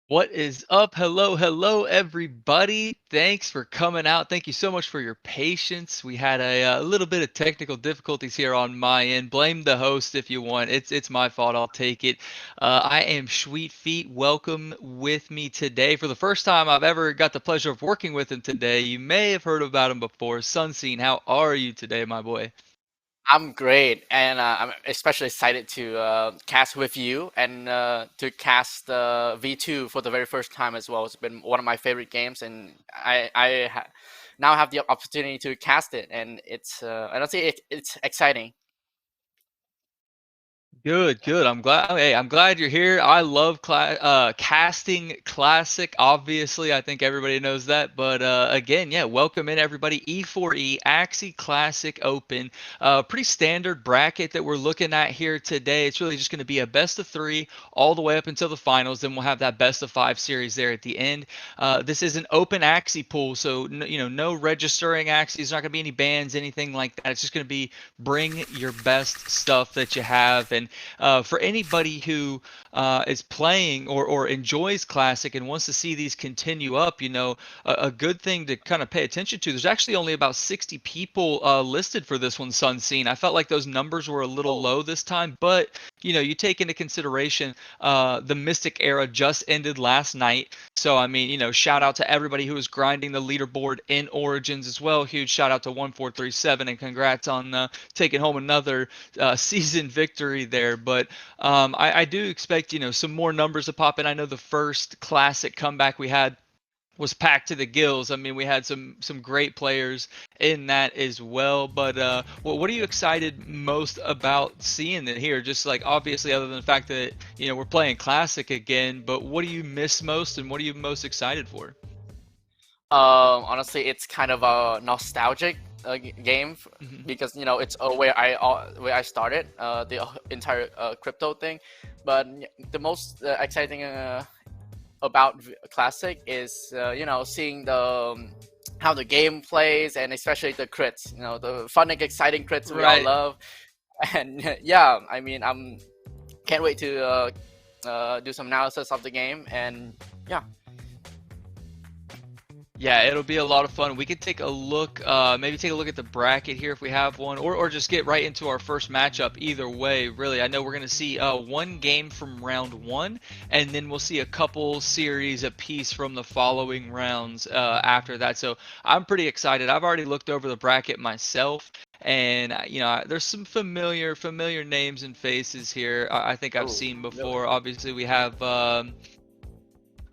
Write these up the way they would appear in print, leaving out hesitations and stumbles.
What is up? Hello, everybody. Thanks for coming out. Thank you so much for your patience. We had a little bit of technical difficulties here on my end. Blame the host if you want. It's my fault. I'll take it. I am Schweetfeet. Welcome with me today. For the first time I've ever got the pleasure of working with him today. You may have heard about him before. Sunseen, how are you today, my boy? I'm great, and I'm especially excited to cast with you and to cast V2 for the very first time as well. It's been one of my favorite games, and now have the opportunity to cast it, and honestly it's exciting. Good, good. I'm glad. Hey, I'm glad you're here. I love casting classic. Obviously, I think everybody knows that. But again, yeah, welcome in everybody. E4E Axie Classic Open. Pretty standard bracket that we're looking at here today. It's really just going to be a best of three all the way up until the finals. Then we'll have that best of five series there at the end. This is an open Axie pool, so no registering Axies. There's not going to be any bans, anything like that. It's just going to be bring your best stuff that you have. And for anybody who is playing or enjoys Classic and wants to see these continue up, a good thing to kind of pay attention to. There's actually only about 60 people listed for this one, Sunseen. I felt like those numbers were a little Oh, low this time, but you take into consideration the Mystic era just ended last night. So, I mean, shout out to everybody who was grinding the leaderboard in Origins as well. Huge shout out to 1437 and congrats on taking home another season victory there. But I do expect, some more numbers to pop in. I know the first classic comeback we had was packed to the gills. I mean, we had some great players in that as well. But what are you excited most about seeing it here? Just like obviously, other than the fact that we're playing classic again, but what do you miss most, and what are you most excited for? honestly, it's kind of a nostalgic game Hmm. because it's where I started the entire crypto thing, but the most exciting about Classic is seeing the how the game plays and especially the crits. The fun and exciting crits we all Right. love, and yeah, I mean I'm can't wait to do some analysis of the game and yeah. Yeah, it'll be a lot of fun. We could take a look, maybe take a look at the bracket here if we have one, or just get right into our first matchup. Either way, really, I know we're gonna see one game from round one, and then we'll see a couple series apiece from the following rounds after that. So I'm pretty excited. I've already looked over the bracket myself, and there's some familiar names and faces here. I think I've Oh, seen really? before. Obviously, we have.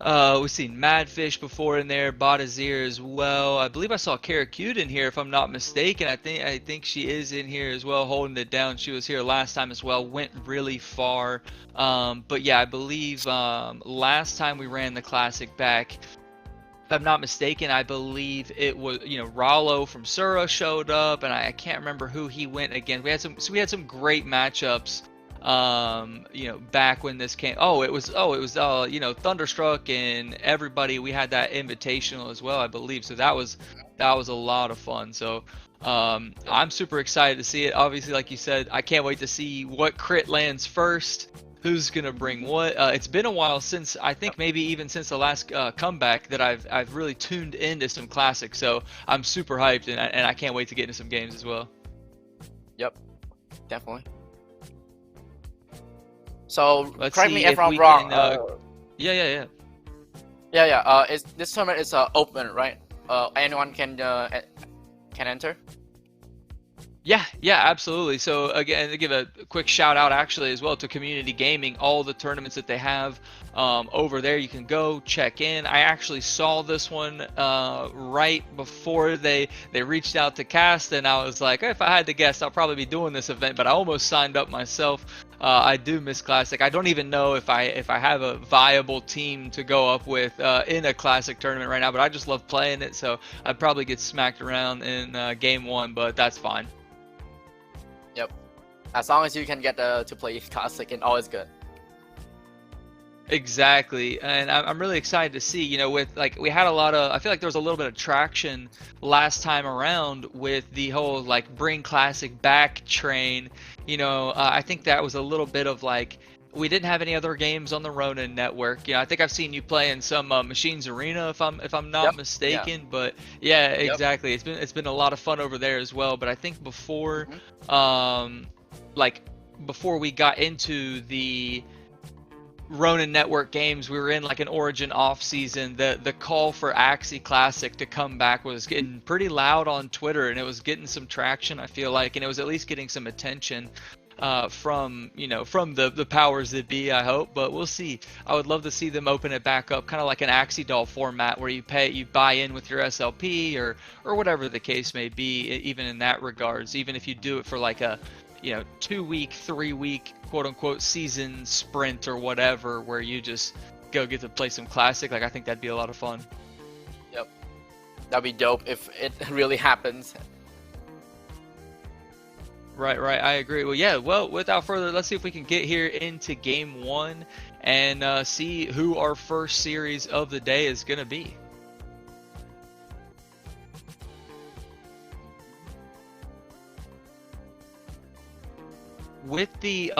We've seen Madfish before in there, Badazir as well. I believe I saw Karakute in here, if I'm not mistaken. I think she is in here as well, holding it down. She was here last time as well. Went really far. But yeah, I believe last time we ran the classic back, if I'm not mistaken, I believe it was Rollo from Sura showed up, and I can't remember who he went against. We had some great matchups. Back when this came. Oh, it was Thunderstruck and everybody. We had that invitational as well, I believe. So that was a lot of fun. So I'm super excited to see it. Obviously, like you said, I can't wait to see what crit lands first, who's gonna bring what. It's been a while since, I think maybe even since the last comeback, that I've really tuned into some classics. So I'm super hyped, and I can't wait to get into some games as well. Yep, definitely. So Let's correct me see if if I'm we wrong. can. Yeah, yeah, yeah. Yeah. This tournament is open, right? Anyone can enter. Yeah, yeah, absolutely. So again, to give a quick shout out actually as well to Community Gaming, all the tournaments that they have over there, you can go check in. I actually saw this one right before they reached out to cast, and I was like, if I had to guess, I'll probably be doing this event, but I almost signed up myself. I do miss Classic. I don't even know if I have a viable team to go up with in a Classic tournament right now, but I just love playing it, so I'd probably get smacked around in game one, but that's fine. Yep. As long as you can get to play classic, and all is good. Exactly, and I'm really excited to see. With like we had a lot of, I feel like there was a little bit of traction last time around with the whole like bring classic back train. I think that was a little bit of like we didn't have any other games on the Ronin network. I think I've seen you play in some Machines Arena if I'm not Yep. Yeah. mistaken. But yeah, Yep. exactly. It's been a lot of fun over there as well. But I think before, Hmm. like before we got into the Ronin Network games, we were in like an Origin off season. The call for Axie Classic to come back was getting pretty loud on Twitter, and it was getting some traction, I feel like, and it was at least getting some attention from from the powers that be, I hope. But we'll see. I would love to see them open it back up, kind of like an Axie doll format where you buy in with your SLP or whatever the case may be. Even in that regards, even if you do it for like a 2-week, 3-week, quote unquote season sprint or whatever, where you just go get to play some classic. Like, I think that'd be a lot of fun. Yep. That'd be dope if it really happens. Right, I agree. Well, yeah, well, without further, let's see if we can get here into game one and see who our first series of the day is going to be. With the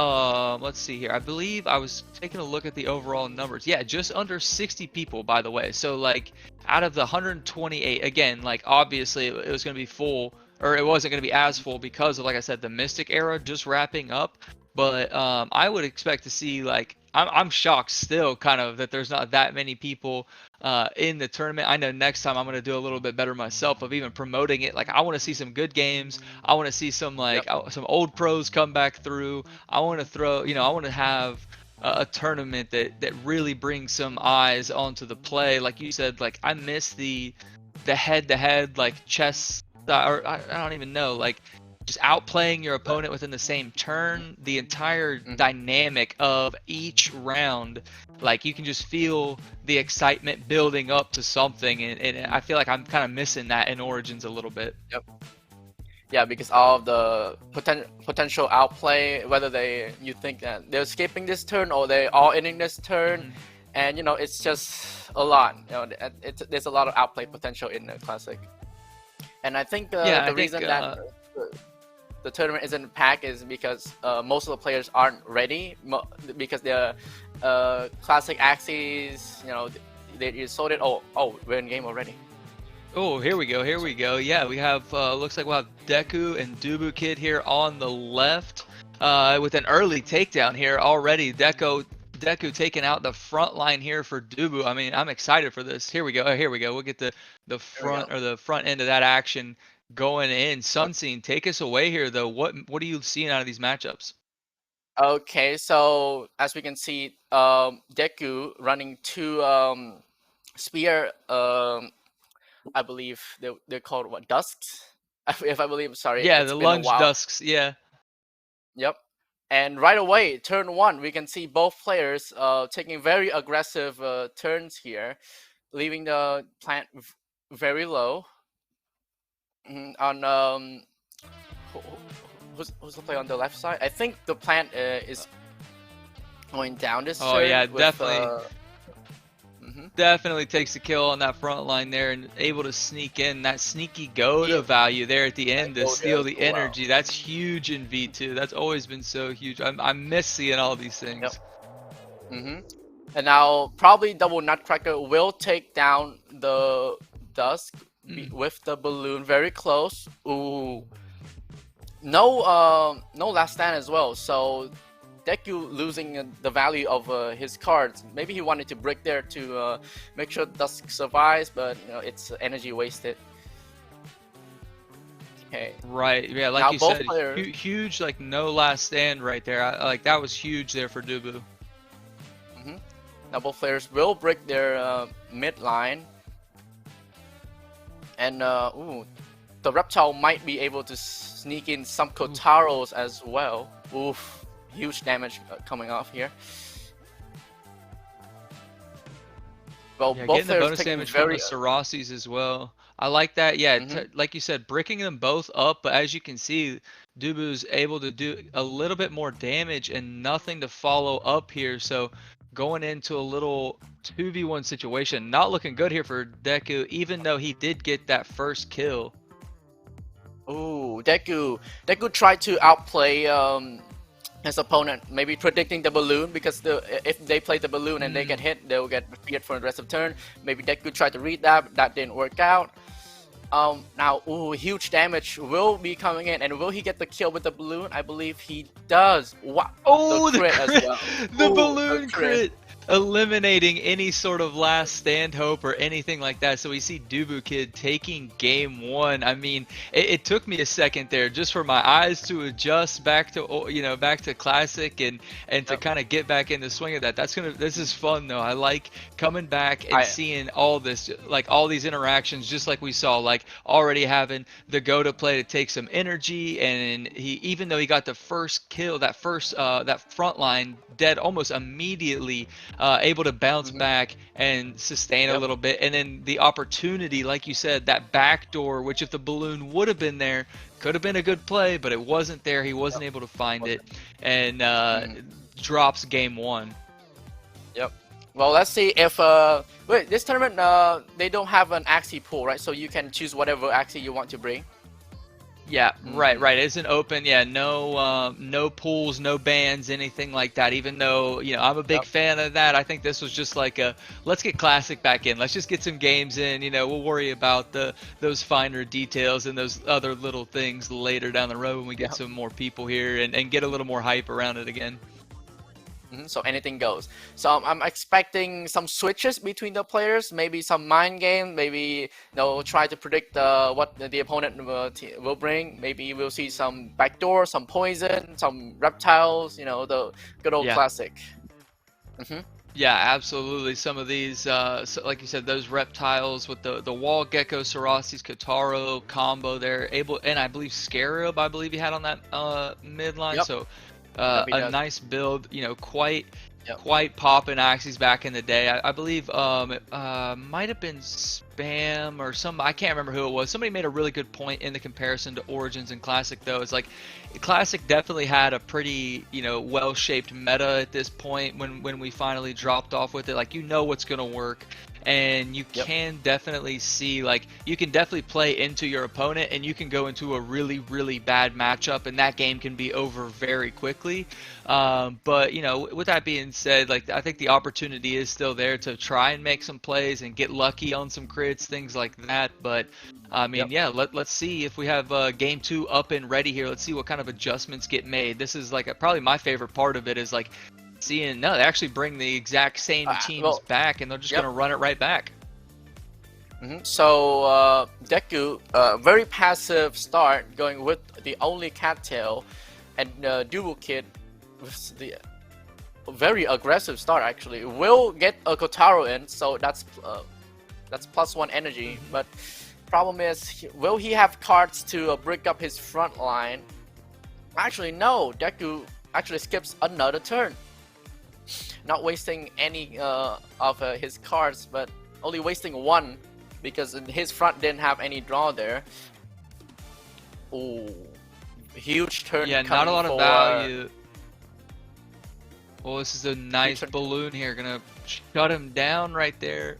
let's see here, I believe I was taking a look at the overall numbers. Yeah, just under 60 people, by the way. So like out of the 128, again, like obviously it was going to be full, or it wasn't going to be as full because of, like I said, the Mystic era just wrapping up. But I would expect to see, like, I'm shocked still kind of that there's not that many people in the tournament. I know next time I'm going to do a little bit better myself of even promoting it. Like, I want to see some good games. I want to see some some old pros come back through. I want to I want to have a tournament that really brings some eyes onto the play. Like you said, like, I miss the head-to-head, like, chess, or I don't even know, like, just outplaying your opponent within the same turn. The entire dynamic of each round, like, you can just feel the excitement building up to something, and I feel like I'm kind of missing that in Origins a little bit. Yep. Yeah, because all of the potential outplay, whether you think that they're skipping this turn or they all ending this turn, and it's just a lot. There's a lot of outplay potential in the classic, and I think the reason that the tournament isn't packed is because most of the players aren't ready, because the classic Axies, they sold it. Oh, we're in game already. Oh, here we go. Yeah, we have, looks like we'll have Deku and Dubu Kid here on the left with an early takedown here already. Deku taking out the front line here for Dubu. I mean, I'm excited for this. Here we go. We'll get the front, or the front end of that action going in. Sunseen, take us away here, though. What are you seeing out of these matchups? Okay, so as we can see, Deku running two spear, I believe they're called what, dusks? If I believe, sorry. Yeah, it's the been a lunge while. dusks. Yeah. Yep. And right away, turn one, we can see both players taking very aggressive turns here, leaving the plant very low. On who's the player on the left side? I think the plant is going down this turn. Oh yeah, with, definitely. Definitely takes the kill on that front line there, and able to sneak in that sneaky Goda value there at the end to steal the energy. That's huge in V2. That's always been so huge. I miss seeing all these things. Yep. And now probably Double Nutcracker will take down the Dusk with the balloon very close. Ooh. No last stand as well. So Deku losing the value of his cards. Maybe he wanted to break there to make sure Dusk survives, but it's energy wasted. Okay. Right. Yeah, like now you said, huge, like, no last stand right there. Like, that was huge there for Dubu. Now both players will break their mid line, and the Reptile might be able to sneak in some Kotaros as well. Oof. Huge damage coming off here. Well, yeah, both getting the bonus damage from the Sarasis as well. I like that. Yeah, like you said, bricking them both up. But as you can see, Dubu's able to do a little bit more damage and nothing to follow up here. So going into a little 2v1 situation, not looking good here for Deku, even though he did get that first kill. Ooh, Deku tried to outplay his opponent, maybe predicting the balloon, because if they play the balloon and they get hit, they'll get defeated for the rest of the turn. Maybe Deku tried to read that, but that didn't work out. Now, huge damage will be coming in, and will he get the kill with the balloon? I believe he does. Wow! Oh, the crit as well. The balloon crit. Eliminating any sort of last stand hope or anything like that. So we see Dubu Kid taking game one. I mean, it took me a second there just for my eyes to adjust back to back to classic and to kind of get back in the swing of that. This is fun though. I like coming back and seeing all this, like all these interactions, just like we saw, like already having the go to play to take some energy, and even though he got the first kill, that front line dead almost immediately, able to bounce back and sustain a little bit, and then the opportunity, like you said, that back door, which if the balloon would have been there, could have been a good play, but it wasn't there. He wasn't able to find it, and drops game one. Yep. Well, let's see if wait, this tournament they don't have an Axie pool, right? So you can choose whatever Axie you want to bring. Yeah, right. It's an open, no pools, no bans, anything like that. Even though, I'm a big fan of that. I think this was just like let's get classic back in. Let's just get some games in. We'll worry about those finer details and those other little things later down the road when we get some more people here and get a little more hype around it again. So anything goes. So I'm expecting some switches between the players, maybe some mind game, maybe they'll try to predict what the opponent will bring. Maybe we'll see some backdoor, some poison, some reptiles, the good old classic. Yeah, absolutely. Some of these, like you said, those reptiles with the wall gecko, Sarasis, Kataro combo there, and I believe Scarab, he had on that midline. So a nice build, quite popping Axies back in the day. I believe it might have been Spam or I can't remember who it was. Somebody made a really good point in the comparison to Origins and Classic though. It's like Classic definitely had a pretty well-shaped meta at this point when we finally dropped off with it. Like what's gonna work. And you can definitely see, like, you can definitely play into your opponent, and you can go into a really, really bad matchup, and that game can be over very quickly. But, with that being said, like, I think the opportunity is still there to try and make some plays and get lucky on some crits, things like that. But, I mean, let's see if we have game two up and ready here. Let's see what kind of adjustments get made. This is, like, probably my favorite part of it is, like, they actually bring the exact same teams back, and they're just going to run it right back. So Deku, very passive start, going with the only cattail, and Dual Kid with the very aggressive start. Actually, will get a Kotaro in, so that's +1 energy. But problem is, will he have cards to break up his front line? Actually, no. Deku actually skips another turn. Not wasting any of his cards, but only wasting one because his front didn't have any draw there. Ooh, huge turn. Yeah, not a lot of value. Well, this is a nice balloon here. Gonna shut him down right there.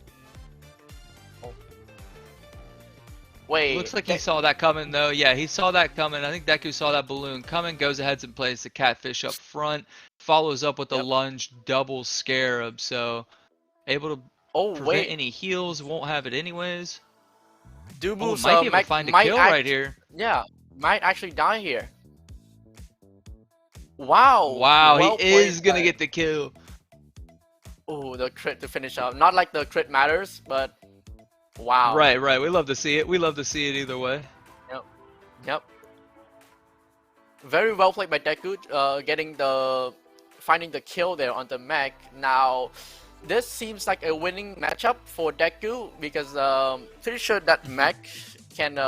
Wait. Looks like he saw that coming though. Yeah, he saw that coming. I think Deku saw that balloon coming, goes ahead and plays the catfish up front, follows up with the lunge double scarab, so able to prevent any heals, won't have it anyways. Dubu might be able to find a kill right here. Yeah, might actually die here. Wow. Wow, well he is going to get the kill. Oh, the crit to finish up. Not like the crit matters, but wow. Right. We love to see it. We love to see it either way. Yep. Very well played by Deku, finding the kill there on the mech. Now, this seems like a winning matchup for Deku because pretty sure that mech can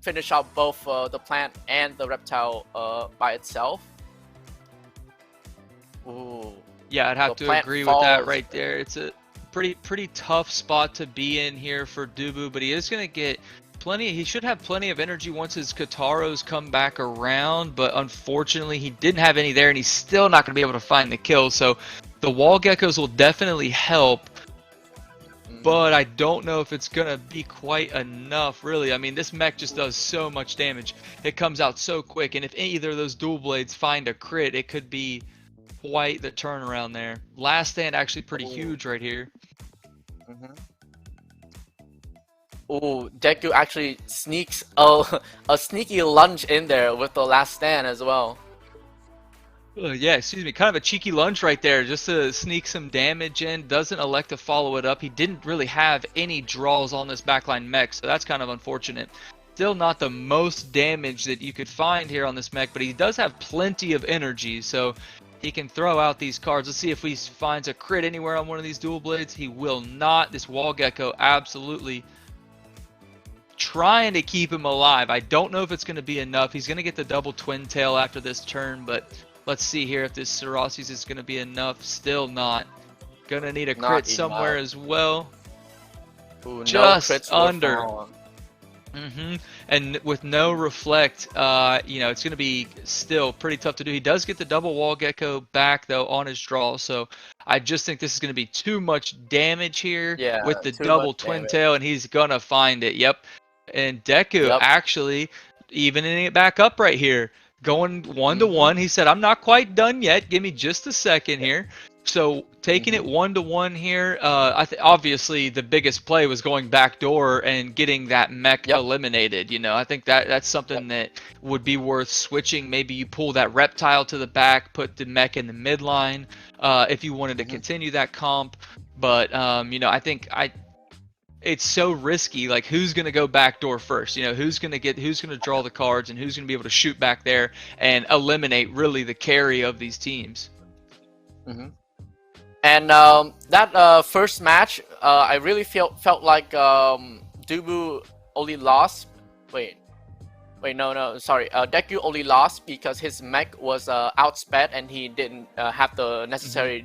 finish out both the plant and the reptile by itself. Ooh. Yeah, I'd have to agree with that right there. It's a pretty tough spot to be in here for Dubu, but he is going to get he should have plenty of energy once his Kataros come back around, but unfortunately he didn't have any there, and he's still not going to be able to find the kill. So the wall geckos will definitely help. but I don't know if it's gonna be quite enough, really. I mean, this mech just does so much damage. It comes out so quick, and if either of those dual blades find a crit, it could be quite the turnaround there. Last stand actually pretty huge right here. Oh, Deku actually sneaks a sneaky lunge in there with the last stand as well. Yeah, excuse me, kind of a cheeky lunge right there just to sneak some damage in. Doesn't elect to follow it up. He didn't really have any draws on this backline mech, so that's kind of unfortunate. Still not the most damage that you could find here on this mech, but he does have plenty of energy, so he can throw out these cards. Let's see if he finds a crit anywhere on one of these dual blades. He will not. This wall gecko absolutely trying to keep him alive. I don't know if it's going to be enough. He's going to get the double twin tail after this turn, but let's see here if this Sarasis is going to be enough. Still not. Going to need a crit somewhere as well. Ooh, just no under. And with no reflect, you know, it's going to be still pretty tough to do. He does get the double wall gecko back though on his draw, so I just think this is going to be too much damage here with the double twin tail, and he's going to find it. Yep. And Deku actually evening it back up right here, going 1-to-1. He said, "I'm not quite done yet. Give me just a second here." So taking it 1-to-1 here, obviously the biggest play was going backdoor and getting that mech eliminated. You know, I think that's something that would be worth switching. Maybe you pull that reptile to the back, put the mech in the midline if you wanted to continue that comp. But you know, I think it's so risky. Like, who's going to go backdoor first? You know, who's going to draw the cards, and who's going to be able to shoot back there and eliminate really the carry of these teams. And that first match, I really felt like Dubu only lost. Wait, no, sorry. Deku only lost because his mech was outsped and he didn't have the necessary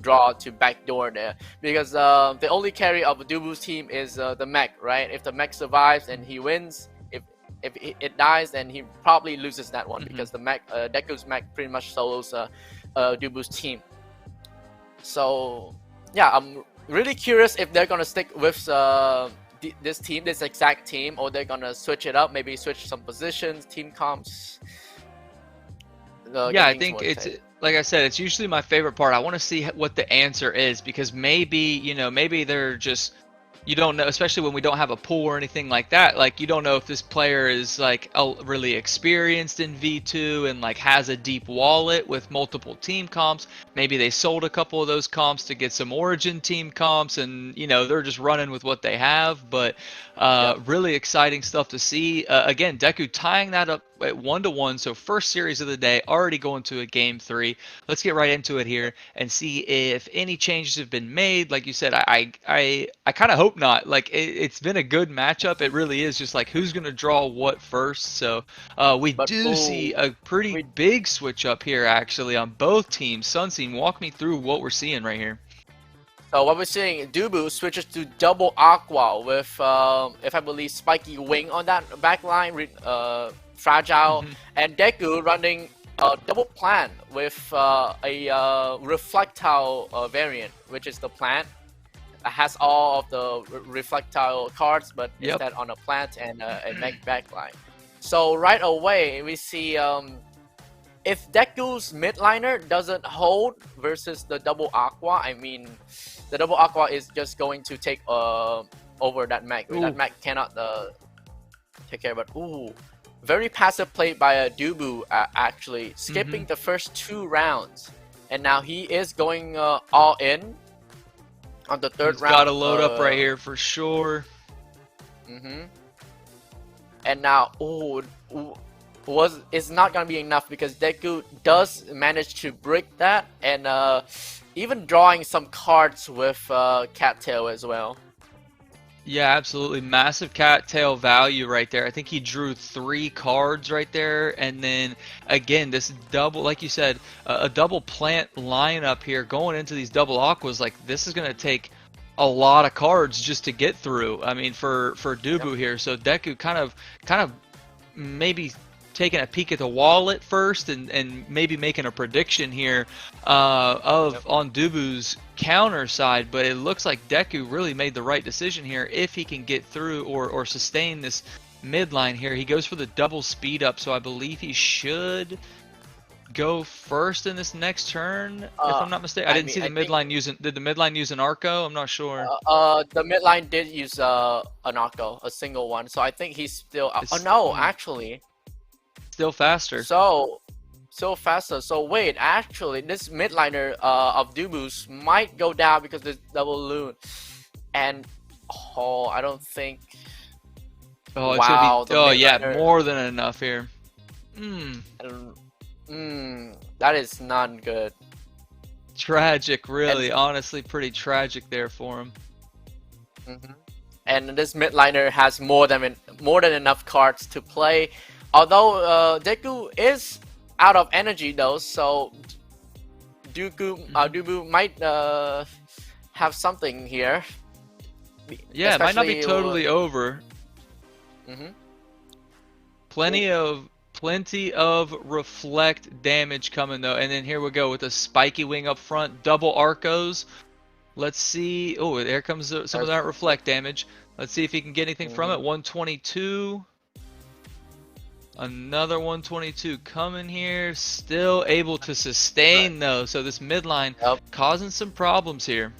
draw to backdoor there. Because the only carry of Dubu's team is the mech, right? If the mech survives and he wins, if it dies, then he probably loses that one because the mech, Deku's mech pretty much solos Dubu's team. So yeah, I'm really curious if they're gonna stick with this team, this exact team, or they're gonna switch it up, maybe switch some positions, team comps. Yeah, I think it's like I said, it's usually my favorite part. I want to see what the answer is, because maybe, you know, maybe they're just, you don't know, especially when we don't have a pool or anything like that. Like, you don't know if this player is like really experienced in V2 and like has a deep wallet with multiple team comps. Maybe they sold a couple of those comps to get some Origin team comps, and you know, they're just running with what they have. But really exciting stuff to see. Again, Deku tying that up at 1-to-1. So first series of the day, already going to a game 3. Let's get right into it here and see if any changes have been made. Like you said, I kind of hope not. Like, it's been a good matchup. It really is just like who's going to draw what first. So we do see a pretty big switch up here actually on both teams. Sunseen, walk me through what we're seeing right here. So what we're seeing, Dubu switches to double Aqua with, if I believe, Spiky Wing on that backline, Fragile, and Deku running a double plant with a Reflectile variant, which is the plant. It has all of the Reflectile cards, but instead on a plant and a mech backline. So right away, we see if Deku's midliner doesn't hold versus the double Aqua, I mean, the double Aqua is just going to take over that mech. That mech cannot take care of it. Ooh, very passive play by Dubu, actually, skipping the first 2 rounds. And now he is going all in on the third round. Got to load up right here for sure. And now, it's not gonna be enough because Deku does manage to break that, and even drawing some cards with Cattail as well. Yeah, absolutely. Massive cattail value right there. I think he drew 3 cards right there. And then, again, this double, like you said, a double plant lineup here going into these double aquas. Like, this is going to take a lot of cards just to get through. I mean, for Dubu here. So Deku kind of maybe taking a peek at the wallet first and maybe making a prediction here on Dubu's counter side, but it looks like Deku really made the right decision here if he can get through or sustain this midline here. He goes for the double speed up, so I believe he should go first in this next turn, if I'm not mistaken. I didn't see the midline using. Did the midline use an Arco? I'm not sure. The midline did use an Arco, a single one. So I think he's still. Oh no, actually, still faster. So faster. So wait, actually, this midliner of Dubu's might go down because there's double loon, and I don't think. Oh, wow. It's gonna be, yeah, more than enough here. That is not good. Tragic, really. Honestly, pretty tragic there for him. And this midliner has more than enough cards to play. Although Deku is out of energy though, so Dubu might have something here. Yeah, it might not be totally over. Plenty of reflect damage coming though, and then here we go with a spiky wing up front, double Arcos. Let's see. Oh, there comes some of that reflect damage. Let's see if he can get anything from it. 122. Another 122 coming here. Still able to sustain though, so this midline causing some problems here.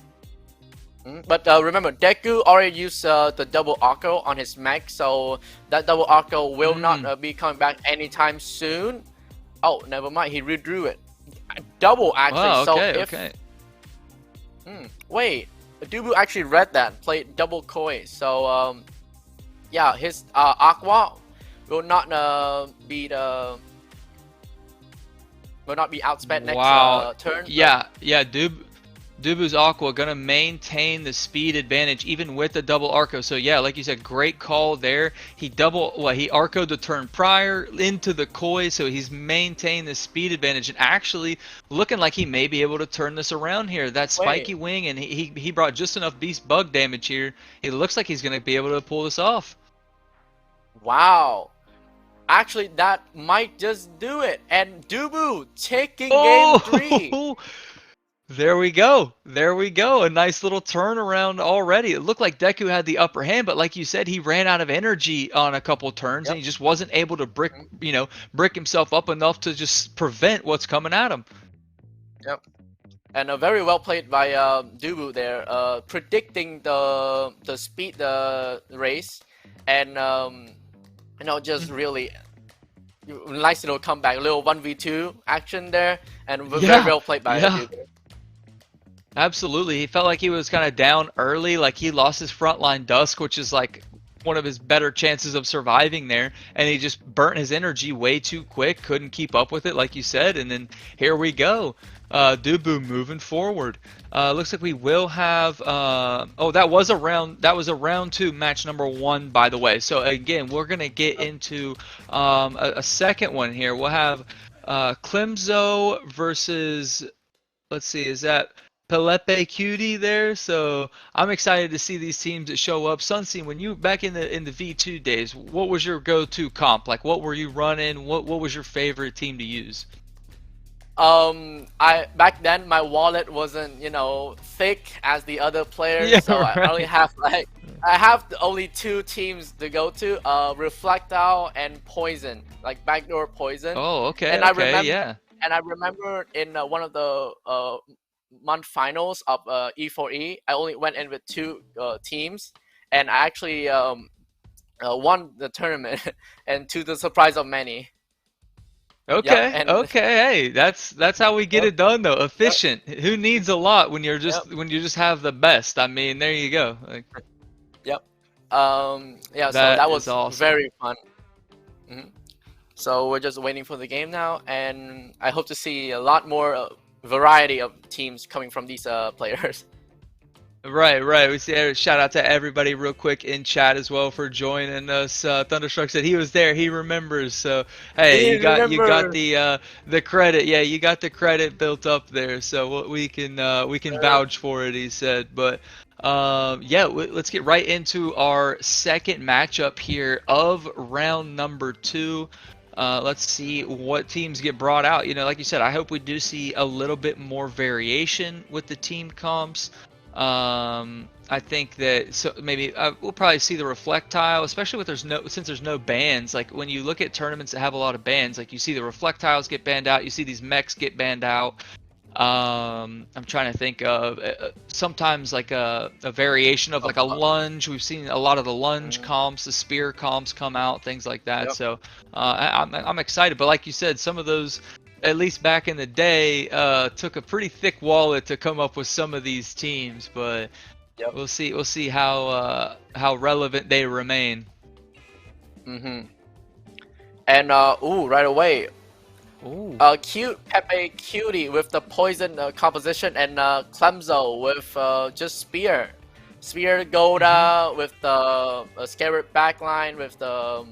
But remember, Deku already used the double Arco on his mech, so that double Arco will not be coming back anytime soon. Oh, never mind, he redrew it. Double actually. Oh, okay, so if, okay. Wait, Dubu actually read that, played double Koi. So yeah, his Aqua will not be outspent next turn. Yeah, Dubu's Aqua gonna maintain the speed advantage even with the double Arco. So yeah, like you said, great call there. He Arcoed the turn prior into the Koi, so he's maintained the speed advantage and actually looking like he may be able to turn this around here. That spiky wing, and he brought just enough beast bug damage here. It looks like he's gonna be able to pull this off. Wow. Actually, that might just do it. And Dubu taking game 3. There we go. There we go. A nice little turnaround already. It looked like Deku had the upper hand, but like you said, he ran out of energy on a couple turns and he just wasn't able to brick himself up enough to just prevent what's coming at him. Yep. And very well played by Dubu there, predicting the speed race, and just really nice little comeback, little 1v2 action there, and very well played by Dubu. Absolutely. He felt like he was kind of down early, like he lost his frontline Dusk, which is like one of his better chances of surviving there, and he just burnt his energy way too quick, couldn't keep up with it like you said, and then here we go. Dubu moving forward. Looks like we will have that was a round 2, match number 1, by the way. So again, we're gonna get into a second one here. We'll have Clemzo versus, let's see, is that Pelepe Cutie there? So I'm excited to see these teams that show up. Sunseen, when you back in the V2 days, what was your go-to comp? Like, what were you running? What was your favorite team to use? Back then my wallet wasn't thick as the other players, so I only have only 2 teams to go to, Reflectile and Poison, like backdoor Poison. Oh, okay. And And I remember in one of the month finals of E4E, I only went in with 2 teams, and I actually won the tournament, and to the surprise of many. Okay, hey, that's how we get it done though. Efficient. Who needs a lot when you just have the best? I mean, there you go. So that was awesome. Very fun. So we're just waiting for the game now, and I hope to see a lot more variety of teams coming from these players. Right. We see shout out to everybody real quick in chat as well for joining us. Thunderstruck said he was there, he remembers. So hey, you got the credit. Yeah, you got the credit built up there. So we can vouch for it, he said. But let's get right into our second matchup here of round number 2. Let's see what teams get brought out. You know, like you said, I hope we do see a little bit more variation with the team comps. I think that maybe we'll probably see the reflectile, especially with since there's no bans. Like when you look at tournaments that have a lot of bans, like you see the reflectiles get banned out, you see these mechs get banned out. I'm trying to think of sometimes like a variation of like a lunge. We've seen a lot of the lunge comps, the spear comps come out, things like that. Yep. So I'm excited. But like you said, some of those, at least back in the day, took a pretty thick wallet to come up with some of these teams. But Yep. we'll see how relevant they remain. And right away. Ooh. Cute Pepe Cutie with the poison composition, and Clemzo with just Spear Golda with the Scarab backline with the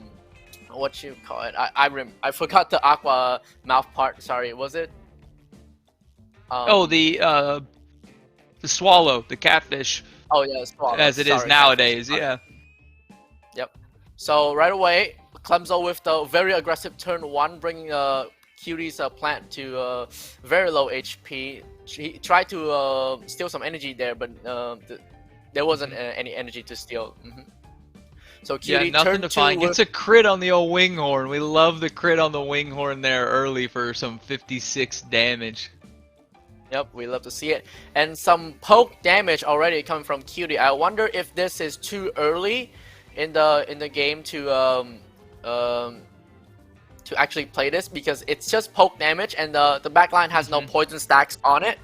what you call it? I forgot the aqua mouth part. Sorry, was it? The swallow, the catfish. Oh yeah, swallow. As it is nowadays, yeah. Yep. So right away, Clemzo with the very aggressive turn 1, bringing Cutie's plant to very low HP. He tried to steal some energy there, but there wasn't any energy to steal. So Cutie nothing to find. Gets a crit on the old Winghorn. We love the crit on the Winghorn there early for some 56 damage. Yep, we love to see it. And some poke damage already coming from Cutie. I wonder if this is too early in the game to actually play this, because it's just poke damage and the backline has no poison stacks on it,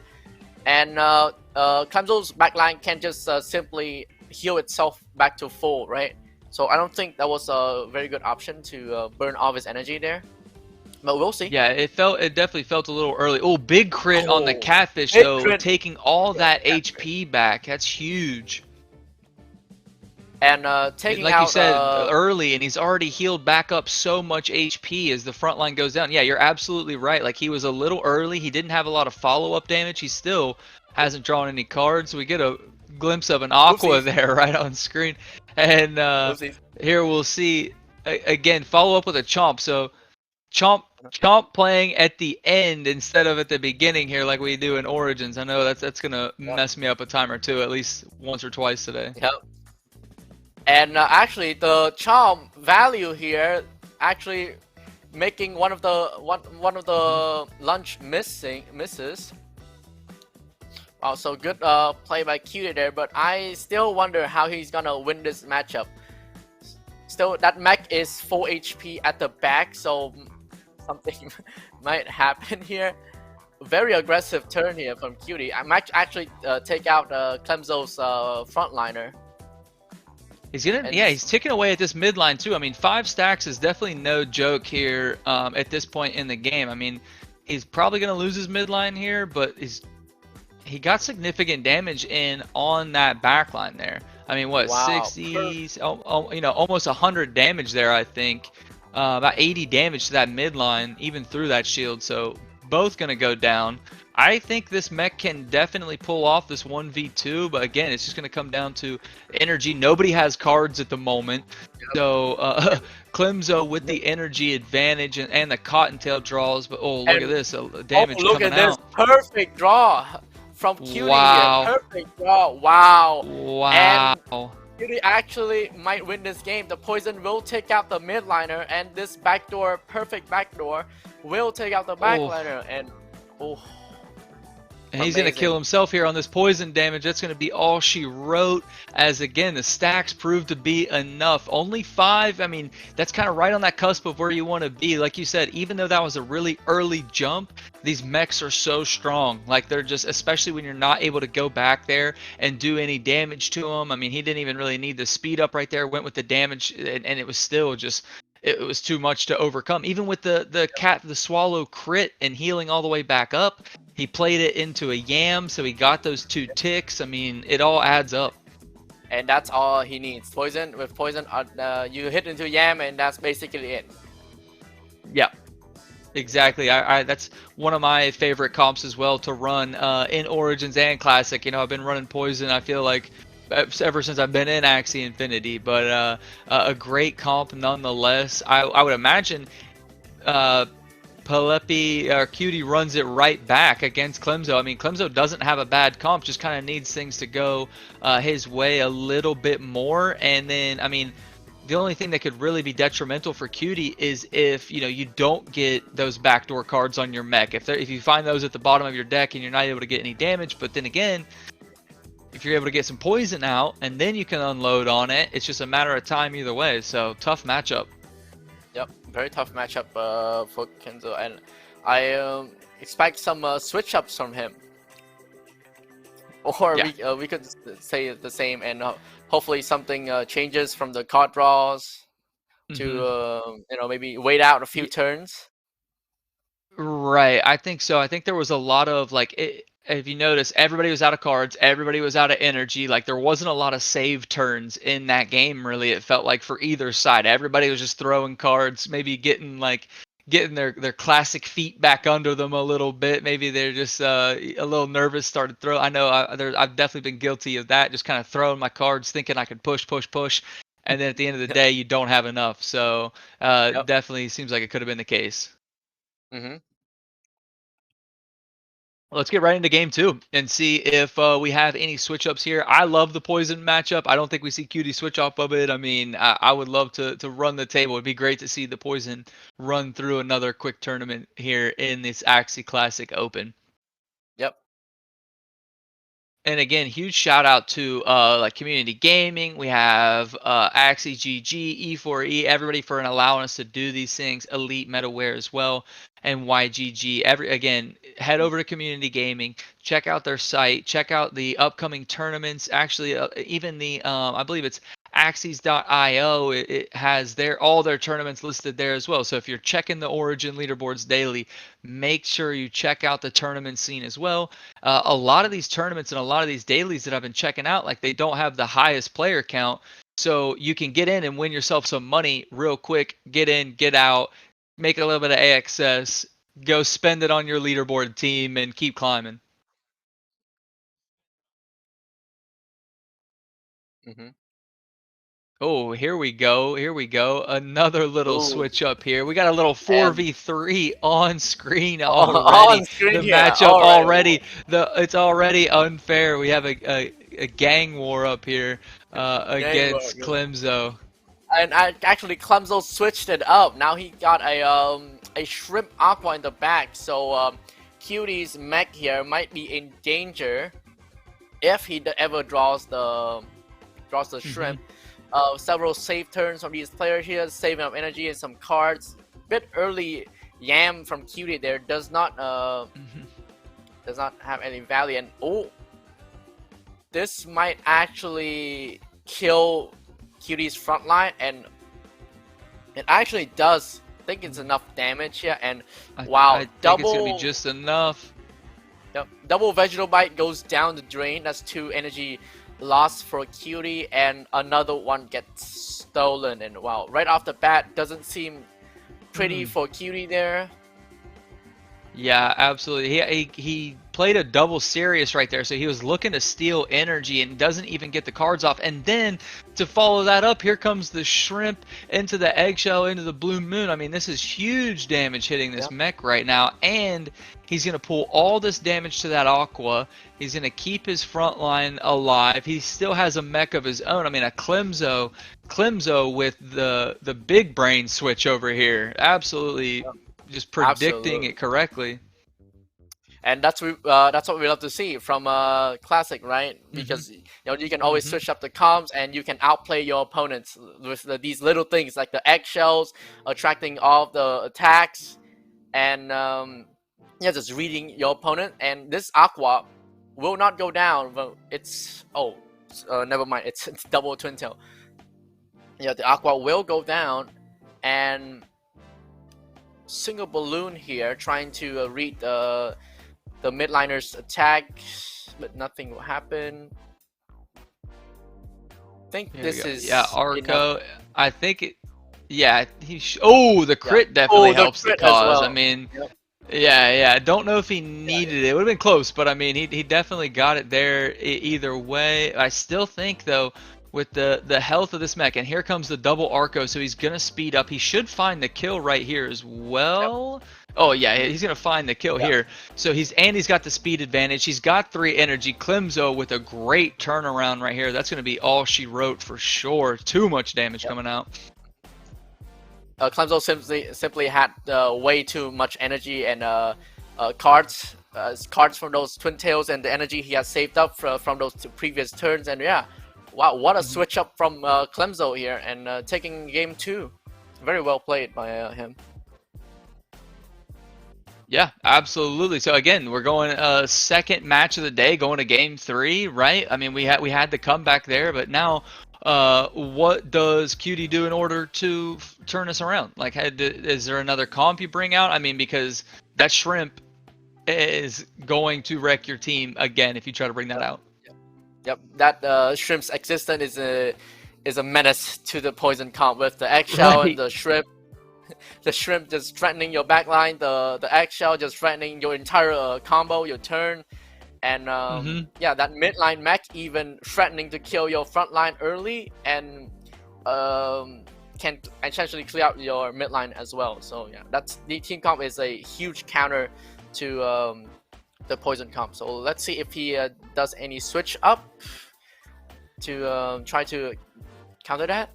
and Clemzo's backline can just simply heal itself back to full, right? So I don't think that was a very good option to burn off his energy there, but we'll see. Yeah, it definitely felt a little early. Oh, big crit on the catfish though, crit. Taking all that HP back. That's huge. And taking like out, you said, early, and he's already healed back up so much HP as the front line goes down. Yeah, you're absolutely right. Like, he was a little early. He didn't have a lot of follow-up damage. He still hasn't drawn any cards. We get a glimpse of an Aqua there right on screen. And here we'll see, again, follow up with a Chomp. So Chomp playing at the end instead of at the beginning here like we do in Origins. I know that's going to mess me up a time or two, at least once or twice today. Yep. And actually, the Chomp value here actually making one of the lunge misses. Wow, so good play by Cutie there, but I still wonder how he's gonna win this matchup. Still, that mech is full HP at the back, so something might happen here. Very aggressive turn here from Cutie. I might actually take out Clemzo's frontliner. He's he's ticking away at this midline too. I mean, 5 stacks is definitely no joke here at this point in the game. I mean, he's probably going to lose his midline here, but he got significant damage in on that backline there. I mean, what, 60s, almost 100 damage there, I think. About 80 damage to that midline, even through that shield. So both going to go down. I think this mech can definitely pull off this 1v2, but again, it's just going to come down to energy. Nobody has cards at the moment, so Clemzo with the energy advantage and the Cottontail draws. But look at this damage look coming at this out. Perfect draw from Cutie Wow. here. Perfect draw. Wow. Wow. And Cutie actually might win this game. The poison will take out the midliner, and this backdoor, perfect backdoor, will take out the backliner. And and he's going to kill himself here on this poison damage. That's going to be all she wrote, as again, the stacks proved to be enough. Only 5. I mean, that's kind of right on that cusp of where you want to be. Like you said, even though that was a really early jump, these mechs are so strong. Like, they're just, especially when you're not able to go back there and do any damage to them. I mean, he didn't even really need the speed up right there. Went with the damage, and it was still just... It was too much to overcome. Even with the swallow crit and healing all the way back up, he played it into a yam, so he got those 2 ticks. I mean, it all adds up. And that's all he needs. Poison, with poison, you hit into yam, and that's basically it. Yeah, exactly. I that's one of my favorite comps as well to run in Origins and Classic. You know, I've been running poison, I feel like, ever since I've been in Axie Infinity, but a great comp nonetheless. I would imagine Palepi or Cutie runs it right back against Clemzo. I mean, Clemzo doesn't have a bad comp, just kind of needs things to go his way a little bit more. And then, I mean, the only thing that could really be detrimental for Cutie is if you don't get those backdoor cards on your mech. If you find those at the bottom of your deck and you're not able to get any damage, but then again, if you're able to get some poison out and then you can unload on it, it's just a matter of time either way. So tough matchup. Yep, very tough matchup for Kenzo, and I expect some switch ups from him. Or Yeah. we could say the same, and hopefully something changes from the card draws to maybe wait out a few turns. Right, I think so. I think there was a lot of if you notice, everybody was out of cards, everybody was out of energy. Like there wasn't a lot of save turns in that game. Really, it felt like for either side, everybody was just throwing cards, maybe getting their classic feet back under them a little bit. Maybe they're just a little nervous, started throw. I know I've definitely been guilty of that, just kind of throwing my cards, thinking I could push, and then at the end of the day, you don't have enough. So Yep. definitely seems like it could have been the case. Mm-hmm. Let's get right into game 2 and see if we have any switch ups here. I love the poison matchup. I don't think we see Cutie switch off of it. I mean, I would love to run the table. It'd be great to see the poison run through another quick tournament here in this Axie Classic Open. Yep. And again, huge shout out to like Community Gaming. We have Axie GG, E4E, everybody for allowing us to do these things. Elite MetaWare as well, and YGG. Again, head over to Community Gaming, check out their site, check out the upcoming tournaments. Actually, even the I believe it's Axies.io. It has all their tournaments listed there as well. So if you're checking the Origin leaderboards daily, make sure you check out the tournament scene as well. A lot of these tournaments and a lot of these dailies that I've been checking out, like they don't have the highest player count, so you can get in and win yourself some money real quick. Get in, get out, make a little bit of AXS, go spend it on your leaderboard team, and keep climbing. Mm-hmm. Oh, here we go. Here we go. Another little Ooh, switch up here. We got a little and 4v3 on screen on already. screen The here. matchup All right. already. It's already unfair. We have a gang war up here Gang war, against Clemzo. And actually, Clemzo switched it up. Now he got a shrimp aqua in the back, so Cutie's mech here might be in danger if he ever draws the shrimp. Several save turns from these players here, saving up energy and some cards. Bit early yam from Cutie there does not have any value, and this might actually kill Cutie's front line, and it actually does. I think it's enough damage here, and wow, I think it's gonna be just enough. Yep, double vegetal bite goes down the drain. That's 2 energy lost for Cutie, and another one gets stolen. And wow, right off the bat, doesn't seem pretty for Cutie there. Yeah, absolutely. He played a double serious right there, so he was looking to steal energy and doesn't even get the cards off. And then to follow that up, here comes the shrimp into the eggshell, into the blue moon. I mean, this is huge damage hitting this mech right now, and he's going to pull all this damage to that aqua. He's going to keep his front line alive. He still has a mech of his own. I mean, a Clemzo with the big brain switch over here. Absolutely. Just predicting it correctly, and that's what we love to see from Classic, right? Because you can always switch up the comms, and you can outplay your opponents with these little things like the eggshells, attracting all the attacks, and just reading your opponent. And this aqua will not go down, but it's never mind. It's double twin tail. Yeah, the aqua will go down, and single balloon here trying to read the midliner's attack, but nothing will happen. I think this is Arco. Enough. I think it. Yeah, the crit definitely helps the cause. Well. I mean, yeah. Don't know if he needed it. It would have been close, but I mean, he definitely got it there either way. I still think though, with the health of this mech. And here comes the double Arco, so he's gonna speed up. He should find the kill right here as Yep. well. Oh yeah, he's gonna find the kill Yep. here. So he's got the speed advantage. He's got 3 energy. Clemzo with a great turnaround right here. That's gonna be all she wrote for sure. Too much damage Yep. coming out. Clemzo simply had way too much energy and cards from those twin tails and the energy he has saved up from those previous turns. And yeah, wow, what a switch up from Clemzo here and taking game 2. Very well played by him. Yeah, absolutely. So again, we're going second match of the day, going to game 3, right? I mean, we had the comeback there, but now what does Cutie do in order to turn us around? Like, is there another comp you bring out? I mean, because that shrimp is going to wreck your team again if you try to bring that out. Yep, that shrimp's existence is a menace to the poison comp with the eggshell Right. and the shrimp. The shrimp just threatening your backline, the eggshell just threatening your entire combo, your turn, and yeah, that midline mech even threatening to kill your front line early and can essentially clear out your midline as well. So yeah, that's the team comp is a huge counter to the poison comp. So let's see if he does any switch up to try to counter that.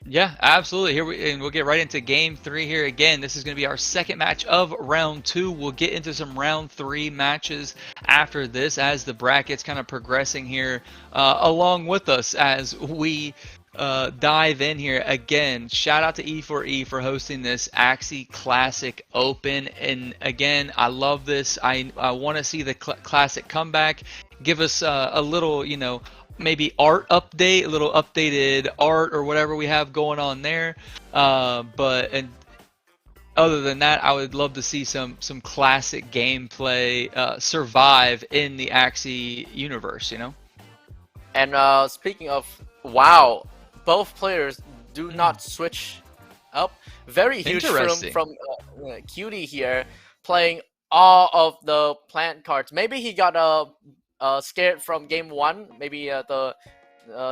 Yeah, absolutely. And we'll get right into game 3 here. Again, this is going to be our second match of round 2. We'll get into some round 3 matches after this as the brackets kind of progressing here along with us as we dive in here. Again, shout out to E4E for hosting this Axie Classic Open. And again, I love this. I want to see the Classic comeback. Give us a little, maybe art update, a little updated art or whatever we have going on there. But other than that, I would love to see some classic gameplay survive in the Axie universe. And speaking of, wow, both players do not switch up. Very huge from Cutie here, playing all of the plant cards. Maybe he got scared from game 1. Maybe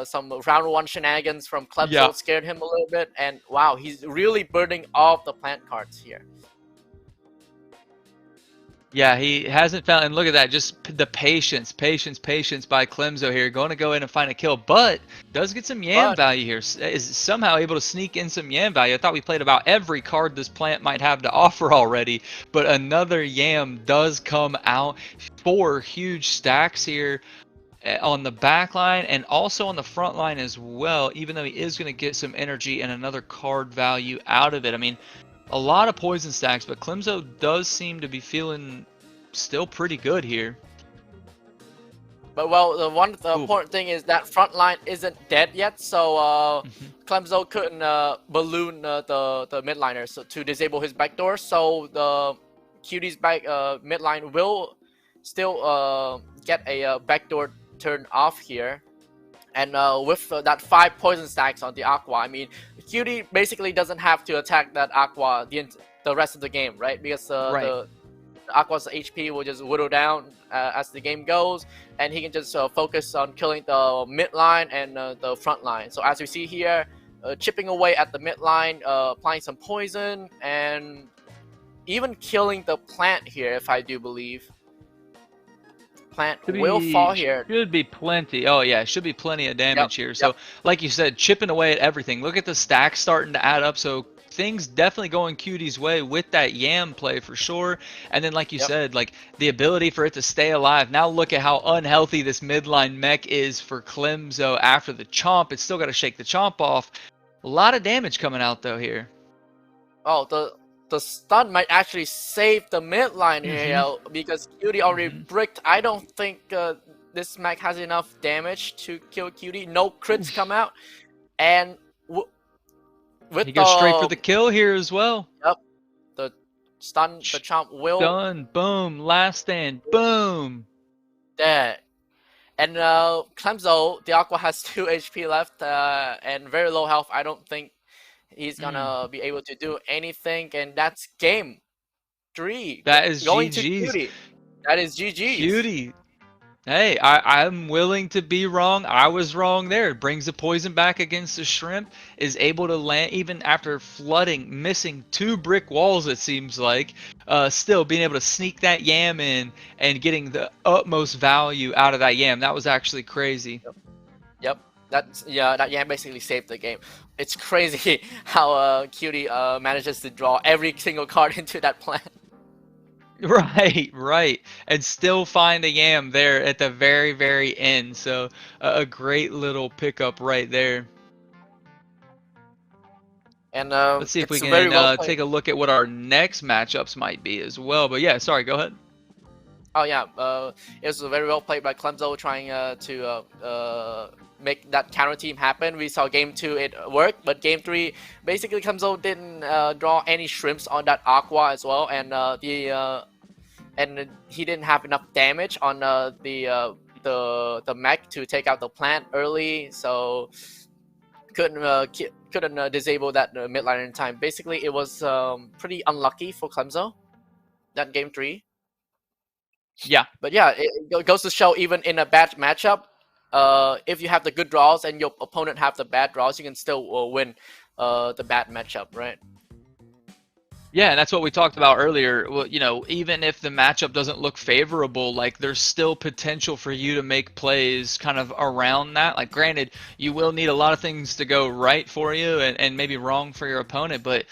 some round 1 shenanigans from Klepso scared him a little bit. And wow, he's really burning all of the plant cards here. Yeah, he hasn't found, and look at that, just the patience by Clemzo here, going to go in and find a kill, but does get some Yam value here, is somehow able to sneak in some Yam value. I thought we played about every card this plant might have to offer already, but another Yam does come out. 4 huge stacks here on the back line and also on the front line as well, even though he is going to get some energy and another card value out of it. I mean, a lot of poison stacks, but Clemzo does seem to be feeling still pretty good here. But well, the important thing is that front line isn't dead yet, so Clemzo couldn't balloon the midliner to disable his backdoor. So the Cutie's midline will still get a backdoor turn off here. And with that 5 poison stacks on the Aqua, I mean, Cutie basically doesn't have to attack that Aqua the rest of the game, right? Because the Aqua's HP will just whittle down as the game goes, and he can just focus on killing the midline and the front line. So as we see here, chipping away at the midline, applying some poison, and even killing the plant here, if I do believe. Plant will fall here. Should be plenty. Oh yeah, should be plenty of damage here. So like you said, chipping away at everything. Look at the stacks starting to add up. So things definitely going Cutie's way with that Yam play for sure. And then like you said, like the ability for it to stay alive. Now look at how unhealthy this midline mech is for Clemzo after the chomp. It's still got to shake the chomp off. A lot of damage coming out though here. Oh, the stun might actually save the midline here because Cutie already bricked. I don't think this mech has enough damage to kill Cutie. No crits come out, and he goes straight for the kill here as well. Yep, the stun, the chomp will done. Boom, last stand. Boom. Dead. And Clemzo, the Aqua has 2 HP left and very low health. I don't think he's gonna be able to do anything, and that's game 3. That is going GG's. to Cutie. That is GG's. Cutie. Hey, I'm willing to be wrong. I was wrong there. Brings the poison back against the shrimp. Is able to land even after flooding, missing two brick walls. It seems like, still being able to sneak that yam in and getting the utmost value out of that yam. That was actually crazy. Yep. That Yam basically saved the game. It's crazy how Cutie manages to draw every single card into that plan. Right, right, and still find a yam there at the very, very end. So a great little pickup right there. And Let's see if we it's very can well played. take a look at what our next matchups might be as well. But yeah, sorry, go ahead. Oh yeah, it was very well played by Clemzo trying to make that counter team happen. We saw game 2 it worked, but game 3 basically Clemzo didn't draw any shrimps on that Aqua as well, and he didn't have enough damage on the mech to take out the plant early, so couldn't disable that midliner in time. Basically, it was pretty unlucky for Clemzo that game 3. Yeah, But yeah, it goes to show even in a bad matchup, if you have the good draws and your opponent have the bad draws, you can still win the bad matchup, right? yeah, and that's what we talked about earlier. Well, you know, even if the matchup doesn't look favorable, like there's still potential for you to make plays kind of around that. Like, granted, you will need a lot of things to go right for you and maybe wrong for your opponent, but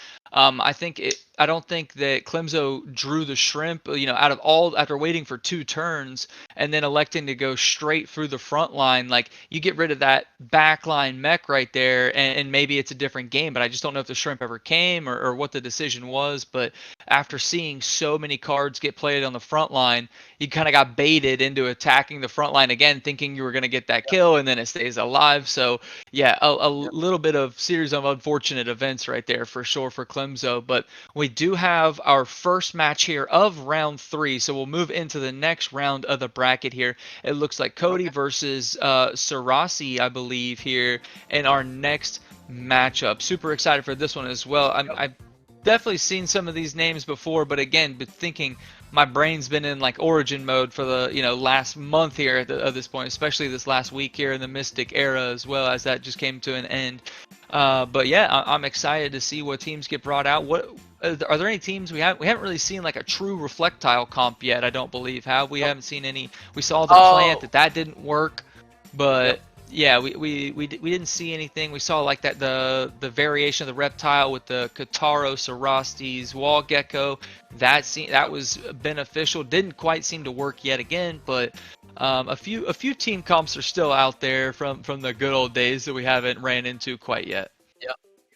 I don't think that Clemzo drew the shrimp, you know, out of all after waiting for two turns and then electing to go straight through the front line. Like, you get rid of that backline mech right there, and maybe it's a different game. But I just don't know if the shrimp ever came or what the decision was. But after seeing so many cards get played on the front line, you kind of got baited into attacking the front line again, thinking you were going to get that kill, and then it stays alive. So yeah, a Yep. little bit of series of unfortunate events right there for sure for Clemzo. But we do have our first match here of round 3, so we'll move into the next round of the bracket here. It looks like Cody Okay. versus Sarasi, I believe, here in our next matchup. Super excited for this one as well. Yep. I've definitely seen some of these names before, but again, but thinking my brain's been in like origin mode for the last month here at this point, especially this last week here in the Mystic era as well, as that just came to an end. But yeah, I'm excited to see what teams get brought out. What are there any teams we haven't really seen like a true Reflectile comp yet? I don't believe have we Nope. haven't seen any. We saw the plant Oh. that didn't work, Yep. but yeah, we didn't see anything. We saw like that the variation of the reptile with the Kataro, Sarastes, Wall Gecko. That was beneficial. Didn't quite seem to work yet again, but a few team comps are still out there from the good old days that we haven't ran into quite yet. Yep.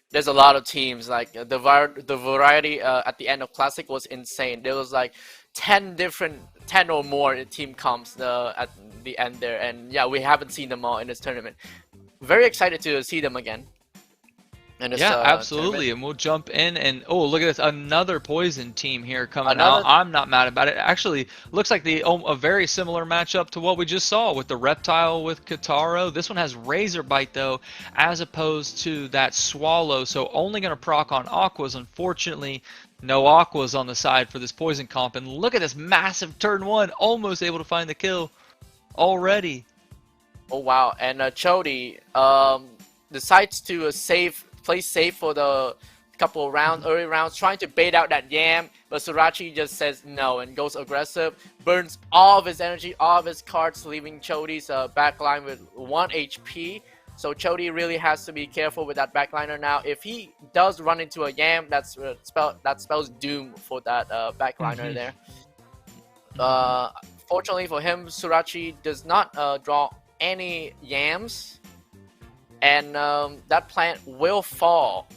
There's a lot of teams like the variety at the end of Classic was insane. There was like 10 or more team comps at the end there, and yeah, we haven't seen them all in this tournament. Very excited to see them again in this Yeah, tournament. absolutely. And we'll jump in and oh, look at this, another poison team here coming out. Another. I'm not mad about it. Actually, looks like a very similar matchup to what we just saw with the reptile with Kataro. This one has Razor Bite though, as opposed to that Swallow. So only going to proc on Aquas. Unfortunately, no Aquas on the side for this poison comp. And look at this massive turn 1, almost able to find the kill already. Oh wow, and Chody decides to play safe for the couple of early rounds, trying to bait out that Yam, but Surachi just says no and goes aggressive, burns all of his energy, all of his cards, leaving Chody's backline with 1 HP. So Chody really has to be careful with that backliner now. If he does run into a Yam, that spells doom for that backliner there. Fortunately for him, Surachi does not draw any Yams, and that plant will fall.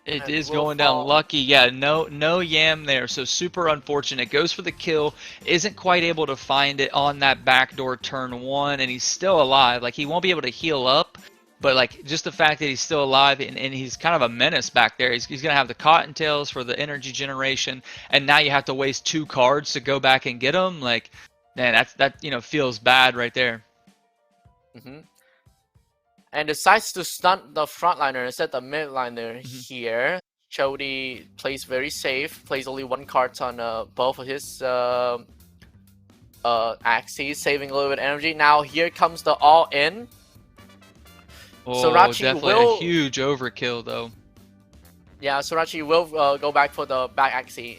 It is going down lucky. Yeah, no yam there. So super unfortunate. Goes for the kill. Isn't quite able to find it on that backdoor turn 1, and he's still alive. Like, he won't be able to heal up, but like just the fact that he's still alive and he's kind of a menace back there. He's gonna have the Cottontails for the energy generation, and now you have to waste 2 cards to go back and get him. Like, man, that feels bad right there. Mm-hmm. And decides to stunt the frontliner instead of the midliner here. Chody plays very safe, plays only 1 card on both of his Axie, saving a little bit of energy. Now here comes the all-in. Oh, Sorachi definitely a will, huge overkill though. yeah, Sorachi will go back for the back Axie,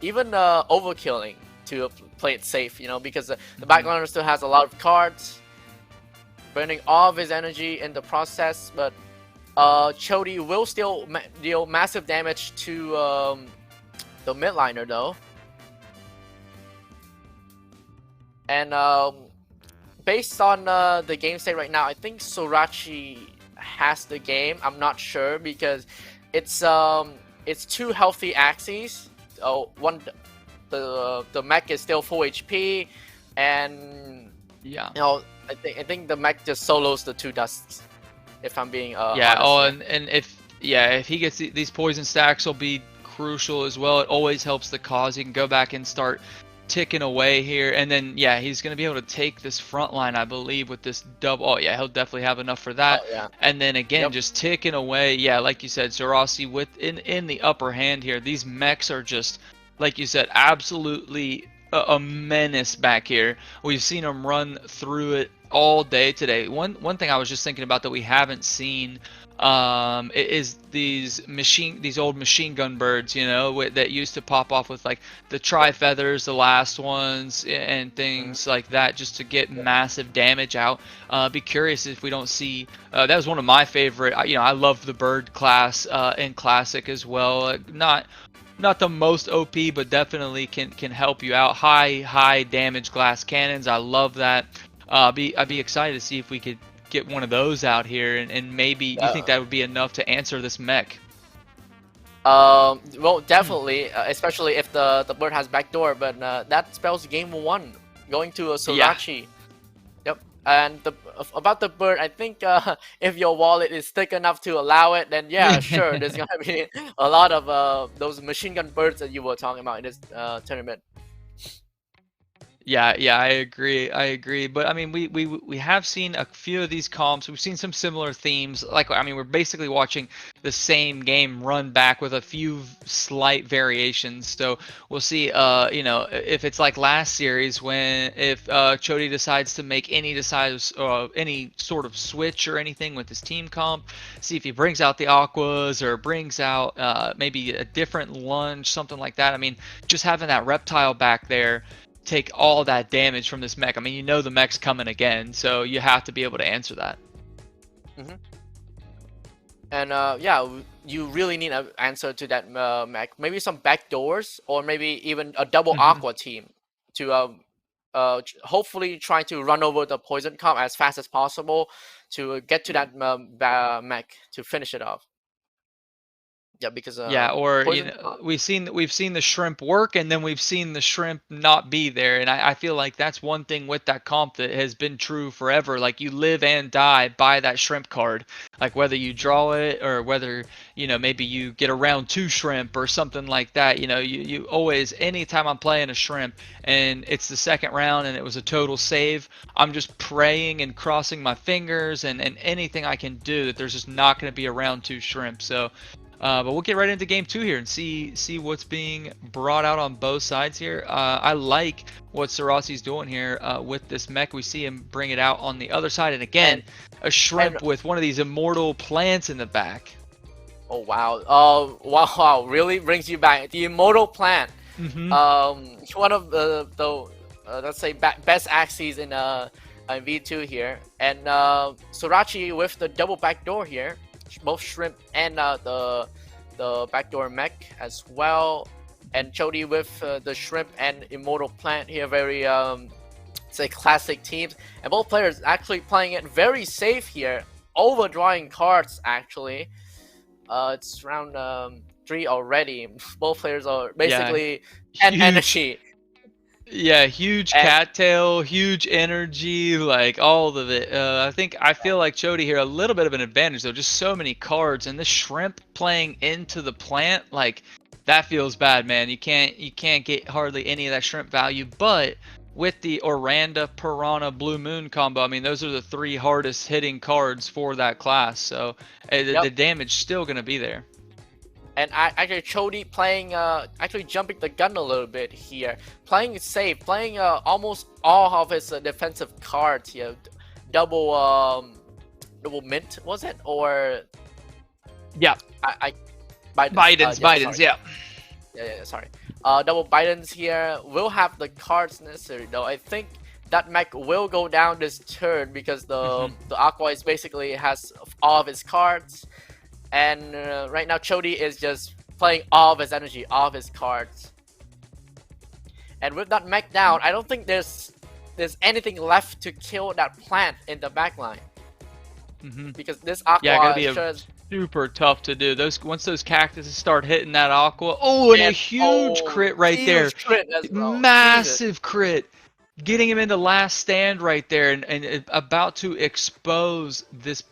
even overkilling to play it safe, you know, because the backliner still has a lot of cards, burning all of his energy in the process. But Chody will still deal massive damage to the midliner though, and based on the game state right now, I think Sorachi has the game. I'm not sure because it's two healthy Axies. Oh, the mech is still full HP, and Yeah. you know I think the mech just solos the 2 dusts. If I'm being Yeah. honest Oh, here. and if he gets these poison stacks, will be crucial as well. It always helps the cause. He can go back and start ticking away here, and then yeah, he's gonna be able to take this front line, I believe, with this double. Oh yeah, he'll definitely have enough for that. Oh yeah. And then again, Yep. just ticking away. Yeah, like you said, Zarasi with in the upper hand here. These mechs are just, like you said, absolutely a menace back here. We've seen them run through it all day today. One thing I was just thinking about that we haven't seen is these old machine gun birds, you know, that used to pop off with like the tri-feathers, the last ones, and things like that, just to get massive damage out. Be curious if we don't see. That was one of my favorite. You know, I love the bird class in Classic as well. Not the most OP, but definitely can help you out. High damage glass cannons. I love that. I'd be excited to see if we could get one of those out here, and maybe you think that would be enough to answer this mech. Well, definitely, especially if the bird has backdoor, but that spells game 1 going to a Sorachi. Yep. And about the bird, I think if your wallet is thick enough to allow it, then yeah, sure, there's gonna be a lot of those machine gun birds that you were talking about in this tournament. Yeah, I agree. But I mean, we have seen a few of these comps. We've seen some similar themes. Like, I mean, we're basically watching the same game run back with a few slight variations. So we'll see, you know, if it's like last series when if Chody decides to make any sort of switch or anything with his team comp. See if he brings out the Aquas or brings out maybe a different lunge, something like that. I mean, just having that reptile back there take all that damage from this mech. I mean, you know the mech's coming again, so you have to be able to answer that. And yeah, you really need an answer to that mech. Maybe some backdoors, or maybe even a double aqua team to hopefully try to run over the poison comp as fast as possible to get to that mech to finish it off. Yeah, because Yeah, or you poison know, we've seen the shrimp work, and then we've seen the shrimp not be there, and I feel like that's one thing with that comp that has been true forever. Like, you live and die by that shrimp card. Like, whether you draw it or whether, you know, maybe you get a round 2 shrimp or something like that. You know, you always, anytime I'm playing a shrimp and it's the second round and it was a total save, I'm just praying and crossing my fingers and anything I can do that there's just not going to be a round 2 shrimp. So but we'll get right into game 2 here and see what's being brought out on both sides here. I like what Sarasi's doing here with this mech. We see him bring it out on the other side, and again, a shrimp with one of these immortal plants in the back. Oh wow! Wow! Really brings you back the immortal plant. One of the let's say best Axies in V2 here, and Sorachi with the double backdoor here. Both shrimp and the backdoor mech as well, and Chody with the shrimp and immortal plant here. Very say classic teams, and both players actually playing it very safe here, overdrawing cards actually. It's round 3 already. Both players are basically at energy. Yeah, huge cattail, huge energy, like all of it. I feel like Chody here a little bit of an advantage though. Just so many cards, and this shrimp playing into the plant, like that feels bad, man. You can't get hardly any of that shrimp value. But with the Oranda, Piranha, Blue Moon combo, I mean, those are the 3 hardest hitting cards for that class. So the damage still gonna be there. And actually Chody playing actually jumping the gun a little bit here, playing it safe, playing almost all of his defensive cards here. Double mint, was it? Or Yeah, I Biden's, sorry. yeah. Yeah, sorry. Double Biden's here will have the cards necessary though. I think that mech will go down this turn because the Aqua is basically has all of his cards, and right now Chody is just playing all of his energy, all of his cards. And with that mech down, I don't think there's anything left to kill that plant in the backline. Because this Aqua gonna be super tough to do. Once those cactuses start hitting that Aqua. Oh, and a huge crit right there. Crit as well. Massive crit. Getting him into last stand right there, and about to expose this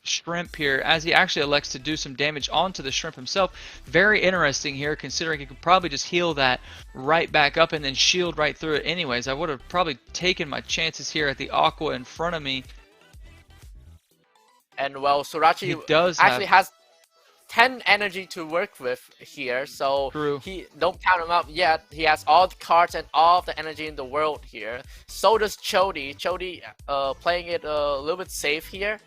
shrimp here, as he actually elects to do some damage onto the shrimp himself. Very interesting here, considering he could probably just heal that right back up and then shield right through it anyways. I would have probably taken my chances here at the Aqua in front of me. And well, Sorachi has 10 energy to work with here, so he don't count him up yet. He has all the cards and all of the energy in the world here. So does Chody. Chody playing it a little bit safe here.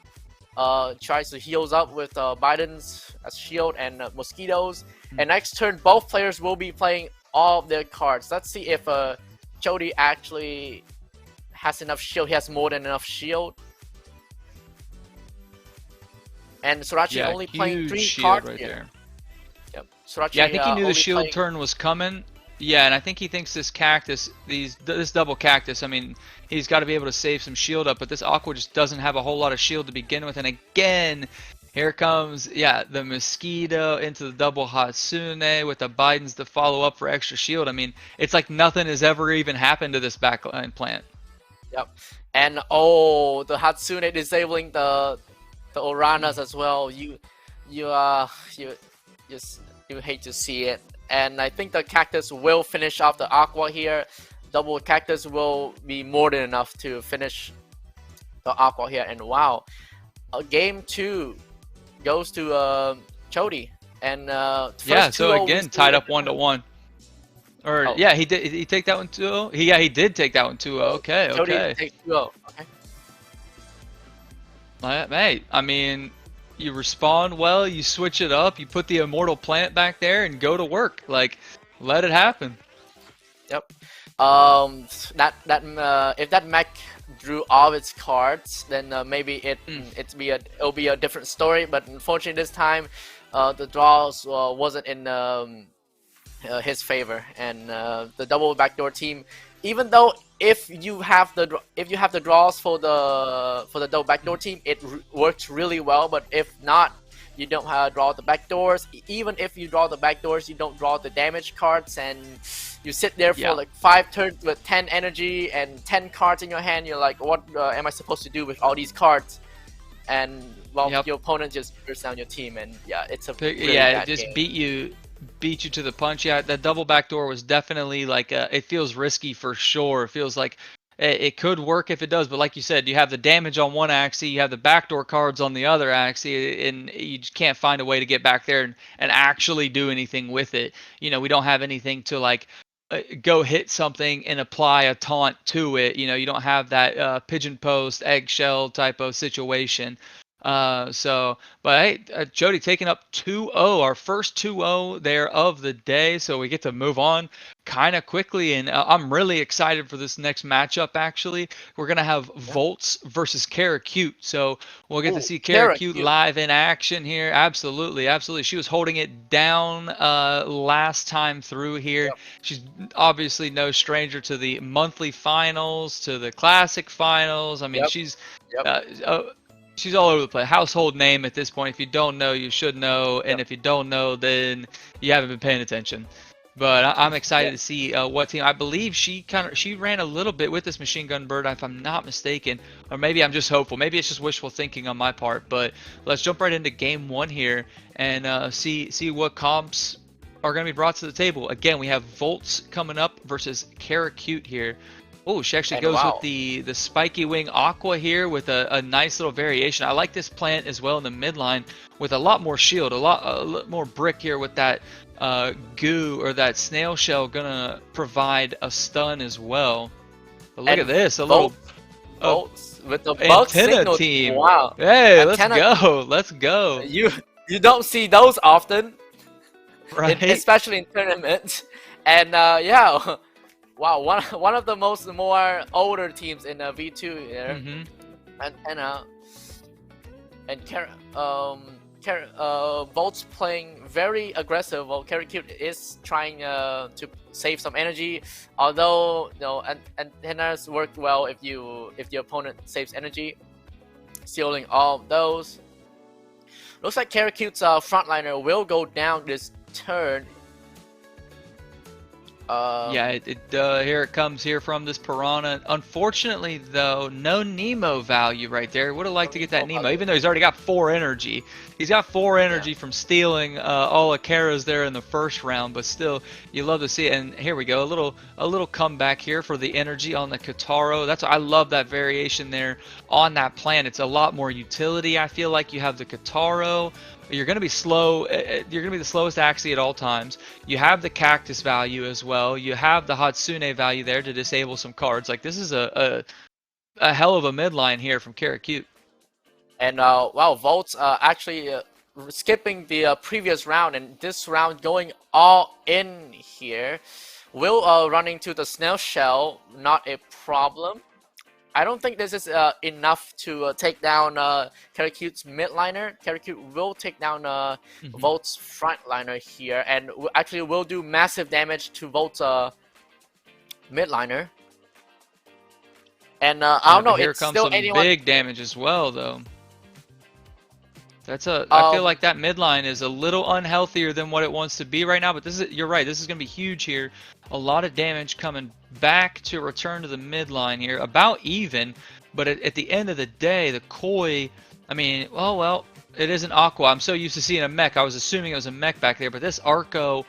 Tries to heals up with Biden's as shield and mosquitoes. And next turn, both players will be playing all of their cards. Let's see if Chody actually has enough shield. He has more than enough shield. And Sorachi only playing 3 cards right here. Yep. Sorachi, I think he knew the shield turn was coming. Yeah, and I think he thinks this cactus, this double cactus, I mean, he's got to be able to save some shield up, but this Aqua just doesn't have a whole lot of shield to begin with. And again, here comes, the mosquito into the double Hatsune with the Bidens to follow up for extra shield. I mean, it's like nothing has ever even happened to this backline plant. Yep. And the Hatsune disabling the Oranas as well. You hate to see it. And I think the cactus will finish off the Aqua here. Double cactus will be more than enough to finish the Aqua here. And wow, game 2 goes to Chody. And so again tied up 1-1. Or he did. He take that one 2-0. He did take that one 2-0. Okay. Chody takes 2-0. Okay. Mate, I mean, you respond well, you switch it up, you put the immortal plant back there, and go to work. Like, let it happen. Yep. If that mech drew all its cards, then maybe it'll be a different story. But unfortunately, this time, the draws wasn't in his favor, and the double backdoor team. Even though if you have the draws for the double backdoor team, it works really well. But if not, you don't draw the backdoors. Even if you draw the backdoors, you don't draw the damage cards, and you sit there for like 5 turns with 10 energy and 10 cards in your hand. You're like, what am I supposed to do with all these cards? And your opponent just bursts down your team, and it's a really bad it just game. beat you to the punch. That double backdoor was definitely like it feels risky for sure. It feels like it could work if it does, but like you said, you have the damage on one Axie, you have the backdoor cards on the other Axie, and you just can't find a way to get back there and actually do anything with it. We don't have anything to like go hit something and apply a taunt to it. You don't have that pigeon post eggshell type of situation. But hey, Chody taking up 2-0, our first 2-0 there of the day, so we get to move on kind of quickly, and I'm really excited for this next matchup. Actually, we're gonna have Volts versus Karakute, so we'll get to see Karakute live in action here. Absolutely, she was holding it down last time through here. She's obviously no stranger to the monthly finals, to the classic finals. I mean, she's all over the place. Household name at this point. If you don't know, you should know. And if you don't know, then you haven't been paying attention. But I'm excited to see what team. I believe she ran a little bit with this machine gun bird, if I'm not mistaken. Or maybe I'm just hopeful. Maybe it's just wishful thinking on my part. But let's jump right into game 1 here and see what comps are going to be brought to the table. Again, we have Volts coming up versus Karakute here. Oh, she actually And goes with wow, the spiky wing aqua here with a nice little variation. I like this plant as well in the midline with a lot more shield, a lot more brick here with that goo or that snail shell gonna provide a stun as well. But look at and this, a little uh, votes with the bug antenna signal. team. Wow, Hey, let's antenna. go, let's go. You you don't see those often, Right? especially in tournaments. And yeah, wow, one of the more older teams in V2 here. Mm-hmm. Antenna and Volt's playing very aggressive. While Karakute is trying to save some energy. Although antennas work well if the opponent saves energy, stealing all of those. Looks like Karakute's frontliner will go down this turn. Yeah, here it comes here from this Piranha. Unfortunately, though, no Nemo value right there. Would have liked to get that Nemo, even though he's already got 4 energy. He's got 4 energy from stealing all of Kara's there in the first round, but still, you love to see it. And here we go, a little comeback here for the energy on the Kataro. I love that variation there on that plant. It's a lot more utility. I feel like you have the Kataro. You're going to be slow. You're going to be the slowest Axie at all times. You have the Cactus value as well. You have the Hatsune value there to disable some cards. Like, this is a hell of a midline here from Karakute. And wow, Volt's actually skipping the previous round, and this round going all in here. Will running to the snail shell, not a problem. I don't think this is enough to take down Karakute's midliner. Karakute will take down Volt's frontliner here, and actually will do massive damage to Volt's midliner. And I don't know, Here it's comes still some anyone. big damage as well, though. I feel like that midline is a little unhealthier than what it wants to be right now, but you're right, this is going to be huge here. A lot of damage coming back to return to the midline here, about even, but at the end of the day, the Koi, I mean, oh well, it is an Aqua. I'm so used to seeing a mech, I was assuming it was a mech back there, but this Arco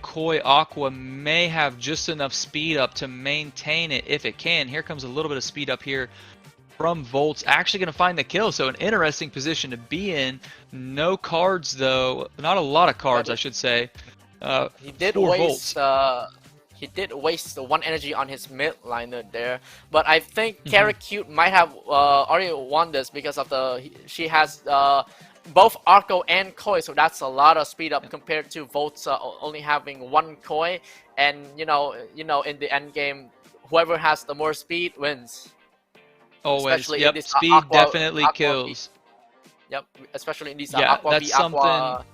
Koi Aqua may have just enough speed up to maintain it if it can. Here comes a little bit of speed up here from Volt's, actually going to find the kill, so an interesting position to be in. No cards though, not a lot of cards I should say. He did waste the 1 energy on his midliner there, but I think Karakute might have already won this because of she has both Arco and Koi, so that's a lot of speed up compared to Volt's only having 1 Koi, and you know in the end game, whoever has the more speed wins. Always, Especially yep. in this Speed definitely Aqua kills. Yep, especially in these Yeah, that's Aqua.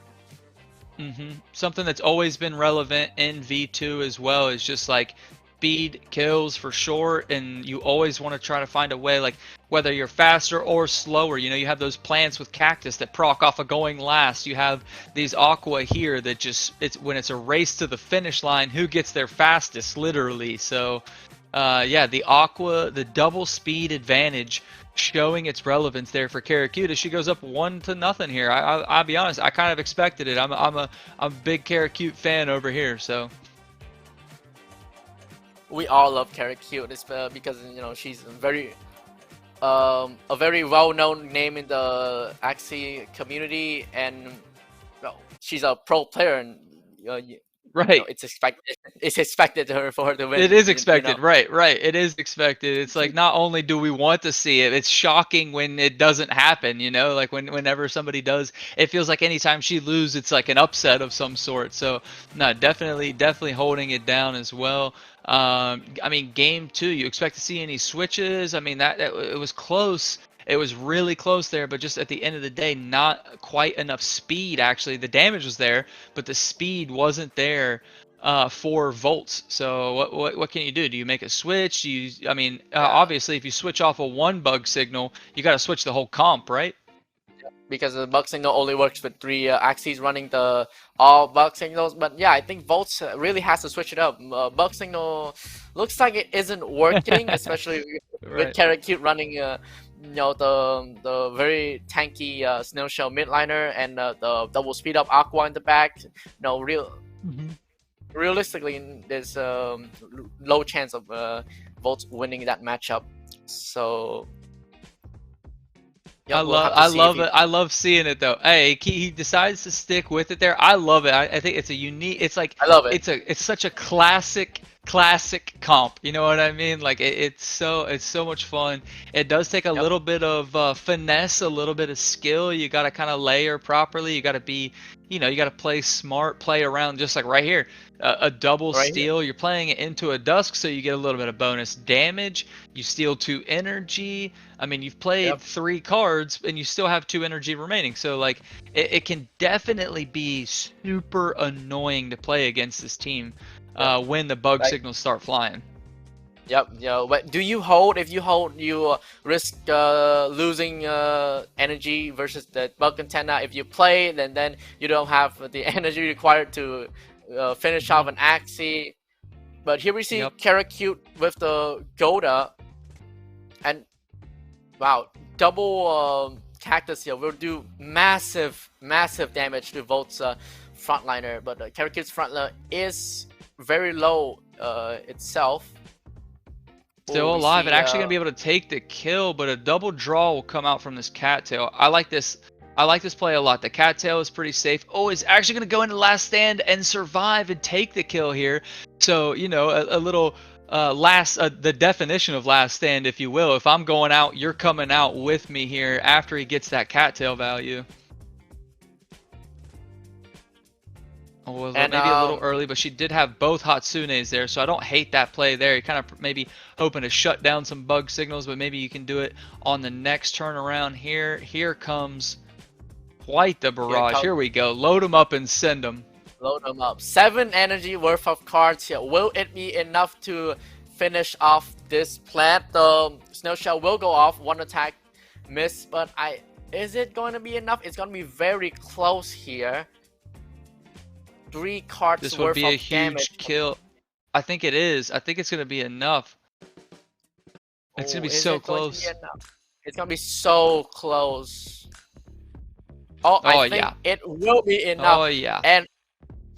Something that's always been relevant in V2 as well is just like speed kills for sure, and you always want to try to find a way, like whether you're faster or slower. You know, you have those plants with Cactus that proc off of going last. You have these Aqua here that just when it's a race to the finish line, who gets there fastest, literally. So yeah, the Aqua, the double speed advantage showing its relevance there for Karakute as she goes up 1-0 here. I'll be honest, I kind of expected it. I'm a big Karakute fan over here, so. We all love Karakute because she's a very well-known name in the Axie community, and she's a pro player, and right. it's expected for her to win. It is expected, right. It is expected. It's like, not only do we want to see it, it's shocking when it doesn't happen, like whenever somebody does, it feels like anytime she loses, it's like an upset of some sort. So, no, definitely holding it down as well. I mean, game 2, you expect to see any switches? I mean, it was close. It was really close there, but just at the end of the day, not quite enough speed. Actually, the damage was there, but the speed wasn't there for Volts. So what can you do? Do you make a switch? Obviously, if you switch off a 1 bug signal, you got to switch the whole comp, right? Because the bug signal only works with 3 Axies running the all bug signals. But yeah, I think Volts really has to switch it up. Bug signal looks like it isn't working, especially with Karakute running the very tanky snail shell midliner and the double speed up Aqua in the back. realistically, there's low chance of Volts winning that matchup. So yeah, we'll have to I see if love he. it. I love seeing it though. Hey, he decides to stick with it there. I love it. I think it's a unique. It's like I love it. it's such a classic comp. You know what I mean? Like it's so much fun. It does take a Yep. little bit of finesse, a little bit of skill. You got to kind of layer properly. You got to be, you know, you got to play smart, play around. Just like right here, a double Right here. steal. You're playing it into a dusk, so you get a little bit of bonus damage. You steal 2 energy. I mean, you've played Yep. 3 cards and you still have 2 energy remaining. So like, it can definitely be super annoying to play against this team Yep. when the bug Right. signals start flying. Yep. Yeah. But do you hold? If you hold, you risk losing energy versus the bug antenna. If you play, then you don't have the energy required to finish off an Axie. But here we see Yep. Karakute with the Goda, and wow, double Cactus here will do massive damage to Volt's frontliner. But Karakute's frontliner is very low itself. Still we alive see, and actually gonna be able to take the kill, but a double draw will come out from this cattail. I like this. I like this play a lot. The cattail is pretty safe. Oh, it's actually gonna go into last stand and survive and take the kill here. So you know, a little the definition of last stand, if you will. If I'm going out, you're coming out with me here after he gets that cattail value. Oh, well, And maybe a little early, but she did have both Hatsunes there, so I don't hate that play there. You're kind of maybe hoping to shut down some bug signals, but maybe you can do it on the next turn around here. Here comes quite the barrage. Here we go. Load them up and send them. Load them up. 7 energy worth of cards here. Will it be enough to finish off this plant? The snow shell will go off. 1 attack miss, but is it going to be enough? It's going to be very close here. 3 cards This worth would be of a huge damage. kill. I think it is. I think it's going to be enough. It's going to be so close. It's going to be so close. Oh, I think it will be enough. Oh, yeah. And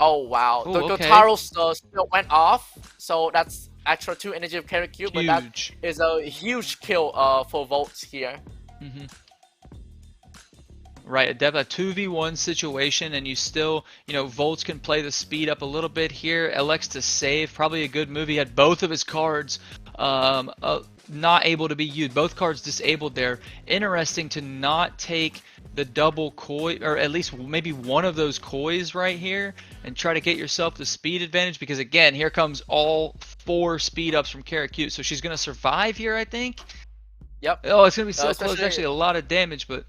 oh, wow. Ooh, the okay. Gotaro still went off. So that's extra 2 energy of Karakute. But that Huge. is a huge kill for Volts here. Mm-hmm. Right, a 2v1 situation, and you still, you know, Volts can play the speed up a little bit here. Elects to save, probably a good move. He had both of his cards not able to be used. Both cards disabled there. Interesting to not take the double koi, or at least maybe one of those kois right here, and try to get yourself the speed advantage, because again, here comes all 4 speed ups from Karakute, so she's going to survive here, I think. Yep. Oh, it's going to be so close. Actually, a lot of damage, but...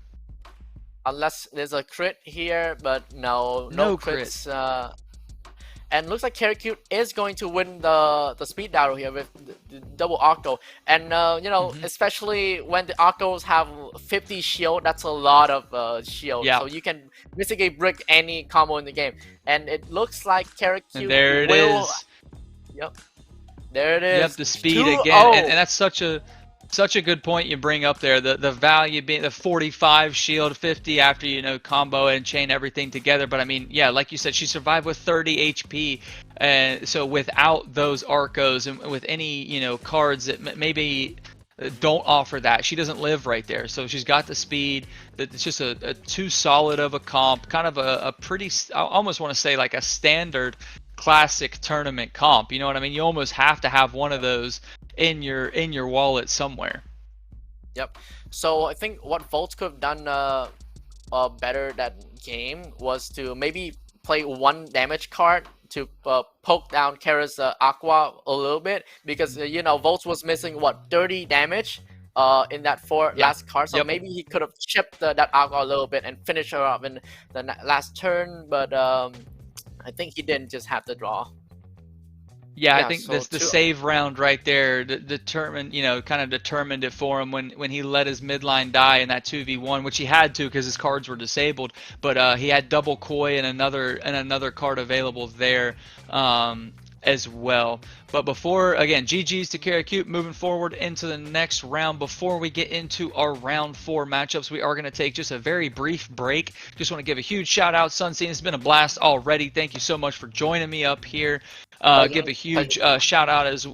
Unless there's a crit here, but no crits. And looks like Karakute is going to win the speed battle here with the double Octo. And you know, especially when the Octos have 50 shield, that's a lot of shield. Yeah. So you can basically brick any combo in the game. And it looks like Karakute and there it is. Yep. There it is. You have the speed again, and that's such a good point you bring up there. The value being the 45 shield, 50 after, you know, combo and chain everything together. But I mean, yeah, like you said, she survived with 30 HP, and so without those Arcos and with any, you know, cards that maybe don't offer that, she doesn't live right there. So she's got the speed. It's just a too solid of a comp, kind of a pretty, I almost want to say like a standard classic tournament comp. You know what I mean? You almost have to have one of those in your wallet somewhere. Yep. So I think what Volts could have done better that game was to maybe play 1 damage card to poke down Kara's Aqua a little bit, because you know, Volts was missing what, 30 damage in that 4 last card. So maybe he could have chipped that Aqua a little bit and finished her up in the last turn, but I think he didn't just have the draw. Yeah, I think the save round right there determined, you know, kind of determined it for him when he let his midline die in that 2v1, which he had to because his cards were disabled. But he had double koi and another card available there. as well. But before, again, GG's to Karakute. Moving forward into the next round, before we get into our round 4 matchups, we are going to take just a very brief break. Just want to give a huge shout out, Sunseen. It's been a blast already. Thank you so much for joining me up here. Give a huge shout out as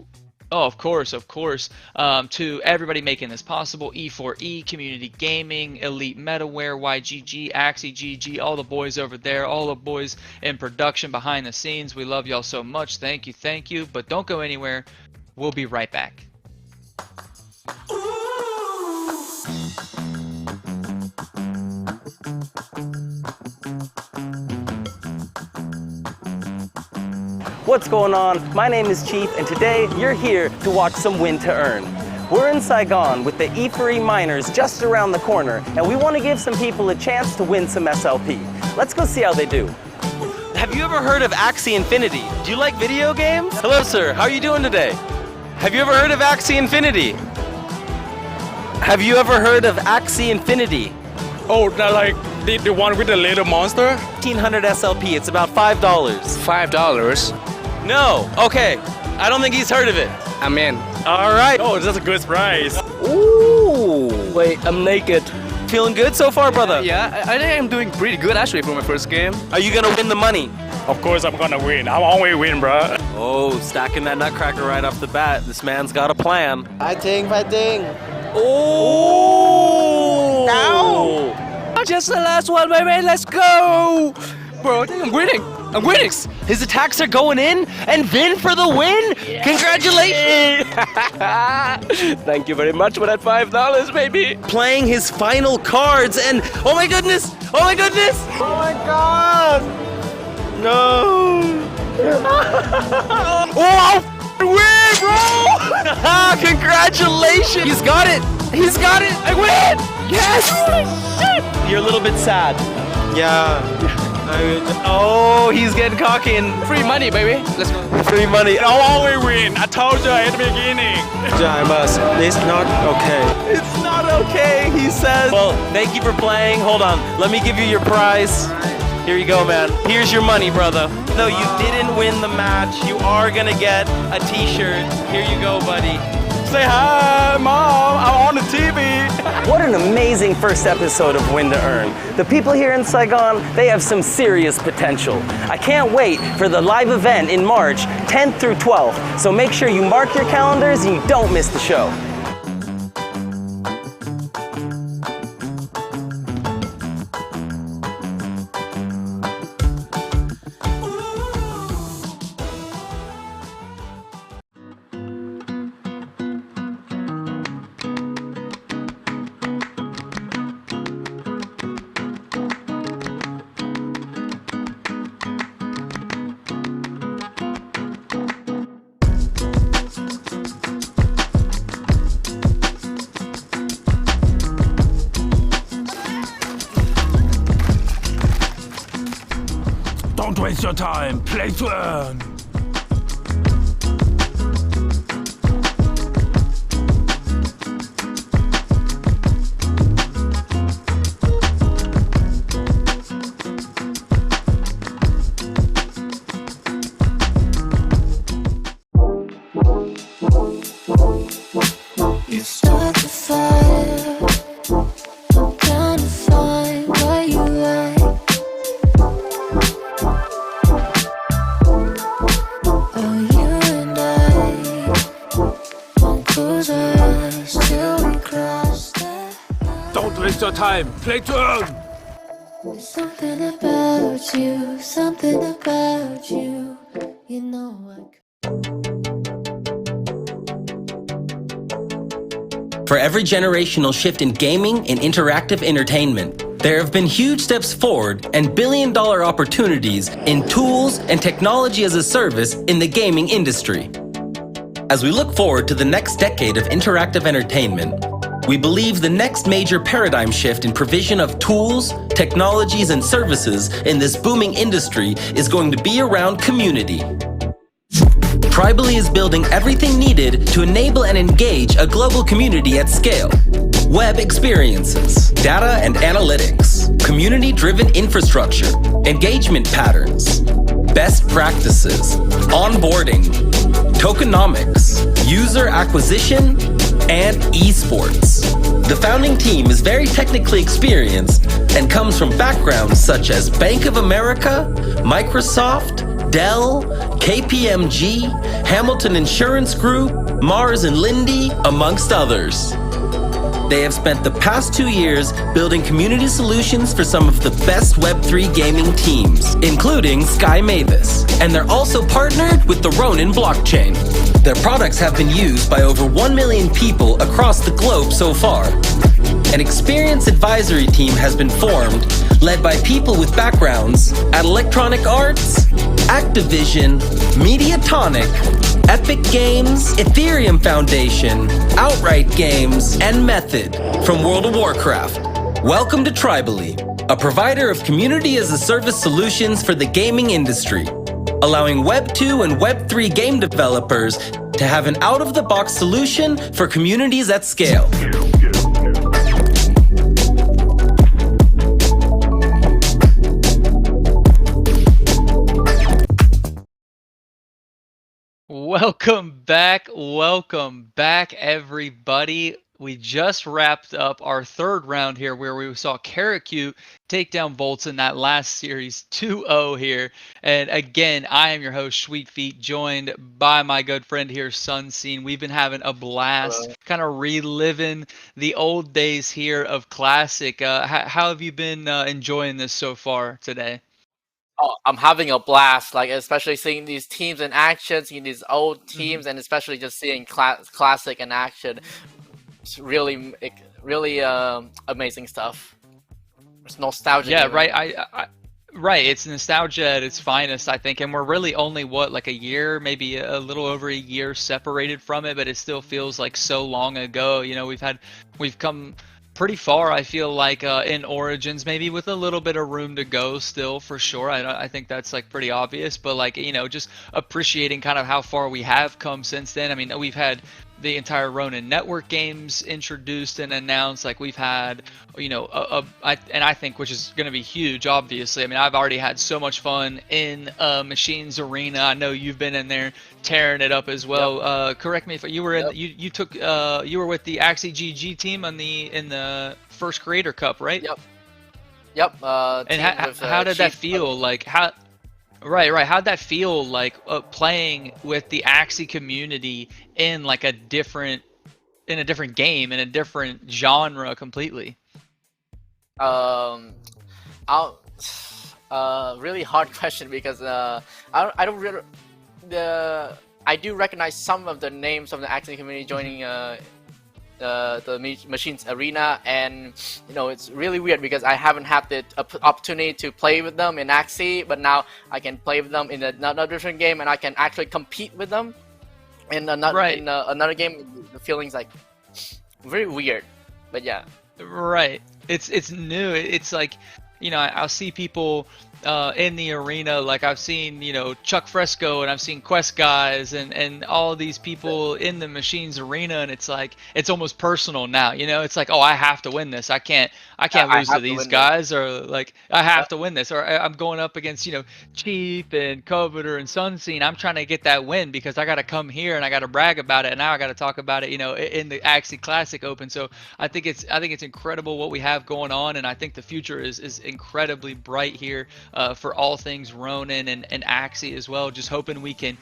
of course, to everybody making this possible. E4E, Community Gaming, Elite Metaware, YGG, Axie, GG, all the boys over there, all the boys in production behind the scenes. We love y'all so much. Thank you. But don't go anywhere. We'll be right back. What's going on? My name is Chief, and today you're here to watch some Win to Earn. We're in Saigon with the E4E miners just around the corner, and we want to give some people a chance to win some SLP. Let's go see how they do. Have you ever heard of Axie Infinity? Do you like video games? Hello, sir. How are you doing today? Have you ever heard of Axie Infinity? Have you ever heard of Axie Infinity? Oh, that like the one with the little monster? 1,500 SLP. It's about $5. $5? No. Okay. I don't think he's heard of it. I'm in. All right. Oh, that's a good price. Ooh. Wait, I'm naked. Feeling good so far, brother? Yeah, I think I'm doing pretty good actually for my first game. Are you gonna win the money? Of course I'm gonna win. I'm always win, bro. Oh, stacking that nutcracker right off the bat. This man's got a plan. Fighting. Oh! Ow! Just the last one, baby. Let's go! Bro, I think I'm winning. His attacks are going in, and Vin for the win. Congratulations! Thank you very much for that $5, baby. Playing his final cards, and oh my goodness! Oh my god! No! Oh, win, bro! Congratulations! He's got it. I win. Yes! You're a little bit sad. Yeah. Oh, he's getting cocky and Free money, baby. Let's go. free money. I'll always win. I told you at the beginning. Jamas, it's not okay. It's not okay, he says. Well, thank you for playing. Hold on. Let me give you your prize. Here you go, man. Here's your money, brother. Though you didn't win the match, you are gonna get a t-shirt. Here you go, buddy. Say hi, Mom. I'm on the TV. What an amazing first episode of Win to Earn. The people here in Saigon, they have some serious potential. I can't wait for the live event in March 10th through 12th. So make sure you mark your calendars and you don't miss the show. Don't waste your time. Play to earn. You start the fire. I'm trying to find where you at. Oh, you and I won't close our eyes till we cross that line. Don't waste your time. Play to earn. There's something about you, you know I. For every generational shift in gaming and interactive entertainment, there have been huge steps forward and billion-dollar opportunities in tools and technology as a service in the gaming industry. As we look forward to the next decade of interactive entertainment, we believe the next major paradigm shift in provision of tools, technologies, and services in this booming industry is going to be around community. Tribally is building everything needed to enable and engage a global community at scale. Web experiences, data and analytics, community-driven infrastructure, engagement patterns, best practices, onboarding, tokenomics, user acquisition, and esports. The founding team is very technically experienced and comes from backgrounds such as Bank of America, Microsoft, Dell, KPMG, Hamilton Insurance Group, Mars and Lindy, amongst others. They have spent the past 2 years building community solutions for some of the best Web3 gaming teams, including Sky Mavis, and they're also partnered with the Ronin blockchain. Their products have been used by over 1 million people across the globe so far. An experienced advisory team has been formed, led by people with backgrounds at Electronic Arts, Activision, Mediatonic, Epic Games, Ethereum Foundation, Outright Games, and Method from World of Warcraft. Welcome to Tribally, a provider of community-as-a-service solutions for the gaming industry, allowing Web 2 and Web 3 game developers to have an out-of-the-box solution for communities at scale. Welcome back, everybody. We just wrapped up our third round here where we saw Karakute take down Bolts in that last series 2-0 here. And again, I am your host, Schweetfeet, joined by my good friend here, Sunseen. We've been having a blast, kind of reliving the old days here of Classic. How have you been enjoying this so far today? Oh, I'm having a blast, like especially seeing these teams in action, seeing these old teams, and especially just seeing Classic in action. It's really amazing stuff. It's nostalgia. Yeah, right. Right. It's nostalgia at its finest, I think, and we're really only like a year, maybe a little over a year separated from it, but it still feels like so long ago. You know, we've come pretty far, I feel like, in Origins, maybe with a little bit of room to go still, for sure. I think that's like pretty obvious, but like, you know, just appreciating kind of how far we have come since then. I mean, we've had the entire Ronin Network games introduced and announced. Like, we've had, you know, I think, which is going to be huge, obviously. I mean, I've already had so much fun in Machines Arena. I know you've been in there tearing it up as well. Yep. Correct me if you were in. Yep. You were with the Axie GG team in the first Creator Cup, right? Yep. Yep. And how did that feel? Like how? Right. How'd that feel like playing with the Axie community in like a different game, in a different genre completely? Really hard question because I don't really I do recognize some of the names of the Axie community joining the Machines Arena, and you know, it's really weird because I haven't had the opportunity to play with them in Axie, but now I can play with them in another different game, and I can actually compete with them in another game. The feeling's like very weird, but yeah. Right. It's new. It's like, you know, I'll see people in the arena, like I've seen, you know, Chuck Fresco, and I've seen Quest Guys and all these people in the Machines Arena, and it's like, it's almost personal now, you know. It's like, oh, I have to win this. I can't lose to these guys, or like, I have to win this, or I'm going up against, you know, Chief and Coveter and Sunseen. I'm trying to get that win because I got to come here and I got to brag about it, and now I got to talk about it, you know, in the Axie Classic Open. So I think it's incredible what we have going on, and I think the future is incredibly bright here. For all things Ronin and Axie as well. Just hoping we can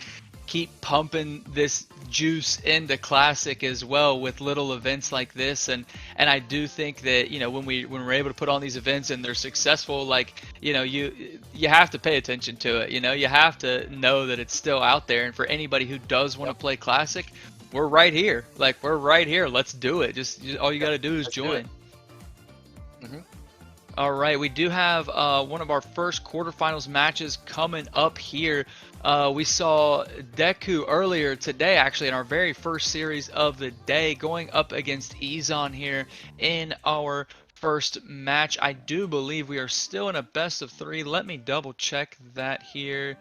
keep pumping this juice into Classic as well with little events like this. And I do think that, you know, when we're able to put on these events and they're successful, like, you know, you have to pay attention to it. You know, you have to know that it's still out there. And for anybody who does want to play Classic, we're right here. Like, we're right here. Let's do it. Just all you got to do is join. All right, we do have one of our first quarterfinals matches coming up here. We saw Deku earlier today, actually, in our very first series of the day, going up against Ezon here in our first match. I do believe we are still in a best of 3. Let me double check that here.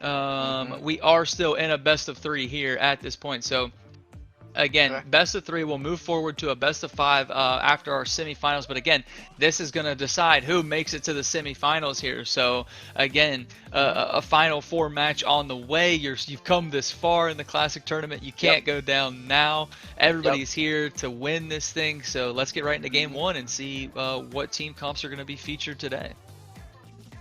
We are still in a best of 3 here at this point. So again, Okay. best of 3 will move forward to a best of 5 after our semifinals. But again, this is going to decide who makes it to the semifinals here. So again, a Final 4 match on the way. You've come this far in the Classic tournament. You can't go down now. Everybody's here to win this thing. So let's get right into game 1 and see what team comps are going to be featured today.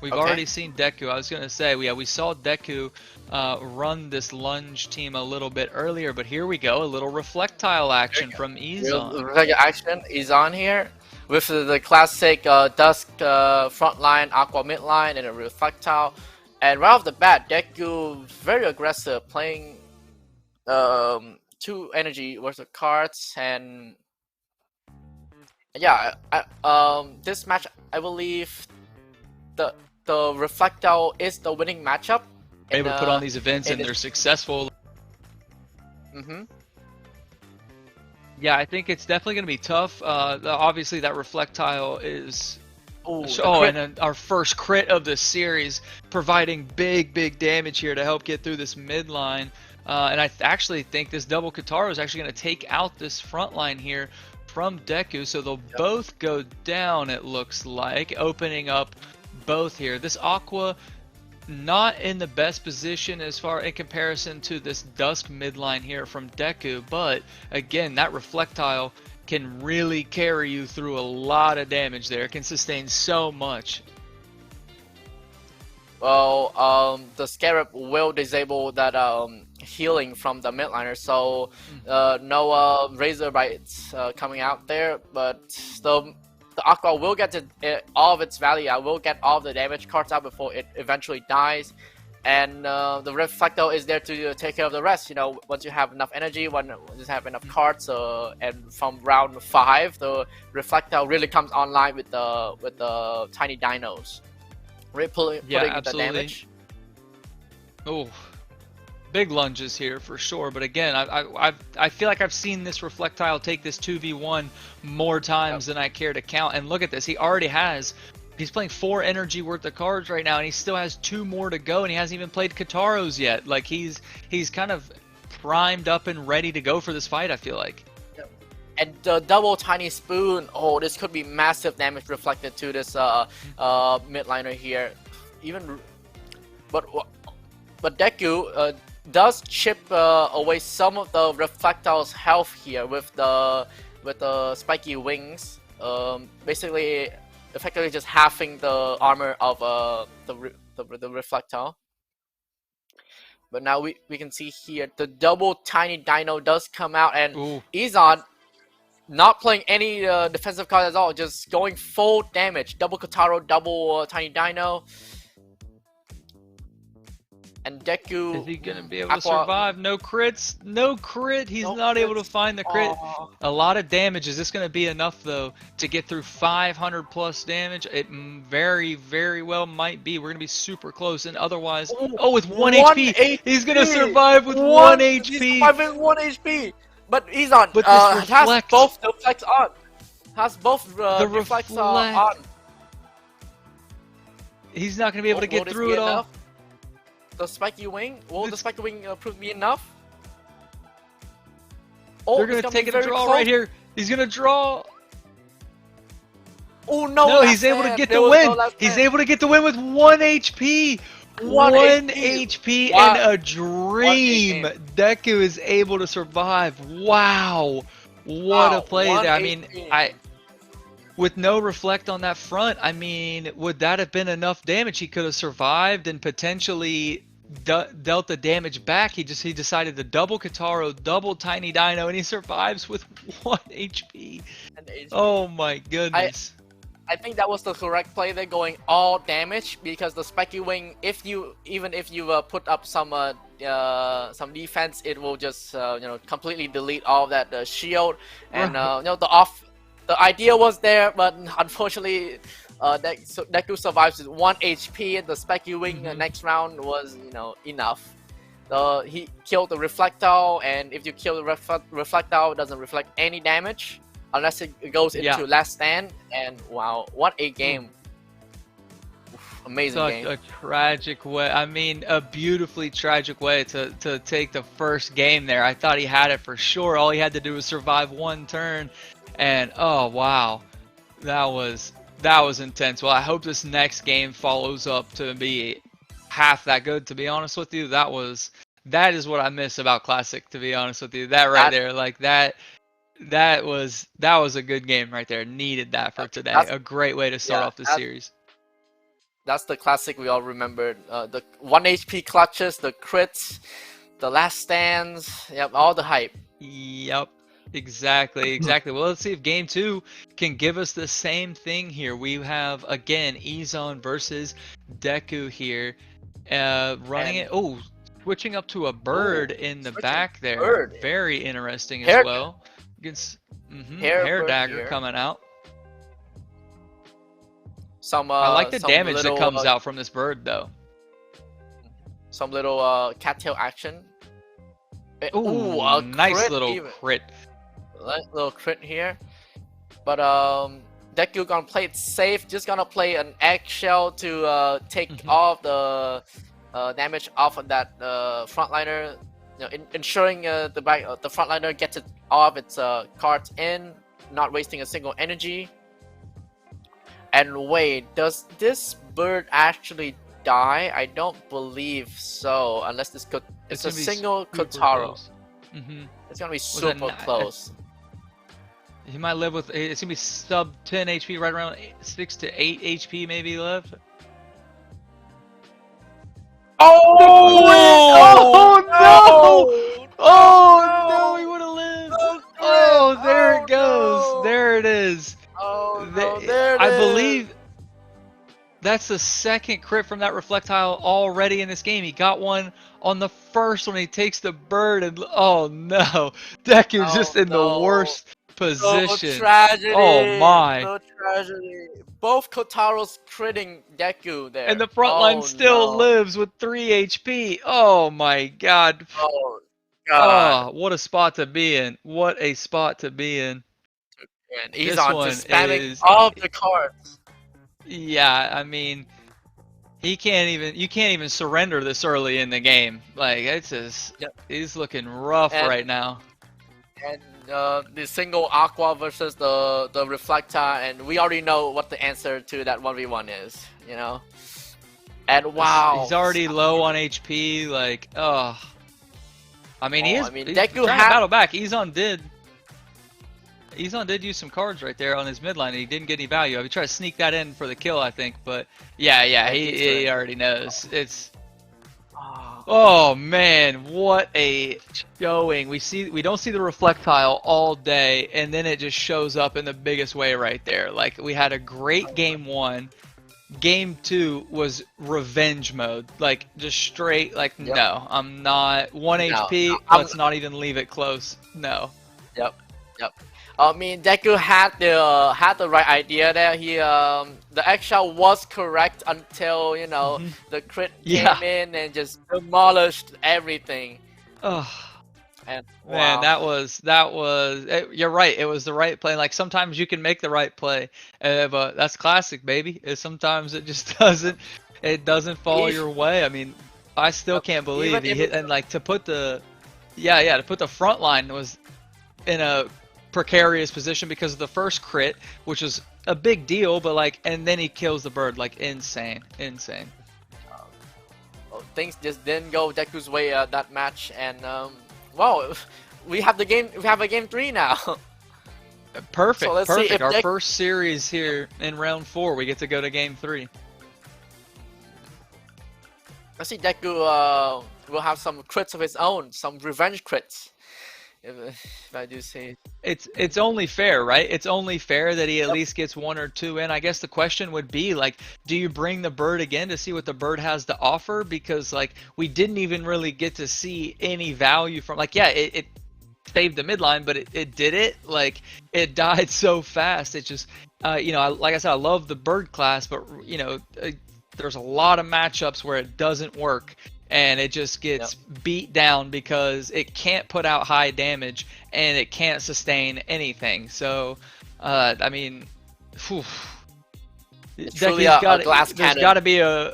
We've already seen Deku. I was going to say, we saw Deku run this lunge team a little bit earlier, but here we go. A little reflectile action from Izon. Reflectile action is on here with the classic Dusk front line, Aqua mid line, and a reflectile. And right off the bat, Deku very aggressive, playing 2 energy worth of cards. And yeah, this match, I believe the reflectile is the winning matchup. Able to put on these events and they're successful. Yeah, I think it's definitely going to be tough. Obviously, that reflectile is. And then our first crit of the series, providing big damage here to help get through this mid line. And I actually think this double Kataro is actually going to take out this front line here from Deku. So they'll both go down, it looks like, opening up both here. This Aqua not in the best position as far in comparison to this Dusk midline here from Deku, but again, that reflectile can really carry you through a lot of damage there. It can sustain so much. Well, the Scarab will disable that healing from the midliner, so no Razor Bites coming out there, but the Aqua will get to all of its value out, will get all of the damage cards out before it eventually dies. And the Reflectile is there to take care of the rest. You know, once you have enough energy, once you have enough cards, and from round 5, the Reflectile really comes online with the tiny dinos. Really putting the damage. Oh, big lunges here for sure. But again, I feel like I've seen this Reflectile take this 2v1 more times than I care to count. And look at this, he already has. He's playing 4 energy worth of cards right now, and he still has 2 more to go, and he hasn't even played Kataros yet. Like he's kind of primed up and ready to go for this fight, I feel like. And the double tiny spoon, oh, this could be massive damage reflected to this midliner here. But Deku does chip away some of the Reflectile's health here with the spiky wings. Basically, effectively just halving the armor of the Reflectile. But now we can see here the double tiny dino does come out, and Izon not playing any defensive cards at all, just going full damage. Double Kataro, double tiny dino. And Deku, is he gonna be able to survive? No crits, no crit. He's not able to find the crit. A lot of damage. Is this gonna be enough though to get through 500 plus damage? It very well might be. We're gonna be super close, and otherwise, with 1 HP, he's gonna survive with 1 HP. He's surviving 1 HP. But Izon has both the reflex on. Has both the reflex on. He's not gonna be able to get through it all. The spiky wing? Will the spiky wing prove me enough? They're gonna take a draw right here. He's gonna draw. Oh no! No, he's able to get the win. He's able to get the win with 1 HP. 1 HP and a dream. Deku is able to survive. Wow, what a play there. I mean, with no reflect on that front, I mean, would that have been enough damage? He could have survived and potentially dealt the damage back. He decided to double Kataro, double Tiny Dino, and he survives with 1 HP. Oh my goodness. I think that was the correct play there, going all damage, because the spiky wing, even if you put up some defense, it will just completely delete all that shield, and the idea was there, but unfortunately, Deku survives with 1 HP, and the spiky wing next round was enough. He killed the Reflectile, and if you kill the Reflectile, it doesn't reflect any damage unless it goes into last stand. And wow, what a game! Amazing Such game. a tragic way. I mean, a beautifully tragic way to take the first game there. I thought he had it for sure. All he had to do was survive one turn, and oh wow, that was intense. Well, I hope this next game follows up to be half that good. To be honest with you, that is what I miss about Classic. To be honest with you, that right there, like that was a good game right there. Needed that for today. A great way to start off the series. That's the Classic we all remembered. The 1 HP clutches, the crits, the last stands. Yep, all the hype. Yep. Exactly. Well, let's see if game 2 can give us the same thing here. We have again Ezon versus Deku here, running it. Oh, switching up to a bird in the back there. Bird. Very interesting as well. Against hair dagger here. Coming out. I like the damage that comes out from this bird though. Some little cattail action. Ooh, a nice little crit. Little crit here. But Deku gonna play it safe. Just gonna play an eggshell to take all the damage off of that frontliner. You know, ensuring the frontliner gets all of its cards in, not wasting a single energy. And wait, does this bird actually die? I don't believe so, unless this could. It's a single Kotaro. It's gonna be super close. He might live with. It's gonna be sub 10 HP, right around 6 to 8 HP maybe left. Oh no! Oh no! He would have lived. Oh, there it goes. There it is. Oh no! There it is. I believe that's the second crit from that Reflectile already in this game. He got one on the first one. He takes the bird and oh no, Deku's just in the worst position. So tragedy. Oh my. So tragedy. Both Kotaros critting Deku there. And the front line still lives with 3 HP. Oh my god. Oh god. Oh, what a spot to be in. What a spot to be in. And he's on just spamming all of the cards. Yeah, I mean, you can't even surrender this early in the game. Like it's just, he's looking rough right now. And the single Aqua versus the Reflecta, and we already know what the answer to that 1v1 is, you know. And wow, he's already low on HP. Like, oh, I mean, he's Deku trying to battle back. Ezon did use some cards right there on his midline, and he didn't get any value. He tried to sneak that in for the kill, I think, but yeah, he already knows. It's oh man, what a showing. We don't see the Reflectile all day, and then it just shows up in the biggest way right there. Like, we had a great game 1. Game 2 was revenge mode. Like, just straight, like, no, I'm not 1 HP. Let's not even leave it close. No. Yep. I mean, Deku had the right idea there. He the eggshell was correct until, you know, the crit came in and just demolished everything. Oh. And man, that was you're right. It was the right play. Like, sometimes you can make the right play, but that's Classic, baby. Sometimes it just doesn't fall your way. I mean, I still can't believe he hit, and like to put the front line was in a precarious position because of the first crit, which was a big deal, but like, and then he kills the bird. Like, insane. Things just didn't go Deku's way that match, and well, we have a game 3 now. Perfect. So perfect. Our first series here in round 4, we get to go to game 3. Let's see, Deku will have some crits of his own, some revenge crits. If I do say it's only fair, right? It's only fair that he at least gets 1 or 2 in. I guess the question would be, like, do you bring the bird again to see what the bird has to offer? Because, like, we didn't even really get to see any value from, like, yeah, it saved the midline, but it did it. Like, it died so fast. It just, you know, like I said, I love the bird class, but, you know, there's a lot of matchups where it doesn't work. And it just gets beat down because it can't put out high damage and it can't sustain anything. So, I mean, It's Decky's truly a glass there's cannon. got to be a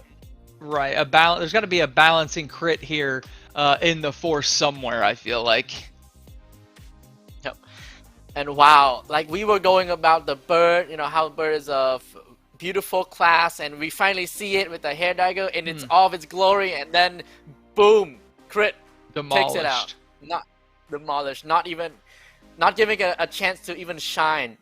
there's got to be a balancing crit here in the force somewhere, I feel like. Yep. And wow, like we were going about the bird, you know, how the bird is a beautiful class, and we finally see it with the hair dagger in its all of its glory, and then boom, crit Demolished. takes it out. Not demolished, not giving it a chance to even shine.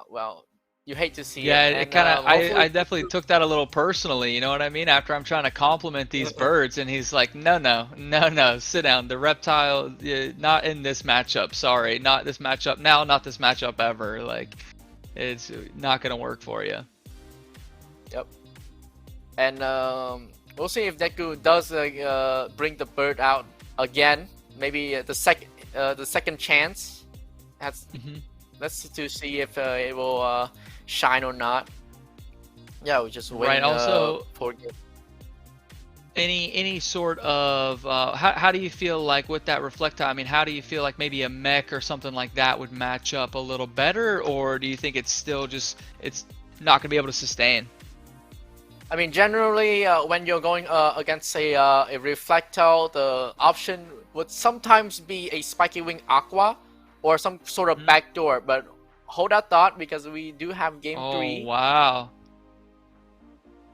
Well, you hate to see Yeah, it. it And, kind of. hopefully- I definitely took that a little personally. You know what I mean? After I'm trying to compliment these birds, and he's like, no, sit down. The reptile, not in this matchup. Sorry, not this matchup now. Not this matchup ever. Like, it's not gonna work for you. Yep. And we'll see if Deku does bring the bird out again. Maybe the second chance. Let's see if it will shine or not. Yeah, we just wait. Right. Also, for game. any sort of how do you feel like with that reflectile? I mean, how do you feel like maybe a mech or something like that would match up a little better, or do you think it's still just it's not gonna be able to sustain? I mean, generally, when you're going against a reflectile, the option would sometimes be a spiky wing aqua or some sort of backdoor. But hold that thought, because we do have game 3. Oh wow.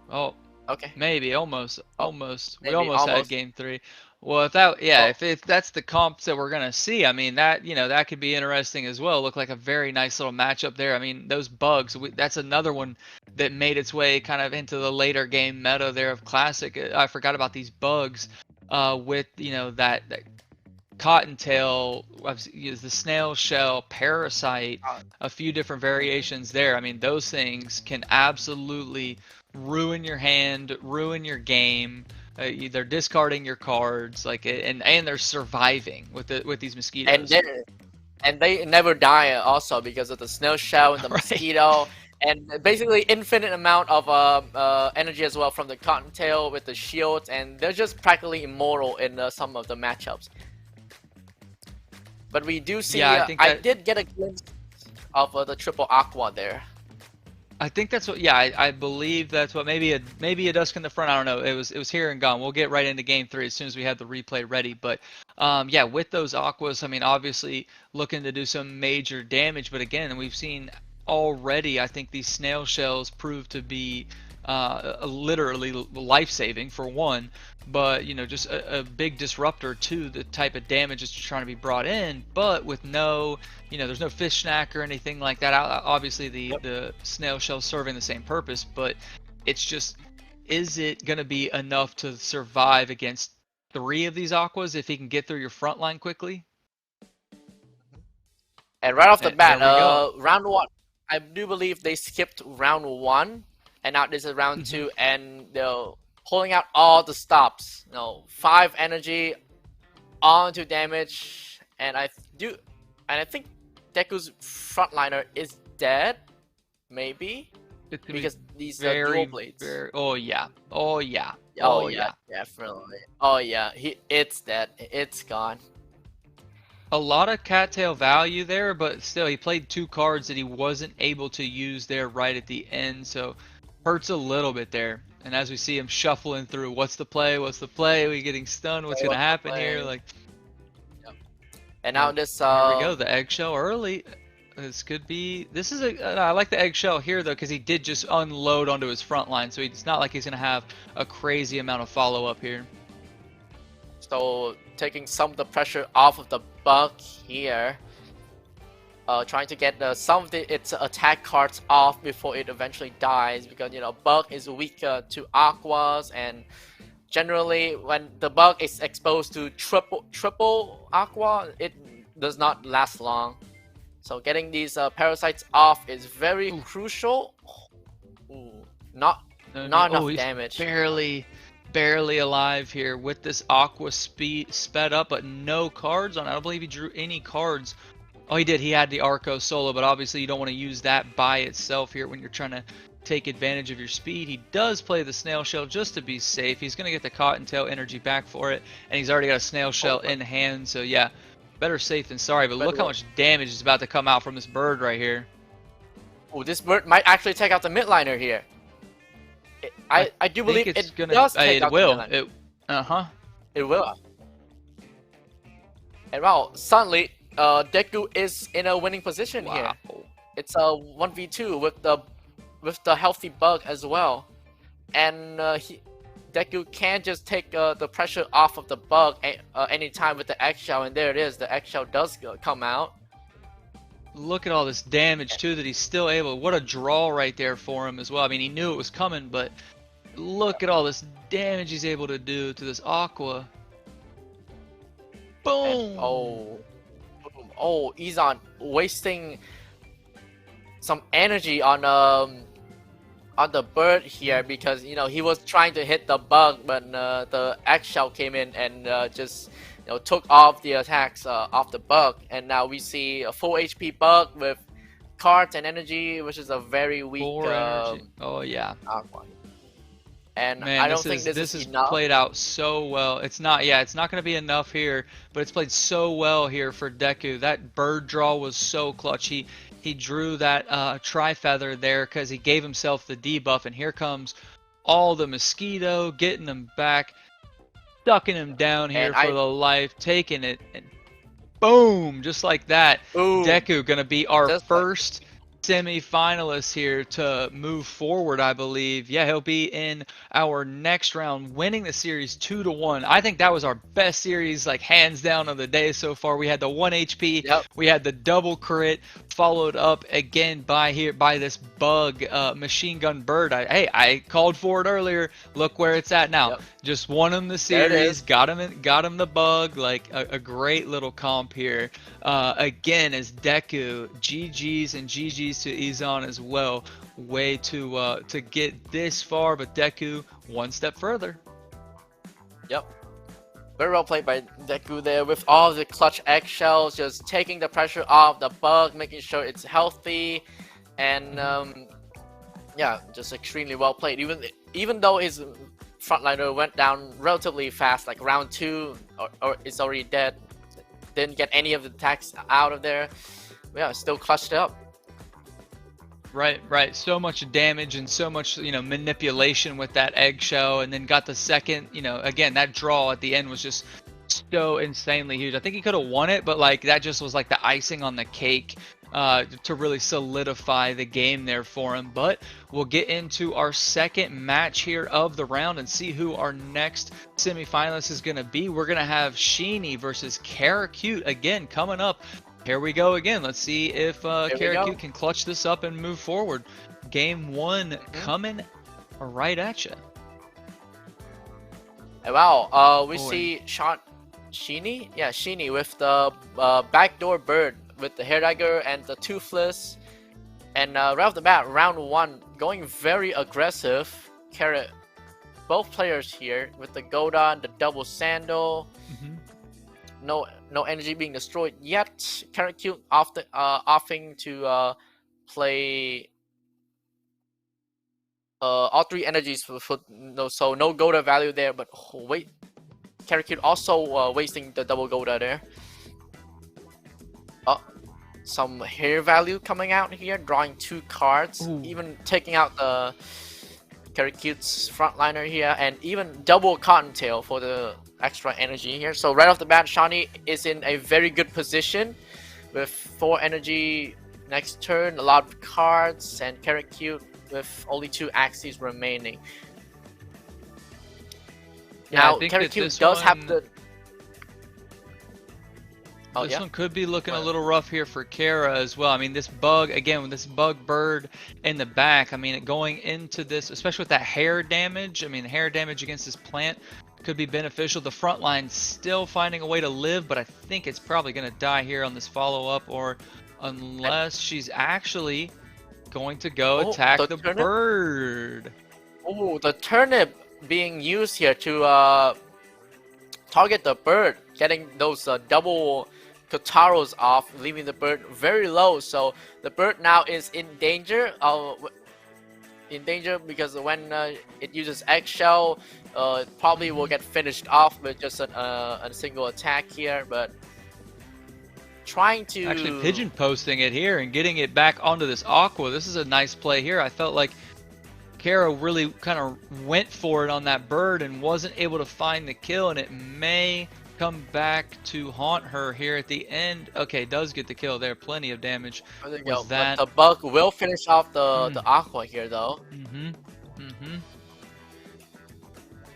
Oh, Okay. maybe almost. We maybe almost had almost. game 3. Well, if that's the comps that we're gonna see, I mean that that could be interesting as well. Look like a very nice little matchup there. I mean those bugs. That's another one that made its way kind of into the later game meta there of Classic. I forgot about these bugs with that cottontail, the snail shell, parasite, a few different variations there. I mean those things can absolutely ruin your hand, ruin your game. They're discarding your cards, like, and they're surviving with these mosquitoes. And they never die also because of the snail shell and the mosquito, and basically infinite amount of energy as well from the cottontail with the shields, and they're just practically immortal in some of the matchups. But we do see, I did get a glimpse of the triple aqua there. I think that's what. Yeah, I believe that's what. Maybe a dusk in the front. I don't know. It was here and gone. We'll get right into game 3 as soon as we have the replay ready. But yeah, with those aquas, I mean, obviously looking to do some major damage. But again, we've seen already. I think these snail shells prove to be literally life-saving for one, but just a big disruptor to the type of damage that's trying to be brought in. But with no, there's no fish snack or anything like that. Obviously the snail shell serving the same purpose, but it's just, is it going to be enough to survive against 3 of these aquas if he can get through your front line quickly? And right off the bat, there we go. round 1, I do believe they skipped round 1, and now this is round 2, and they're pulling out all the stops. 5 energy, onto damage, and I think Deku's frontliner is dead, maybe, because these dual blades. Oh yeah, definitely. Oh yeah, it's dead. It's gone. A lot of cattail value there, but still, he played 2 cards that he wasn't able to use there right at the end, so hurts a little bit there. And as we see him shuffling through, what's the play? We getting stunned? What's gonna happen here? Like, and now this. Here we go. The eggshell early. This could be. This is I like the eggshell here though, because he did just unload onto his front line, so it's not like he's gonna have a crazy amount of follow up here. So taking some of the pressure off of the bug here. Trying to get some of its attack cards off before it eventually dies, because bug is weaker to aquas, and generally when the bug is exposed to triple aqua, it does not last long. So getting these parasites off is very crucial. Ooh, not enough damage. Barely alive here with this aqua sped up, but no cards on. I don't believe he drew any cards. Oh, he did. He had the Arco solo, but obviously you don't want to use that by itself here when you're trying to take advantage of your speed. He does play the snail shell just to be safe. He's going to get the cottontail energy back for it, and he's already got a snail shell in hand. So yeah, better safe than sorry. But look how much damage is about to come out from this bird right here. Oh, this bird might actually take out the midliner here. I do believe it's it gonna. does take It out will. the midliner. It It will. And wow, suddenly, Deku is in a winning position here. Wow. It's a 1v2 with the healthy bug as well, and Deku can just take the pressure off of the bug anytime with the eggshell, and there it is. The eggshell does come out. Look at all this damage too that he's still able. What a draw right there for him as well. I mean, he knew it was coming, but look at all this damage he's able to do to this Aqua. Boom! And, oh, Izan wasting some energy on the bird here because he was trying to hit the bug, but the eggshell came in and just took off the attacks off the bug, and now we see a full HP bug with cards and energy, which is a very weak energy. Oh yeah. Aqua. And Man, I don't think this is enough. Played out so well. It's not going to be enough here, but it's played so well here for Deku. That bird draw was so clutch. He drew that tri-feather there because he gave himself the debuff, and here comes all the mosquito, getting him back, ducking him down here for the life, taking it, and boom, just like that. Ooh, Deku gonna be our first semi-finalist here to move forward, I believe. Yeah, he'll be in our next round, winning the series 2-1. I think that was our best series, like hands down, of the day so far. We had the 1 HP, we had the double crit, followed up again by this bug machine gun bird. I called for it earlier. Look where it's at now. Just won him the series, got him the bug. Like a great little comp here. Again, as Deku, GG's and GG's to Izan as well. Way to get this far, but Deku one step further. Yep. Very well played by Deku there with all the clutch eggshells, just taking the pressure off the bug, making sure it's healthy, and yeah, just extremely well played. Even though his frontliner went down relatively fast, like round 2, or it's already dead, didn't get any of the attacks out of there. Yeah, still clutched it up. Right. So much damage and so much, manipulation with that eggshell, and then got the second, again, that draw at the end was just so insanely huge. I think he could have won it, but like that just was like the icing on the cake to really solidify the game there for him. But we'll get into our second match here of the round and see who our next semifinalist is going to be. We're going to have Sheeny versus Karakute again coming up. Here we go again. Let's see if Karakute can clutch this up and move forward. Game 1 coming right at you. Wow, we see Sheeny? Yeah, Sheeny with the backdoor bird with the hair dagger and the toothless. And right off the bat, round 1, going very aggressive. Both players here with the Godan, the double sandal. No energy being destroyed yet. Karakute offering to play all 3 energies so no Goda value there, but wait, Karakute also wasting the double Goda there. Some hair value coming out here, drawing 2 cards. Ooh. Even taking out the Karakute's frontliner here, and even double Cottontail for the extra energy here. So right off the bat, Shani is in a very good position with 4 energy next turn, a lot of cards, and Karakute with only 2 Axies remaining. Yeah, now Karakute does have the... This one could be looking a little rough here for Kara as well. I mean, this bug, again, with this bug bird in the back, I mean, going into this, especially with that hair damage, I mean, hair damage against this plant could be beneficial. The front line still finding a way to live, but I think it's probably going to die here on this follow-up, or unless she's actually going to go attack the bird. Oh, the turnip being used here to target the bird, getting those double Kotaros off, leaving the bird very low. So the bird now is in danger. Because when it uses eggshell, it probably will get finished off with just a single attack here. But trying to Actually pigeon posting it here and getting it back onto this Aqua. This is a nice play here. I felt like Kara really kind of went for it on that bird and wasn't able to find the kill, and it may come back to haunt her here at the end. Okay, does get the kill there. Plenty of damage. Oh, there you Was go. that- But the bug will finish off the Aqua here though.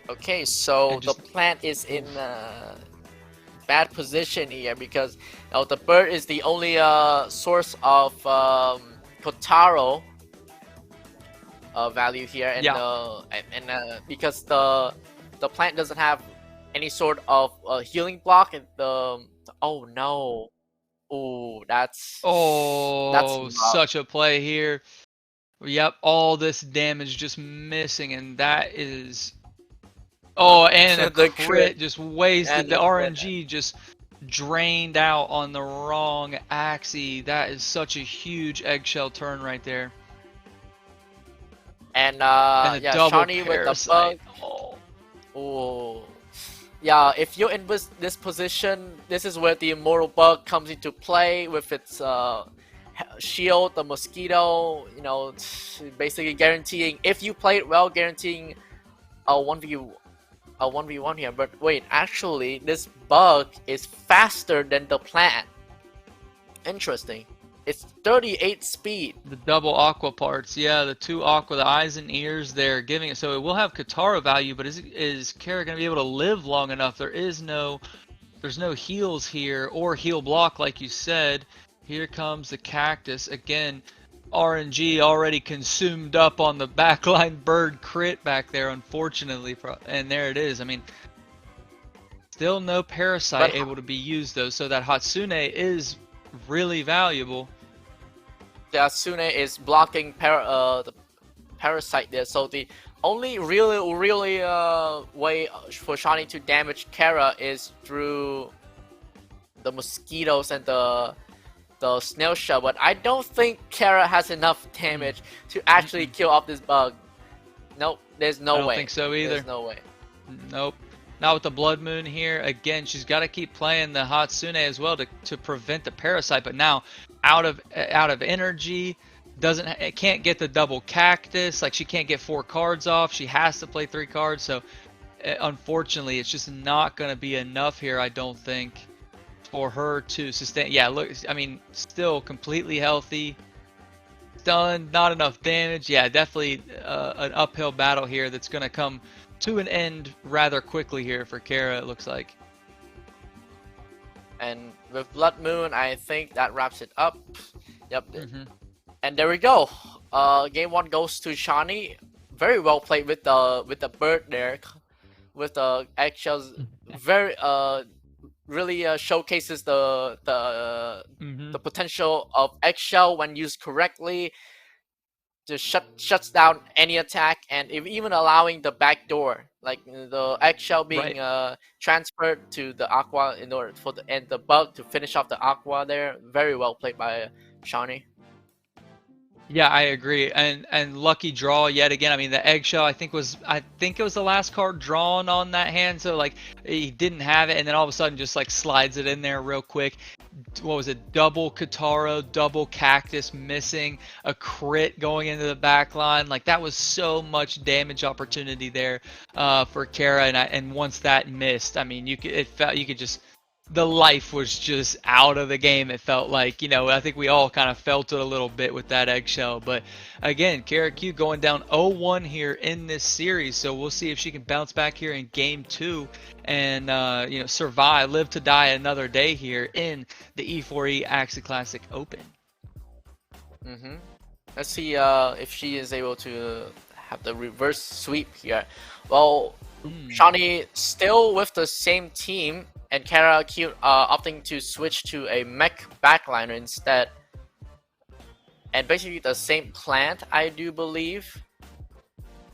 Okay, so And just- the plant is in a bad position here because the bird is the only source of Kotaro value here, and because the plant doesn't have any sort of healing block, and the oh no, that's rough. such a play here. Yep, all this damage just missing, and that is and a The crit crit. just wasted. And The the crit. RNG just drained out on the wrong Axie. That is such a huge eggshell turn right there. And And a yeah, double Shawnee with the bug. parasite. Oh. Oh, yeah. If you're in this position, this is where the immortal bug comes into play with its shield, the mosquito. You know, basically guaranteeing, if you play it well, guaranteeing a 1v1 here. But wait, actually, this bug is faster than the plant. Interesting. It's 38 speed. The double aqua parts, yeah, the two aqua, the eyes and ears there, giving it, so it will have Katara value, but is Kara going to be able to live long enough? There's no heals here, or heal block like you said. Here comes the cactus, again, RNG already consumed up on the backline bird crit back there, unfortunately, and there it is. I mean, still no parasite able to be used though, so that Hatsune is really valuable. The Asune is blocking the parasite there, so the only really way for Shawnee to damage Kara is through the mosquitoes and the snail shell. But I don't think Kara has enough damage to actually kill off this bug. Nope, there's no way. I don't think so either. There's no way. Nope. Not with the Blood Moon here. Again, she's got to keep playing the Hatsune as well to prevent the parasite. But now, out of energy, can't get the double cactus. Like, she can't get 4 cards off. She has to play 3 cards. So, unfortunately, it's just not going to be enough here, I don't think, for her to sustain. Yeah, look, I mean, still completely healthy. Stunned, not enough damage. Yeah, definitely an uphill battle here that's going to come to an end rather quickly here for Kara, it looks like. And with Blood Moon, I think that wraps it up. Yep. And there we go. Game 1 goes to Shawnee. Very well played with the bird there, with the eggshells. Very really showcases the potential of eggshell when used correctly. Just shuts down any attack, and even allowing the back door, like the eggshell being transferred to the aqua in order for the bug to finish off the aqua there. Very well played by Shawnee. Yeah, I agree. And lucky draw yet again. I mean, the eggshell I think it was the last card drawn on that hand, so like he didn't have it, and then all of a sudden just like slides it in there real quick. What was it? Double Kataro, double cactus missing, a crit going into the back line. Like, that was so much damage opportunity there for Kara, and once that missed, I mean, the life was just out of the game. It felt like, I think we all kind of felt it a little bit with that eggshell. But again, Kara Q going down 0-1 here in this series, so we'll see if she can bounce back here in game 2 and live to die another day here in the E4E Axie Classic Open. Let's see if she is able to have the reverse sweep here. Well, Shawnee still with the same team, and Kara Q opting to switch to a mech backliner instead. And basically the same plant, I do believe.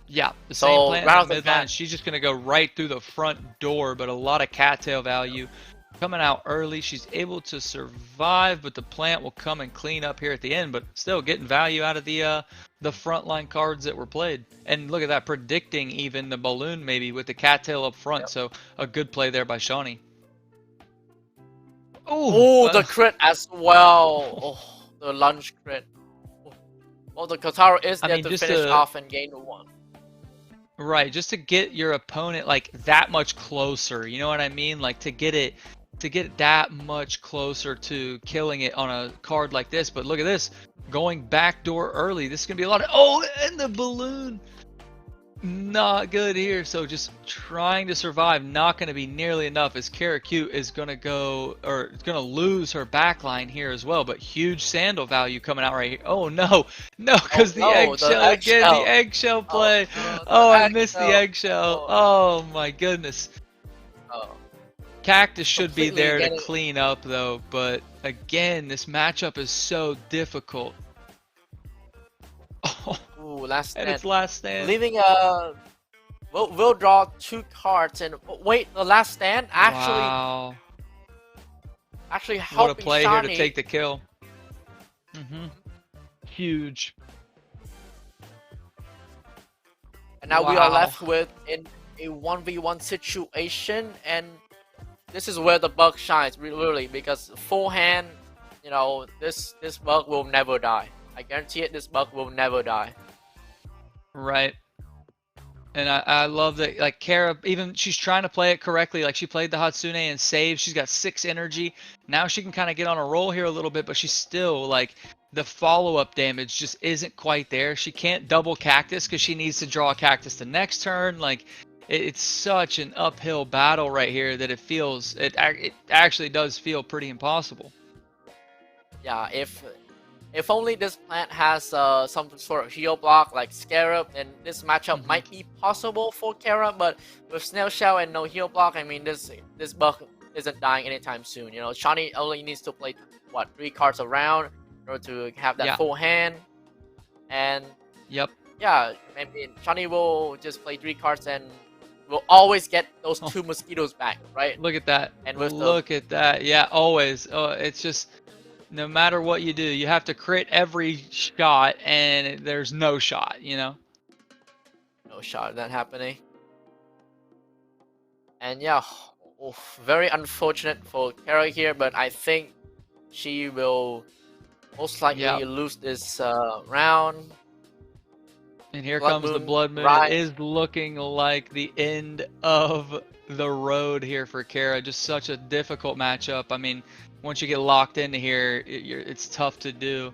Yeah, the So, same plant right in off the the midline. bat- She's just going to go right through the front door, but a lot of cattail value coming out early. She's able to survive, but the plant will come and clean up here at the end, but still getting value out of the frontline cards that were played. And look at that, predicting even the balloon maybe with the cattail up front. So a good play there by Shawnee. Oh, the crit as well. Oh, the lunge crit. Well, the Kotaro is I there mean, to just finish to off and gain the 1. right, just to get your opponent like that much closer. You know what I mean? Like to get that much closer to killing it on a card like this. But look at this, going backdoor early. This is gonna be a lot of and the balloon. Not good here. So just trying to survive, not going to be nearly enough as Karakute is going to go, or it's going to lose her backline here as well. But huge sandal value coming out right here. Oh no, no, because the eggshell again, the eggshell play. Oh, I missed the eggshell. Oh my goodness. Cactus should be there to clean up though, but again, this matchup is so difficult. Oh. Ooh, last stand. And it's last stand. Leaving we'll draw 2 cards and wait, the last stand actually helping what a play Shani. here to take the kill. Huge. And now we are left with in a 1v1 situation, and this is where the bug shines really, because full hand, you know, this bug will never die. I guarantee it, this bug will never die. Right. And I love that, like, Kara, even she's trying to play it correctly. Like, she played the Hatsune and saved. She's got 6 energy. Now she can kind of get on a roll here a little bit, but she's still, like, the follow-up damage just isn't quite there. She can't double Cactus because she needs to draw a Cactus the next turn. Like, it's such an uphill battle right here that it actually does feel pretty impossible. Yeah, if only this plant has some sort of heal block like Scarab, then this matchup might be possible for Kara. But with Snail Shell and no heal block, I mean, this bug isn't dying anytime soon. You know, Shani only needs to play 3 cards around in order to have that full hand. And yeah, I mean, Shani will just play 3 cards and will always get those 2 mosquitoes back, right? Look at that. And with look at that. Yeah, always. Oh, it's just, no matter what you do, you have to crit every shot, and there's no shot, you know? No shot of that happening. And yeah, very unfortunate for Kara here, but I think she will most likely lose this round. And here comes the Blood Moon. It is looking like the end of the road here for Kara. Just such a difficult matchup. I mean, once you get locked into here, it's tough to do.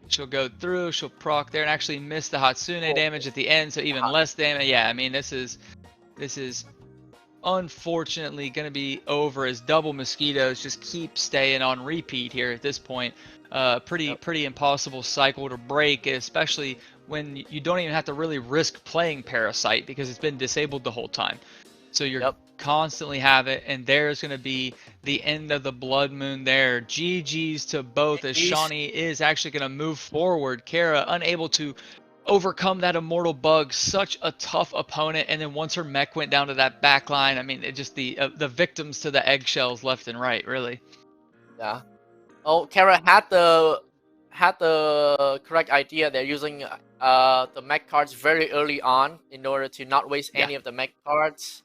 She'll go through, she'll proc there, and actually miss the Hatsune damage at the end, so even less damage. Yeah, I mean, this is unfortunately going to be over as double mosquitoes just keep staying on repeat here at this point. Pretty impossible cycle to break, especially when you don't even have to really risk playing Parasite because it's been disabled the whole time. So you're constantly have it, and there's going to be the end of the Blood Moon there. GG's to both, as Shani is actually going to move forward. Kara unable to overcome that immortal bug, such a tough opponent, and then once her mech went down to that back line, I mean, it just the victims to the eggshells left and right, really. Yeah. Oh, Kara had the correct idea. They're using the mech cards very early on in order to not waste any of the mech cards.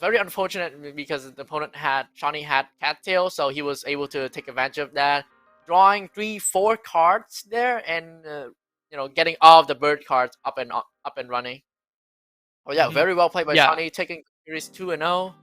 Very unfortunate because the opponent Shani had Cattail, so he was able to take advantage of that, drawing 3-4 cards there, and you know, getting all of the bird cards up and running. Oh yeah, very well played by Shani, taking series 2-0.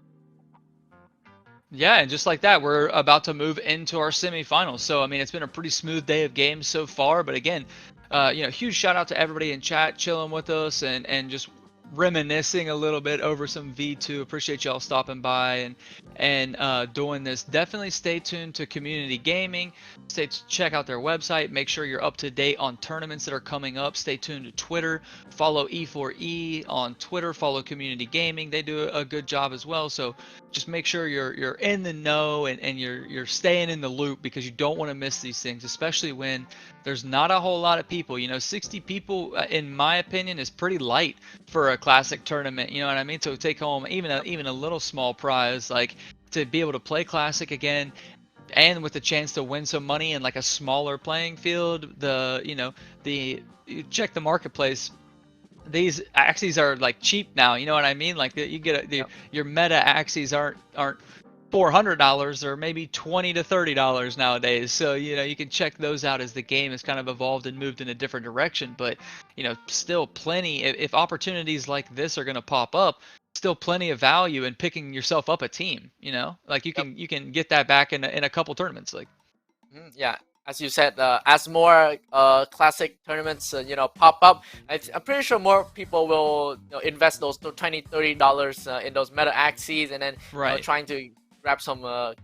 Yeah, and just like that, we're about to move into our semifinals. So I mean, it's been a pretty smooth day of games so far. But again, you know, huge shout out to everybody in chat chilling with us and just reminiscing a little bit over some V2. Appreciate y'all stopping by and doing this. Definitely stay tuned to Community Gaming. Check out their website. Make sure you're up to date on tournaments that are coming up. Stay tuned to Twitter. Follow E4E on Twitter. Follow Community Gaming. They do a good job as well. So just make sure you're in the know and you're staying in the loop, because you don't want to miss these things, especially when there's not a whole lot of people. You know, 60 people, in my opinion, is pretty light for a classic tournament. You know what I mean? So take home even a little small prize, like to be able to play classic again, and with the chance to win some money in like a smaller playing field. You check the marketplace. These Axies are like cheap now. You know what I mean? Like you get your meta Axies aren't $400 or maybe $20 to $30 nowadays. So, you know, you can check those out as the game has kind of evolved and moved in a different direction. But, you know, still plenty, if opportunities like this are going to pop up, still plenty of value in picking yourself up a team, you know, like you can get that back in a couple tournaments. Like, yeah, as you said, as more classic tournaments pop up, I'm pretty sure more people will invest those $20-$30 in those meta Axies, and then trying to grab some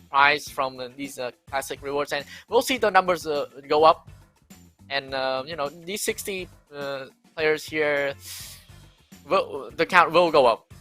prize from these classic rewards, and we'll see the numbers go up. And these 60 players here, the count will go up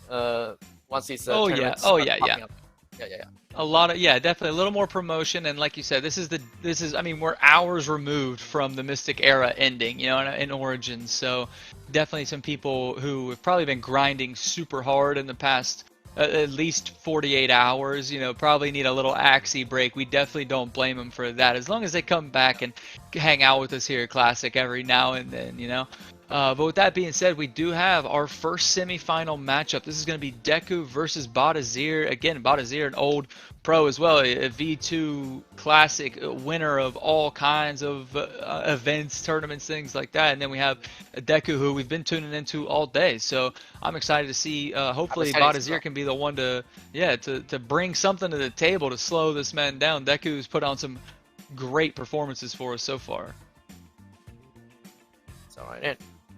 once these tournaments start popping up. Yeah. A lot of definitely a little more promotion, and like you said, this is I mean, we're hours removed from the Mystic era ending, you know, in Origins. So definitely some people who have probably been grinding super hard in the past at least 48 hours, you know, probably need a little Axie break. We definitely don't blame them for that, as long as they come back and hang out with us here at Classic every now and then, you know. But with that being said, we do have our first semifinal matchup. This is going to be Deku versus Badazir. Again, Badazir, an old pro as well, a V2 Classic winner of all kinds of events, tournaments, things like that. And then we have Deku, who we've been tuning into all day. So I'm excited to see. Hopefully, Badazir can be the one to bring something to the table to slow this man down. Deku's put on some great performances for us so far. So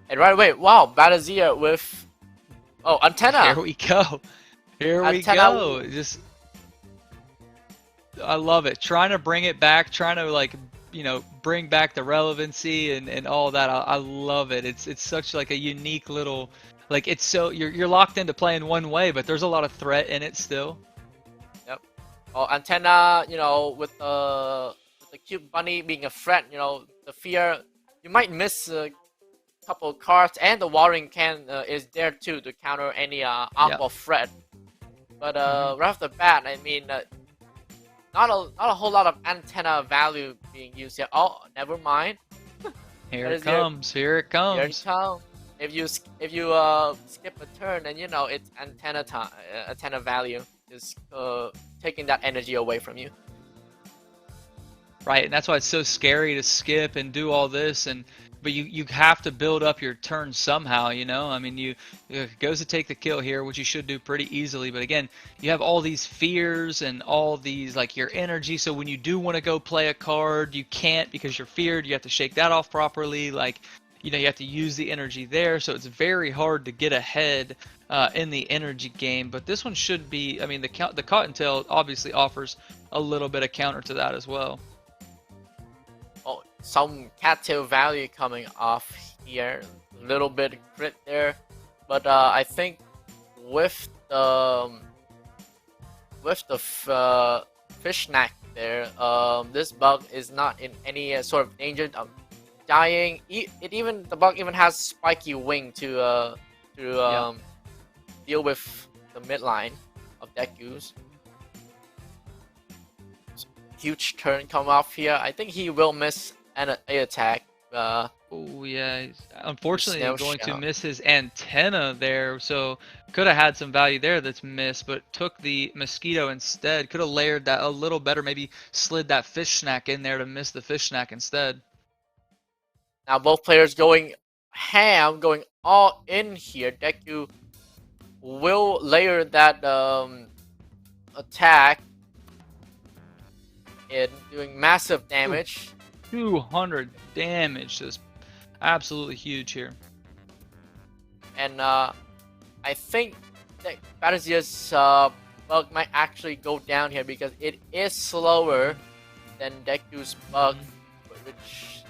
and right away, wow, Badazir with antenna. Here we go. Here we go. Just, I love it. Trying to bring it back, trying to, like, you know, bring back the relevancy and all that. I love it. It's such like a unique little, like, it's so you're locked into playing one way, but there's a lot of threat in it still. Yep. Oh, antenna, you know, with the cute bunny being a threat, you know, the fear, you might miss couple of cards, and the watering can is there too to counter any aqua threat. But right off the bat, I mean, not a whole lot of antenna value being used here. Oh, never mind. Here it comes. Here it comes. Here it comes. If you skip a turn, then you know it's antenna time. Antenna value is taking that energy away from you. Right, and that's why it's so scary to skip and do all this, but you have to build up your turn somehow, you know. I mean, it goes to take the kill here, which you should do pretty easily. But again, you have all these fears and all these, like, your energy. So when you do want to go play a card, you can't because you're feared. You have to shake that off properly. Like, you know, you have to use the energy there. So it's very hard to get ahead in the energy game. But this one should be. I mean, the Cottontail obviously offers a little bit of counter to that as well. Oh, some cattail value coming off here, a little bit of crit there, but I think with the fish snack there, this bug is not in any sort of danger of dying. The bug even has spiky wing to deal with the midline of Deku's. Huge turn come off here. I think he will miss an A attack. Oh yeah, unfortunately he's going to miss his antenna there, so could have had some value there that's missed, but took the mosquito instead. Could have layered that a little better, maybe slid that fish snack in there to miss the fish snack instead. Now both players going ham, going all in here. Deku will layer that attack and doing massive damage. 200 damage, just absolutely huge here. And I think that Badazir's bug might actually go down here because it is slower than Deku's bug, which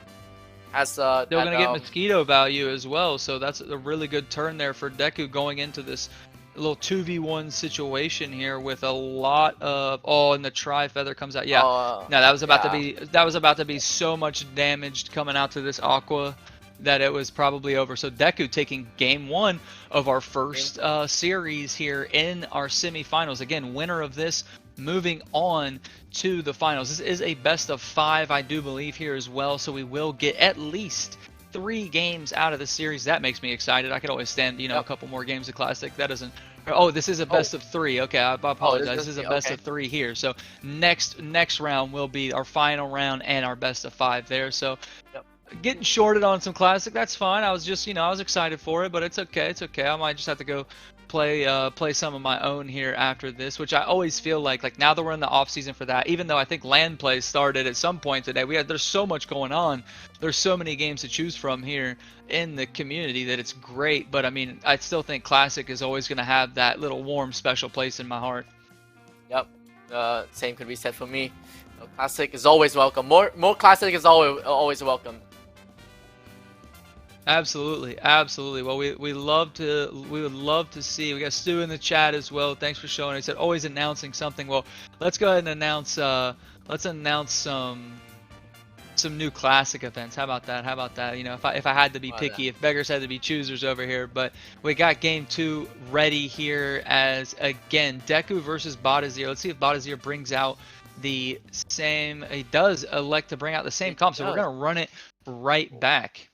has still gonna get mosquito value as well, so that's a really good turn there for Deku going into this little 2v1 situation here with a lot of and the tri-feather comes out. No, that was about to be so much damage coming out to this aqua that it was probably over. So Deku taking game one of our first series here in our semifinals. Again, winner of this moving on to the finals. This is a best of 5, I do believe, here as well, so we will get at least 3 games out of the series. That makes me excited. I could always stand, a couple more games of Classic. That doesn't Oh, this is a best of 3. Okay, I apologize. This is a best okay. of 3 here. So next round will be our final round and our best of 5 there. So Yep. getting shorted on some classic, that's fine. I was just, I was excited for it, but it's okay. It's okay. I might just have to go play some of my own here after this, which I always feel like now that we're in the off season for that, even though I think land play started at some point today, there's so much going on. There's so many games to choose from here in the community that it's great, but I mean, I still think classic is always going to have that little warm special place in my heart. Yep. Same could be said for me. Classic is always welcome. More classic is always welcome. Absolutely, absolutely. Well, we would love to see. We got Stu in the chat as well. Thanks for showing. He said always announcing something. Well, let's go ahead and announce. Let's announce some new classic events. How about that? How about that? If I had to be picky, if beggars had to be choosers over here, but we got game 2 ready here as again Deku versus Badazir. Let's see if Badazir brings out the same. He does elect to bring out the same comp, so we're gonna run it right back.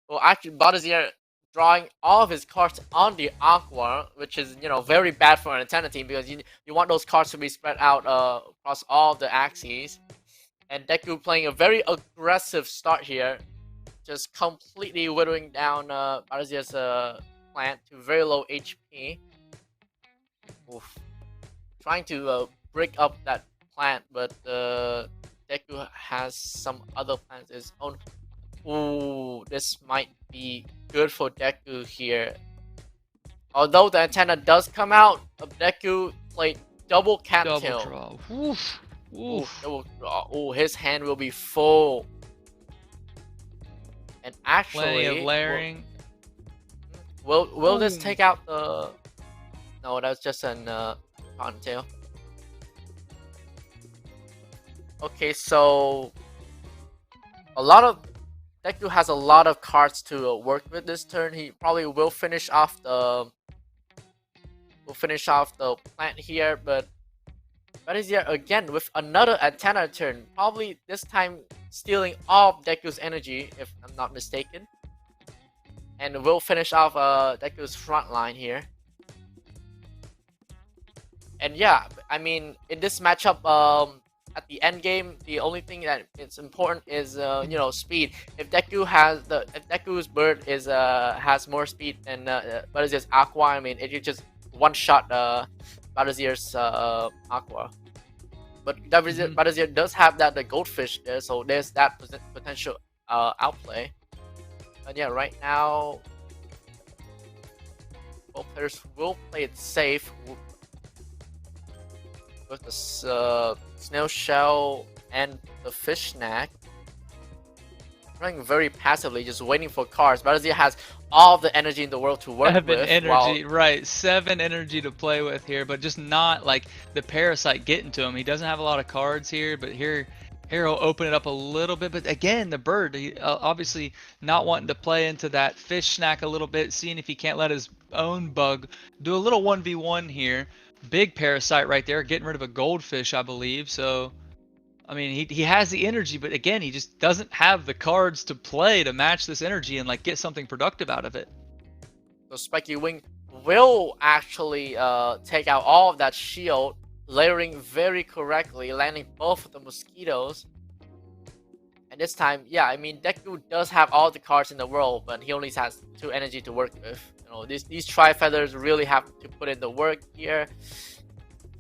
Well, actually, Badazir drawing all of his cards on the Aqua, which is very bad for an antenna team because you want those cards to be spread out across all the Axies. And Deku playing a very aggressive start here, just completely whittling down Badazir's plant to very low HP. Oof. Trying to break up that plant, but Deku has some other plants of his own. Ooh, this might be good for Deku here. Although the antenna does come out, Deku played double cattail. Double draw. Oof. Oof. Double draw. Ooh, his hand will be full. And actually, plenty of layering. Will this take out the? No, that's just an cottontail. Okay, so Deku has a lot of cards to work with this turn. He probably will finish off the plant here, but Badazir again with another antenna turn, probably this time stealing all of Deku's energy if I'm not mistaken, and will finish off Deku's front line here. And yeah, I mean in this matchup, at the end game, the only thing that is important is speed. If Deku's bird has more speed than Badazir's Aqua, I mean it just one shot Badazir's Aqua. But Badazir does have the goldfish there, so there's that potential outplay. But yeah, right now both players will play it safe with the snail shell and the fish snack. Playing very passively, just waiting for cards. Badazir has all of the energy in the world to work with. 7 energy, right? 7 energy to play with here, but just not like the parasite getting to him. He doesn't have a lot of cards here, but here he'll open it up a little bit. But again, the bird, he, obviously not wanting to play into that fish snack a little bit, seeing if he can't let his own bug do a little 1v1 here. Big parasite right there, getting rid of a goldfish, I believe. So, I mean, he has the energy, but again, he just doesn't have the cards to play to match this energy and like get something productive out of it. So Spiky Wing will actually take out all of that shield, layering very correctly, landing both of the mosquitoes. And this time, yeah, I mean, Deku does have all the cards in the world, but he only has 2 energy to work with. These Tri-Feathers really have to put in the work here.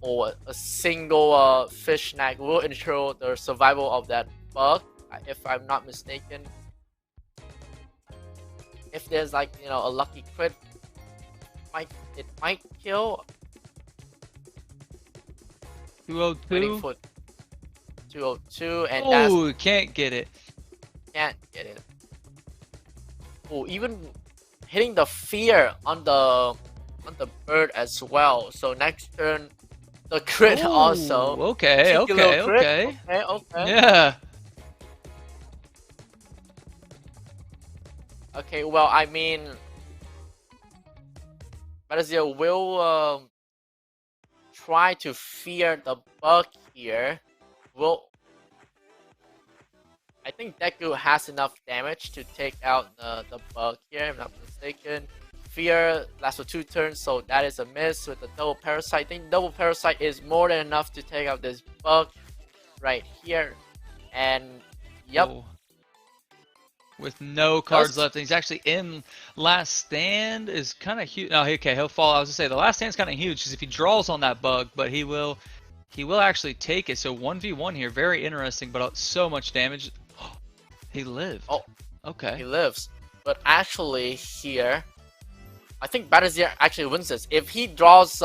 Or a single fish snack will ensure the survival of that bug, if I'm not mistaken. If there's like a lucky crit, it might kill. 202. Waiting for 202, and oh, can't get it. Can't get it. Oh, even hitting the fear on the bird as well. So next turn, the crit Ooh, also. Okay. Okay. Yeah. Okay, well, I mean, Badazir will try to fear the bug here. I think Deku has enough damage to take out the bug here, if I'm not mistaken. sphere lasts for 2 turns, so that is a miss with the double parasite. I think double parasite is more than enough to take out this bug right here. And yep. Oh. With no cards left, and he's actually in last stand is kind of huge. No, okay, he'll fall. I was gonna say the last stand's kind of huge because if he draws on that bug, but he will actually take it. So 1v1 here, very interesting, but so much damage. He lived. Oh, okay. He lives, but actually here, I think Batazir actually wins this. If he draws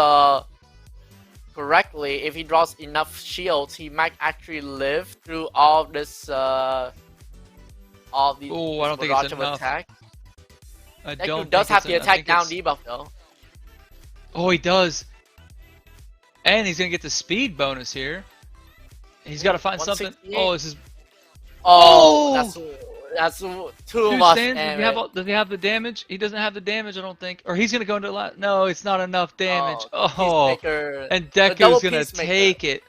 correctly, if he draws enough shields, he might actually live through all this. All the I don't think it's enough. Attack. I Deku don't does think have the it's- I attack think down it's- debuff though. Oh, he does. And he's gonna get the speed bonus here. He's got to find something. 168. Oh, this is. Oh, Oh! that's too Two much stands. damage. Does he have the damage? He doesn't have the damage, I don't think. Or he's gonna go into no, it's not enough damage. Oh, Peacemaker. and The Deku's double gonna Peacemaker. take it.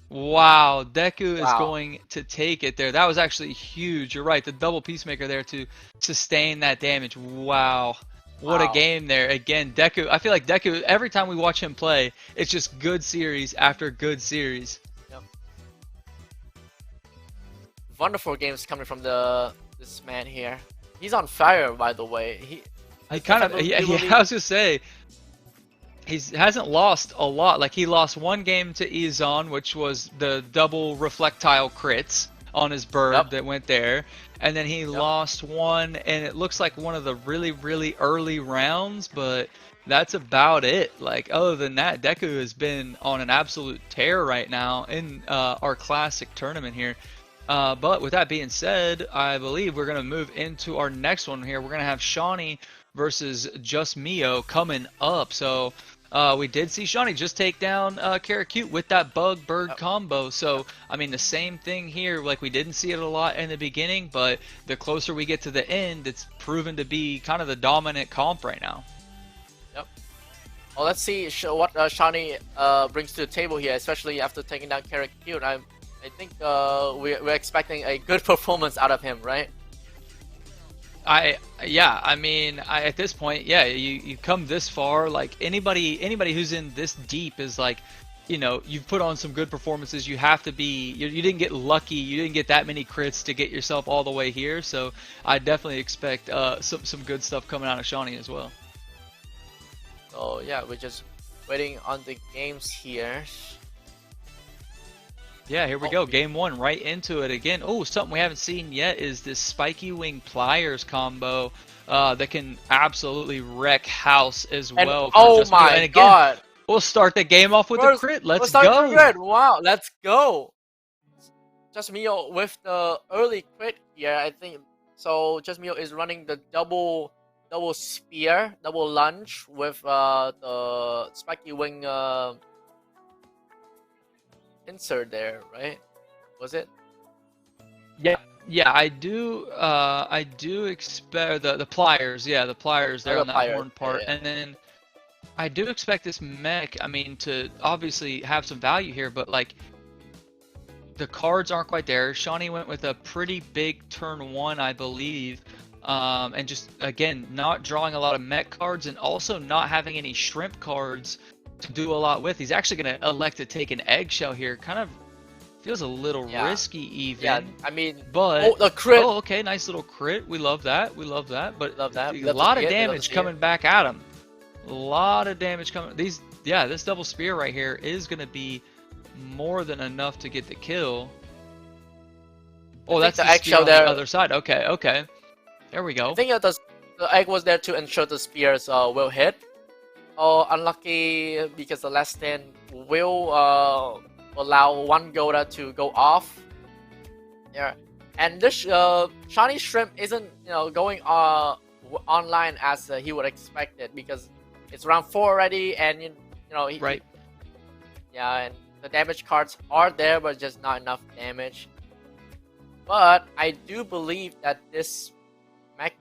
Wow, Deku is going to take it there. That was actually huge. You're right. The double Peacemaker there to sustain that damage. Wow. What a game there. Again, Deku. I feel like Deku, every time we watch him play, it's just good series after good series. Yep. Wonderful games coming from this man here. He's on fire, by the way. I was just say, he hasn't lost a lot. Like he lost one game to Izon, which was the double reflectile crits on his bird that went there, and then he lost one, and it looks like one of the really early rounds, but that's about it. Like other than that, Deku has been on an absolute tear right now in our classic tournament here. But with that being said, I believe we're gonna move into our next one here. We're gonna have Shawnee versus Just Mio coming up. So we did see Shawnee just take down Karakute with that bug bird combo. So I mean the same thing here. Like we didn't see it a lot in the beginning, but the closer we get to the end, it's proven to be kind of the dominant comp right now. Yep. Well, let's see what Shawnee brings to the table here, especially after taking down Karakute. I think we're expecting a good performance out of him, right? I mean, at this point, yeah, you come this far, like anybody who's in this deep is like, you know, you've put on some good performances. You have to be, you didn't get lucky, you didn't get that many crits to get yourself all the way here. So I definitely expect some good stuff coming out of Shawnee as well. So yeah, we're just waiting on the games here. Yeah, here we go. Game one, right into it again. Oh, something we haven't seen yet is this Spiky Wing Pliers combo that can absolutely wreck house as well. Oh my god! We'll start the game off with a crit. Let's go. Crit. Wow, let's go. Just Mio with the early crit here, I think. So Just Mio is running the double spear, double lunge with the Spiky Wing insert there, right? Was it? Yeah, I do expect the pliers. Yeah, the pliers there on that horn part, and then I do expect this mech. I mean, to obviously have some value here, but like the cards aren't quite there. Shawnee went with a pretty big turn one, I believe, and just again not drawing a lot of mech cards, and also not having any shrimp cards to do a lot with. He's actually going to elect to take an eggshell here. Kind of feels a little risky even. Yeah, I mean, but the crit. Oh, okay, nice little crit. We love that. We love that. But love that. A lot of damage coming back at him. A lot of damage coming. This double spear right here is going to be more than enough to get the kill. Oh, that's the eggshell there on the other side. Okay. There we go. I think the egg was there to ensure the spears will hit. Oh, unlucky because the last stand will allow one Goda to go off. Yeah, and this Shawnee Shrimp isn't going online as he would expect it, because it's round 4 already, and right. Yeah, and the damage cards are there, but just not enough damage. But I do believe that this mech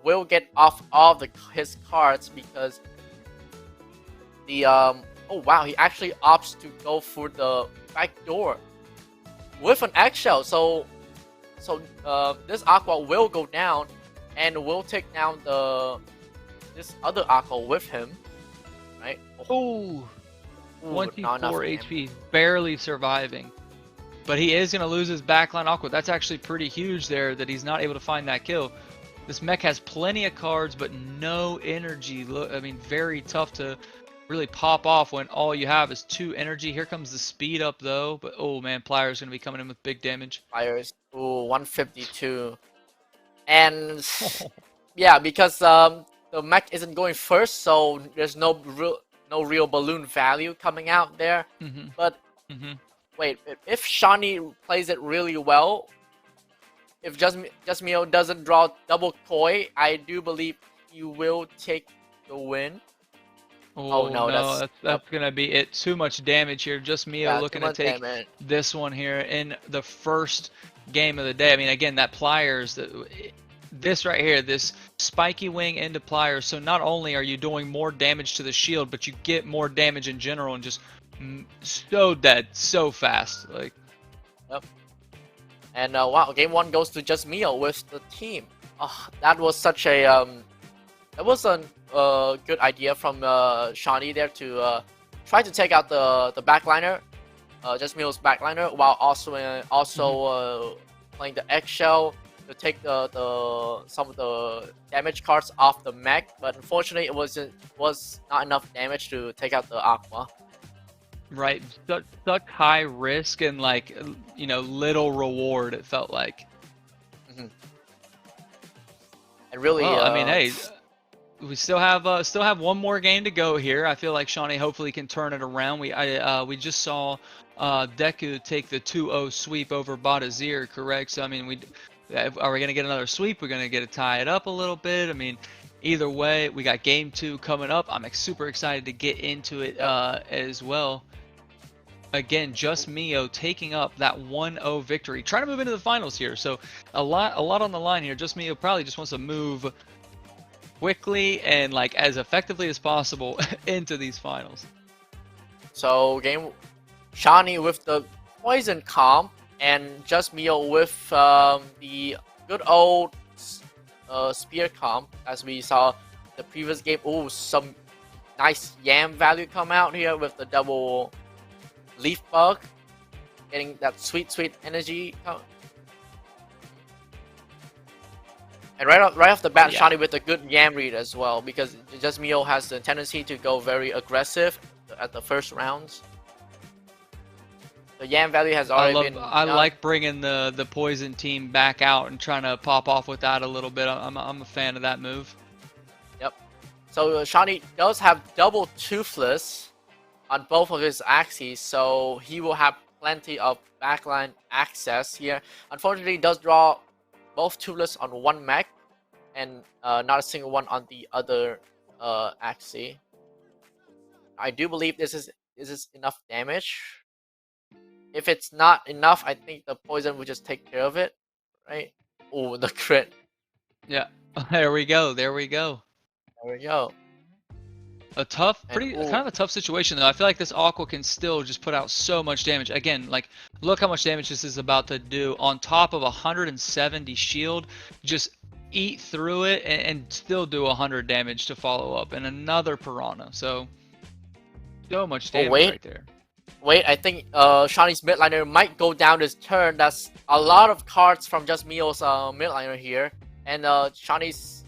will get off all his cards, because oh wow, he actually opts to go for the back door with an eggshell. So this Aqua will go down and will take down the this other Aqua with him, right? Oh, Ooh, not enough 24 damage. HP, barely surviving. But he is going to lose his backline Aqua. That's actually pretty huge there that he's not able to find that kill. This mech has plenty of cards, but no energy. I mean, very tough to really pop off when all you have is 2 energy. Here comes the speed up though. But oh man, Plyer's going to be coming in with big damage. Fires. Ooh, 152. And yeah, because the mech isn't going first, so there's no real balloon value coming out there. But wait, if Shawnee plays it really well, if Justmio doesn't draw double koi, I do believe he will take the win. Oh no, that's gonna be it. Too much damage here. Just Mio looking to take this one here in the first game of the day. I mean, again, that Pliers, this right here, this spiky wing into Pliers. So not only are you doing more damage to the shield, but you get more damage in general and just so dead so fast. Like, yep. And wow, game 1 goes to just Mio with the team. That was such a that was a good idea from Shawnee there to try to take out the backliner, just Mio's backliner, while also playing the eggshell to take some of the damage cards off the mech. But unfortunately, it was not enough damage to take out the Aqua. Right, such high risk and like, you know, little reward. It felt like. And really, well, I mean, hey, we still have one more game to go here. I feel like Shawnee hopefully can turn it around. We just saw Deku take the 2-0 sweep over Badazir, correct? So I mean, are we gonna get another sweep? We're gonna get to tie it up a little bit. I mean, either way, we got game 2 coming up. I'm super excited to get into it as well. Again, just Mio taking up that 1-0 victory, trying to move into the finals here. So a lot on the line here. Just Mio probably just wants to move quickly and like as effectively as possible into these finals. So Shawnee with the poison comp and just Mio with the good old spear comp, as we saw the previous game. Oh, some nice yam value come out here with the double leaf bug, getting that sweet energy. And right off the bat, Shawnee with a good yam read as well, because just Mio has the tendency to go very aggressive at the first rounds. The yam value has already been. I like bringing the poison team back out and trying to pop off with that a little bit. I'm a fan of that move. Yep. So Shawnee does have double Toothless on both of his Axies, so he will have plenty of backline access here. Unfortunately, he does draw both Toothless on one mech and not a single one on the other Axie. I do believe this is enough damage. If it's not enough, I think the poison will just take care of it, right? Oh, the crit. Yeah, there we go. There we go. A tough, kind of a tough situation though. I feel like this Aqua can still just put out so much damage. Again, like, look how much damage this is about to do. On top of 170 shield, just eat through it and still do 100 damage to follow up. And another Piranha. So much damage right there. Wait, I think Shawnee's midliner might go down this turn. That's a lot of cards from just Mio's midliner here. And Shawnee's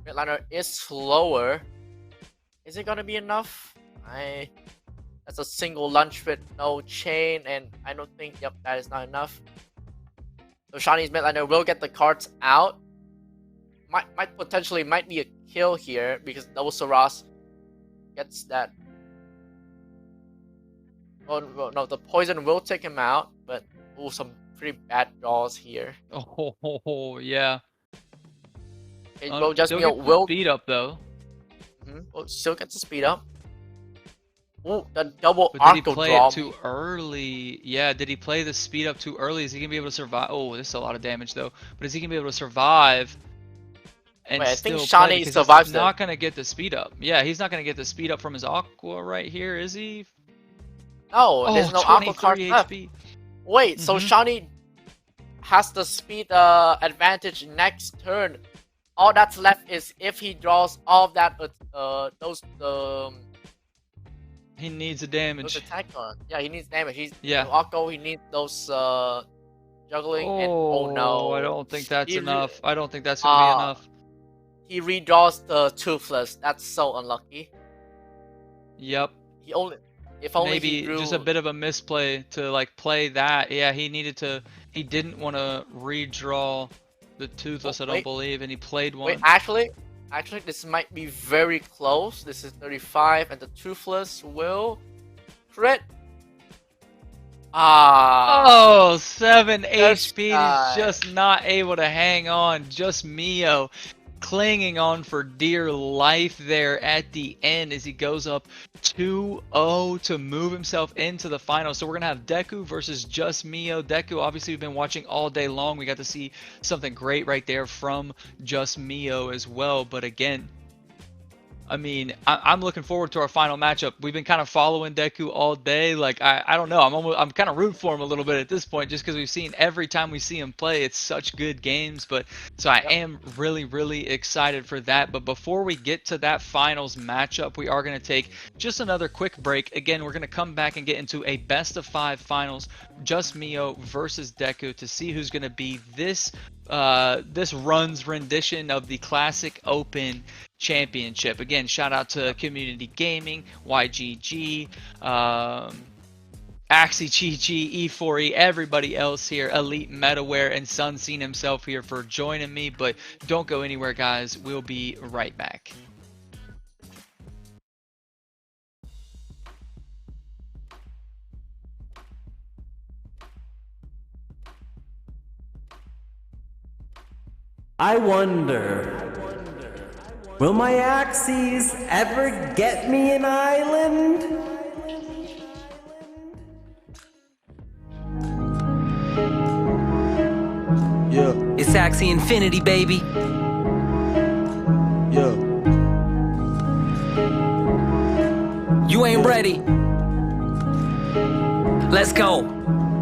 midliner is slower. Is it gonna be enough? That's a single lunge with no chain, and I don't think, yep, that is not enough. So Shawnee's midliner will get the cards out. Might potentially be a kill here because double Saras gets that. Oh no, the poison will take him out, but some pretty bad draws here. Oh yeah. Okay, well, just will speed up though. Well, still gets the speed up. Oh, the double But did he Arco play draw. it too early? Yeah, did he play the speed up too early? Is he gonna be able to survive? Oh, this is a lot of damage though. But is he gonna be able to survive? And Wait, I still think Shawnee play? survives. He's not gonna get the speed up. Yeah, he's not gonna get the speed up from his Aqua right here, is he? No, there's no Aqua card left. Wait, so Shawnee has the speed advantage next turn all that's left is if he draws all of that, those He needs a those damage. attack cards. Yeah, he needs damage. He's Yeah. Akko. He needs those juggling. And oh no, I don't think that's He re- enough. I don't think that's gonna be enough. he redraws the Toothless. That's so unlucky. Yep. He only if only Maybe he drew just a bit of a misplay to like play that. Yeah, he needed to. He didn't want to redraw the Toothless, I don't wait. believe, and he played one. Wait, actually, this might be very close. This is 35, and the Toothless will crit. Oh, 7 Just HP. died. He's just not able to hang on. Just Mio clinging on for dear life there at the end as he goes up 2-0 to move himself into the final. So we're going to have Deku versus Just Mio. Deku, obviously, we've been watching all day long. We got to see something great right there from Just Mio as well. But again, I mean, I'm looking forward to our final matchup. We've been kind of following Deku all day. Like, I don't know. I'm kind of rooting for him a little bit at this point, just because we've seen every time we see him play, it's such good games. But so I am really, really excited for that. But before we get to that finals matchup, we are going to take just another quick break. Again, we're going to come back and get into a best of 5 finals, Just Mio versus Deku, to see who's going to be this run's rendition of the Classic Open Championship. Again, shout out to Community Gaming, YGG, Axie, Chi, E4E, everybody else here, Elite Metaware, and Sunseen himself here for joining me. But don't go anywhere, guys. We'll be right back. I wonder, will my Axies ever get me an island? Yeah, It's Axie Infinity, baby. yeah. You ain't ready. Let's go.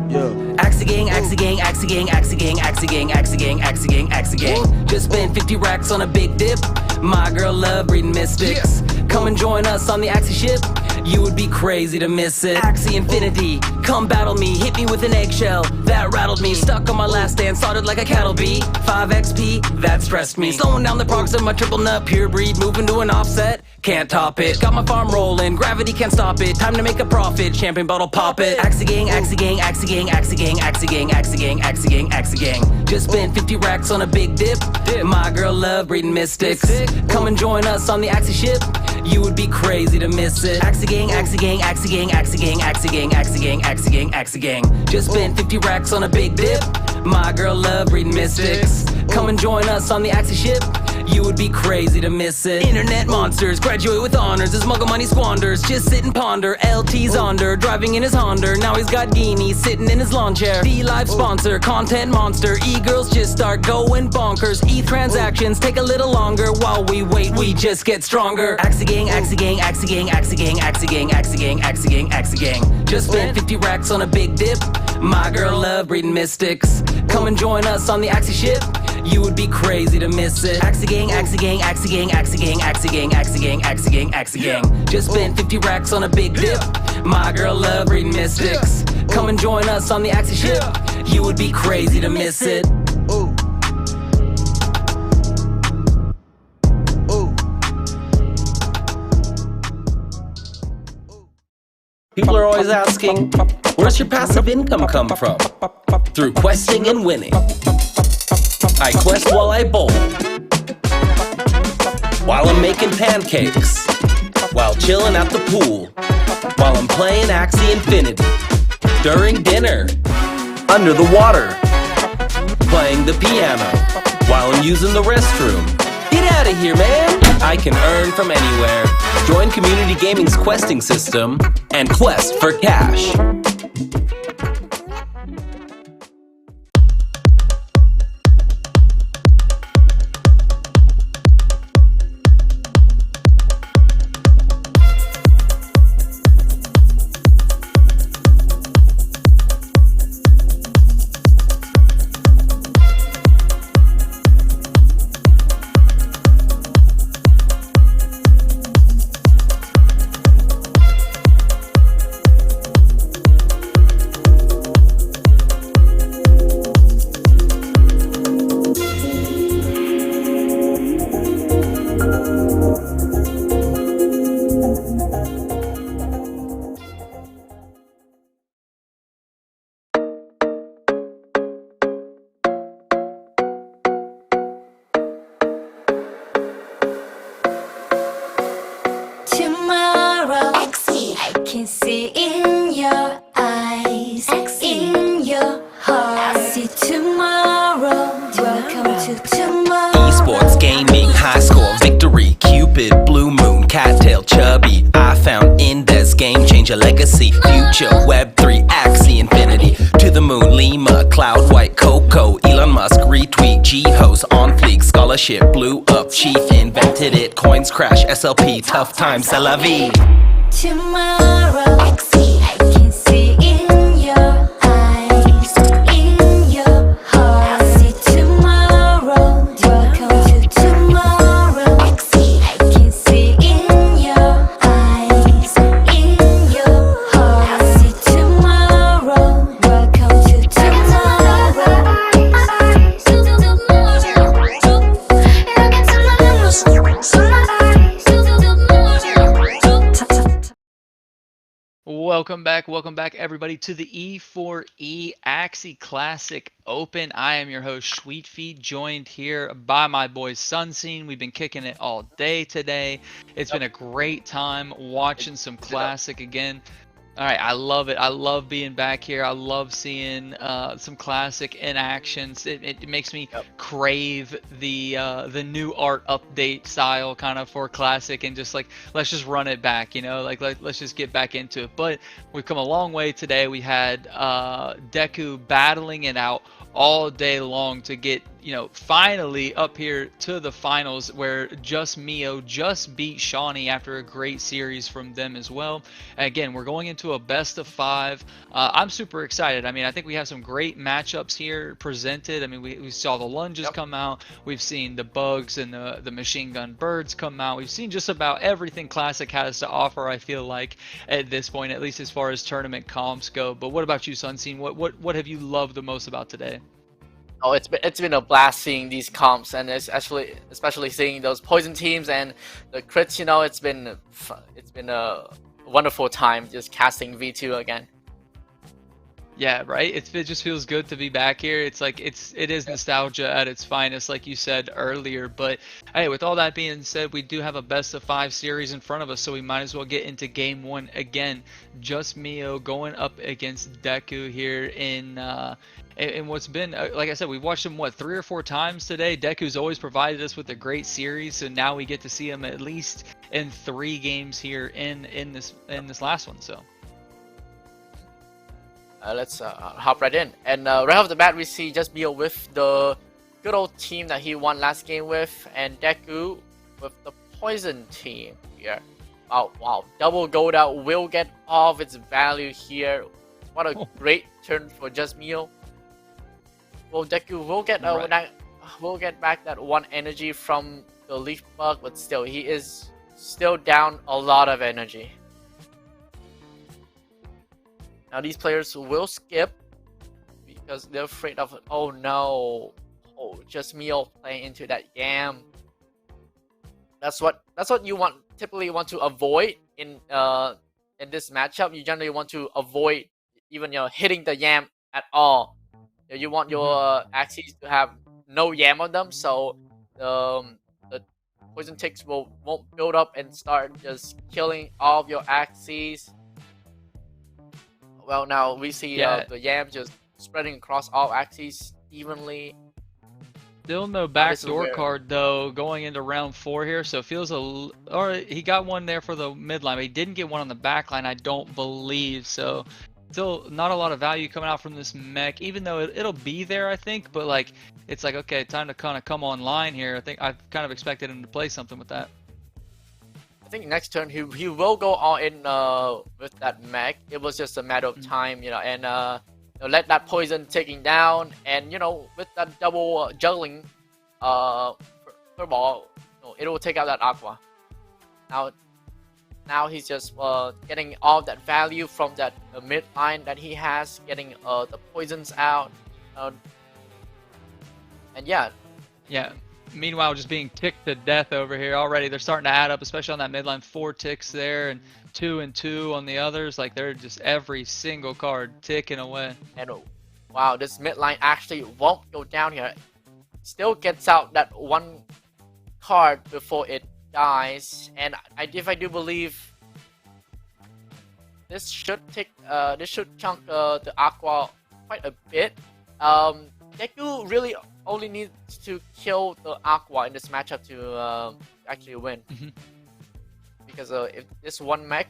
Yeah. Axie gang, Axie gang, Axie gang, Axie gang, Axie gang, Axie gang, Axie gang, Axie gang. Just spent 50 racks on a big dip. My girl love reading mystics. Come and join us on the Axie ship. You would be crazy to miss it. Axie Infinity, come battle me. Hit me with an eggshell, that rattled me. Stuck on my last stand, started like a cattle bee. 5 XP, that stressed me. Slowing down the progress of my triple nut, pure breed. Moving to an offset, can't top it. Got my farm rolling, gravity can't stop it. Time to make a profit, champagne bottle pop it. Axie gang, Axie gang, Axie gang, Axie gang, Axie gang, Axie gang, Axie gang, Axie gang. Just spent 50 racks on a big dip. My girl love reading mystics. Come and join us on the Axie ship. You would be crazy to miss it. Axie gang, Axie gang, Axie gang, Axie gang, Axie gang, Axie gang, Axie gang, Axie gang. Just spent 50 racks on a big dip. My girl love reading mystics. Come and join us on the Axie ship. You would be crazy to miss it. Internet monsters graduate with honors as muggle money squanders. Just sit and ponder. LT's under, driving in his Honda. Now he's got Geenie sitting in his lawn chair. D-Live sponsor, content monster. E-girls just start going bonkers. E-transactions take a little longer. While we wait, we just get stronger. Axie gang, Axie gang, Axie gang, Axie gang, Axie gang, Axie gang, Axie gang, Axie gang. Just spent 50 racks on a big dip. My girl love reading mystics. Come and join us on the Axie ship. You would be crazy to miss it. Axie gang, Axie gang, Axie gang, Axie gang, Axie gang, Axie gang, Axie gang, Axie gang. Just spent 50 racks on a big dip. My girl love reading mystics. Come and join us on the Axie ship. You would be crazy to miss it. Ooh. Ooh. People are always asking, where's your passive income come from? Through questing and winning. I quest while I bowl. While I'm making pancakes. While chilling at the pool. While I'm playing Axie Infinity. During dinner. Under the water. Playing the piano. While I'm using the restroom. Get out of here, man! I can earn from anywhere. Join Community Gaming's questing system and quest for cash. I can see in your eyes, in your heart. I see tomorrow. Welcome to tomorrow. Esports, gaming, high score, victory, Cupid, blue moon, cattail, chubby. I found Indes, game changer, legacy, future, Web3, Axie, infinity. To the moon, Lima, cloud white, Coco, Elon Musk, retweet, G-host, on fleek, scholarship, blew up, chief invented it, coins crash, SLP, tough times, c'est la vie. Tomorrow, I can see in your eyes, in your heart. I see tomorrow. Welcome to tomorrow. I can see in your eyes, in your heart. I see tomorrow. Welcome to tomorrow. Welcome back everybody to the E4E Axie Classic Open. I am your host Schweetfeet, joined here by my boy Sunseen. We've been kicking it all day today. It's been a great time watching some Classic again. All right, I love it. I love being back here. I love seeing some Classic in action. It makes me crave the new art update style kind of for Classic, and just like, let's just run it back, you know, like let's just get back into it. But we've come a long way today. We had Deku battling it out all day long to get, you know, finally up here to the finals, where Just Mio just beat Shawnee after a great series from them as well. And again, we're going into a best of 5. I'm super excited. I mean, I think we have some great matchups here presented. I mean, we saw the lunges come out. We've seen the bugs and the machine gun birds come out. We've seen just about everything Classic has to offer, I feel like, at this point, at least as far as tournament comps go. But what about you, Sunseen? What have you loved the most about today? Oh, it's been a blast seeing these comps, and especially seeing those poison teams and the crits. You know, it's been a wonderful time just casting V2 again. Yeah, right. It just feels good to be back here. It's like it is nostalgia at its finest, like you said earlier. But hey, with all that being said, we do have a best of 5 series in front of us, so we might as well get into game 1 again. Just Mio going up against Deku here in what's been, like I said, we've watched him, what, 3 or 4 times today. Deku's always provided us with a great series, so now we get to see him at least in 3 games here in this last one. So let's hop right in. And right off the bat, we see Just Mio with the good old team that he won last game with, and Deku with the poison team here. Wow, double gold out will get all of its value here. What a great turn for Just Mio. Well, Deku will get back that 1 energy from the leaf bug, but still, he is still down a lot of energy. Now these players will skip because they're afraid of, oh no, Just Mio playing into that Yam. That's what you typically want to avoid in this matchup. You generally want to avoid even, you know, hitting the Yam at all. You want your Axies to have no Yam on them, so the poison ticks won't build up and start just killing all of your Axies. Well, now we see the Yam just spreading across all Axies evenly. Still no backdoor card though going into round 4 here, so it feels or he got one there for the mid line, but he didn't get one on the back line, I don't believe. So still not a lot of value coming out from this mech, even though it'll be there, I think. But like, it's like, okay, time to kind of come online here. I think I've kind of expected him to play something with that. I think next turn he will go all in with that mech. It was just a matter of time, you know, and you know, let that poison taking down, and you know, with that double juggling ball, you know, it will take out that Aqua. Now he's just getting all that value from that mid line that he has, getting the poisons out, and yeah. Meanwhile, just being ticked to death over here already. They're starting to add up, especially on that mid line. 4 ticks there, and 2 and 2 on the others. Like, they're just every single card ticking away. And wow, this mid line actually won't go down here. Still gets out that 1 card before it dies, and if I do believe this should take this should chunk the Aqua quite a bit. Deku really only needs to kill the Aqua in this matchup to actually win. Because if this one mech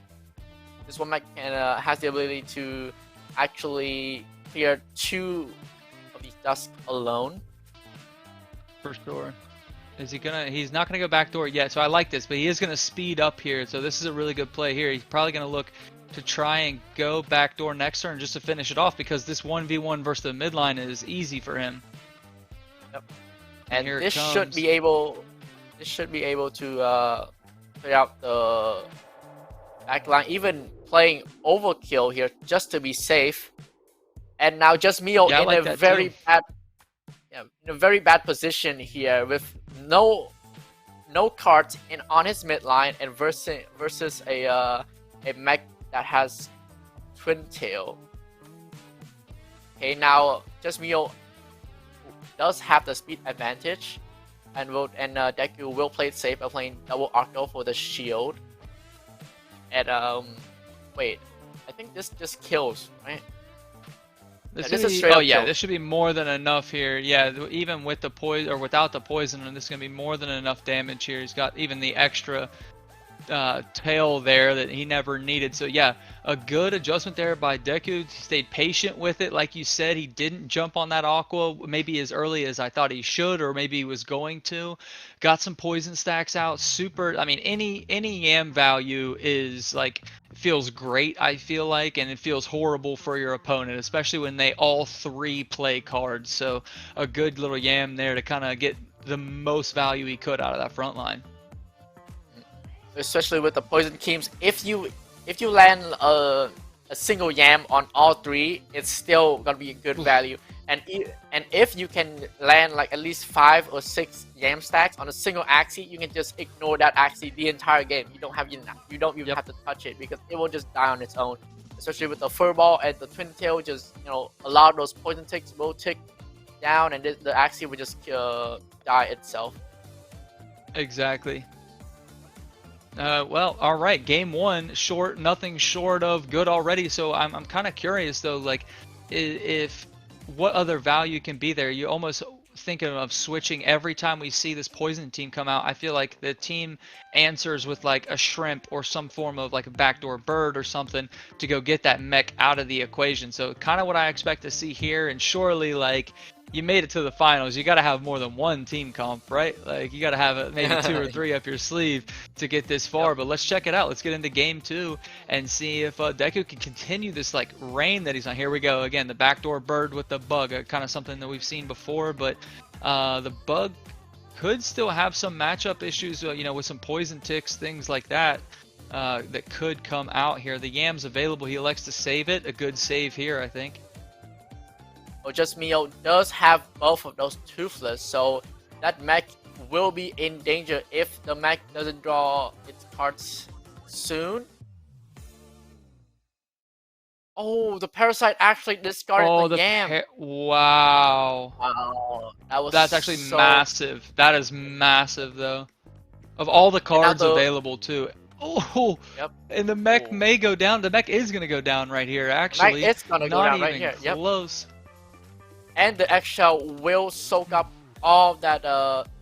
can has the ability to actually clear 2 of these Dusk alone. For sure. Is he gonna? He's not gonna go backdoor yet, so I like this, but he is gonna speed up here. So this is a really good play here. He's probably gonna look to try and go backdoor next turn just to finish it off, because this 1v1 versus the mid line is easy for him. Yep. And here this it comes. should be able. This should be able to clear out the backline, even playing overkill here just to be safe. And now just Mio Yeah, I in like a that very too. bad, in a very bad position here with no cards in on his mid line and versus a mech that has Twin Tail. Okay, now just Mio does have the speed advantage, and Deku will play it safe by playing double Arco for the shield. And wait, I think this just kills, right? This is should a be, straight oh up yeah, kill. this should be more than enough here. Yeah, even with the poison or without the poison, this is gonna be more than enough damage here. He's got even the extra tail there that he never needed. So yeah, a good adjustment there by Deku. He stayed patient with it, like you said. He didn't jump on that Aqua maybe as early as I thought he should, or maybe he was going to. Got some poison stacks out. Super. I mean, any Yam value is like, feels great, I feel like, and it feels horrible for your opponent, especially when they all 3 play cards. So a good little Yam there to kind of get the most value he could out of that front line. Especially with the poison keys, if you land a single Yam on all 3, it's still gonna be a good value. And if you can land like at least 5 or 6 Yam stacks on a single Axie, you can just ignore that Axie the entire game. You don't even have to touch it, because it will just die on its own. Especially with the Furball and the Twin Tail, just a lot of those poison ticks will tick down, and the Axie will just die itself. Exactly. Well, all right. Game 1, nothing short of good already. So I'm kind of curious though, like, if what other value can be there. You almost thinking of switching every time we see this poison team come out. I feel like the team answers with like a shrimp or some form of like a backdoor bird or something to go get that mech out of the equation. So kind of what I expect to see here. And surely, like, you made it to the finals, you got to have more than one team comp, right? Like, you got to have maybe 2 or 3 up your sleeve to get this far. But let's check it out. Let's get into game 2 and see if Deku can continue this like reign that he's on. Here we go again, the backdoor bird with the bug, kind of something that we've seen before, but the bug could still have some matchup issues, with some poison ticks, things like that. That could come out here. The Yam's available. He elects to save it. A good save here, I think. Well, just Mio does have both of those Toothless, so that mech will be in danger if the mech doesn't draw its cards soon. Oh, the Parasite actually discarded the Yam. Wow. Wow, That's actually massive. That is massive, though. Of all the cards available, too. Oh, yep. And the mech may go down. The mech is going to go down right here, actually. It's going to go down right here. Not even close. And the Eggshell will soak up all that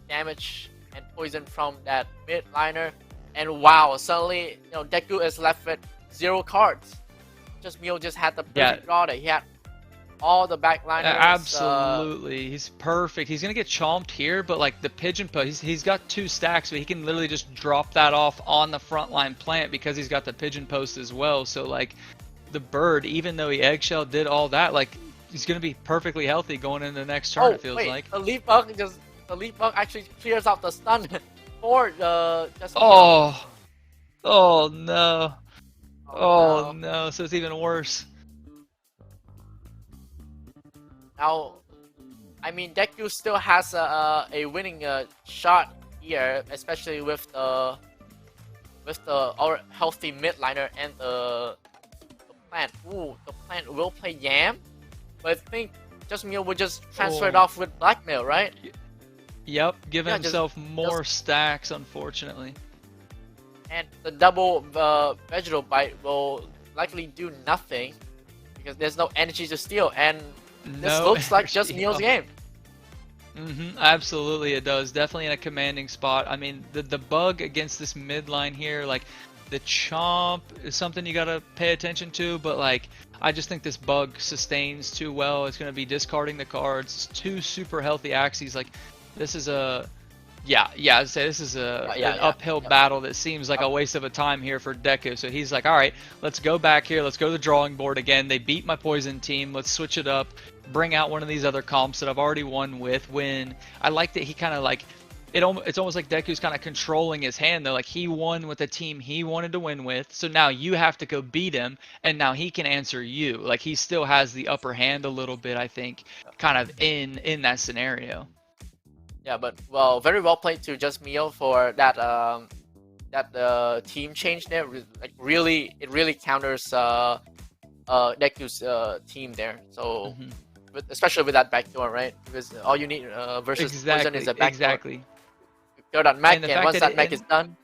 damage and poison from that mid liner. And wow, suddenly, Deku is left with 0 cards. Just Mio just had the perfect draw there. He had all the backliners. Absolutely, he's perfect. He's gonna get chomped here, but like the pigeon post, he's got 2 stacks, but he can literally just drop that off on the frontline plant because he's got the pigeon post as well. So like the bird, even though he eggshell did all that, like he's gonna be perfectly healthy going into the next turn. It feels like the leaf bug actually clears out the stun for the. Oh no. Oh no, so it's even worse. Now, I mean, Deku still has a winning shot here, especially with the healthy midliner and the plant. Ooh, the plant will play Yam, but I think just Mio would just transfer it off with Blackmail, right? Yep, giving himself more stacks, unfortunately. And the double vegetal bite will likely do nothing because there's no energy to steal, and this No looks like just energy. Meow's game. Absolutely, it does. Definitely in a commanding spot. I mean, the bug against this mid line here, like the chomp is something you gotta pay attention to, but like I just think this bug sustains too well. It's gonna be discarding the cards. Two super healthy Axies. Like this is a I'd say this is an uphill battle that seems like a waste of a time here for Deku. So he's like, all right, let's go back here. Let's go to the drawing board again. They beat my poison team. Let's switch it up. Bring out one of these other comps that I've already won with. When I like that he kind of like it's almost like Deku's kind of controlling his hand though. Like he won with the team he wanted to win with. So now you have to go beat him, and now he can answer you. Like he still has the upper hand a little bit, I think, kind of in that scenario. Yeah, but well, very well played to just Mio for that team change there. Like it really counters Deku's team there. So especially with that backdoor, right? Because all you need versus poison is a backdoor. Exactly. Go that mech, and once that mech is done.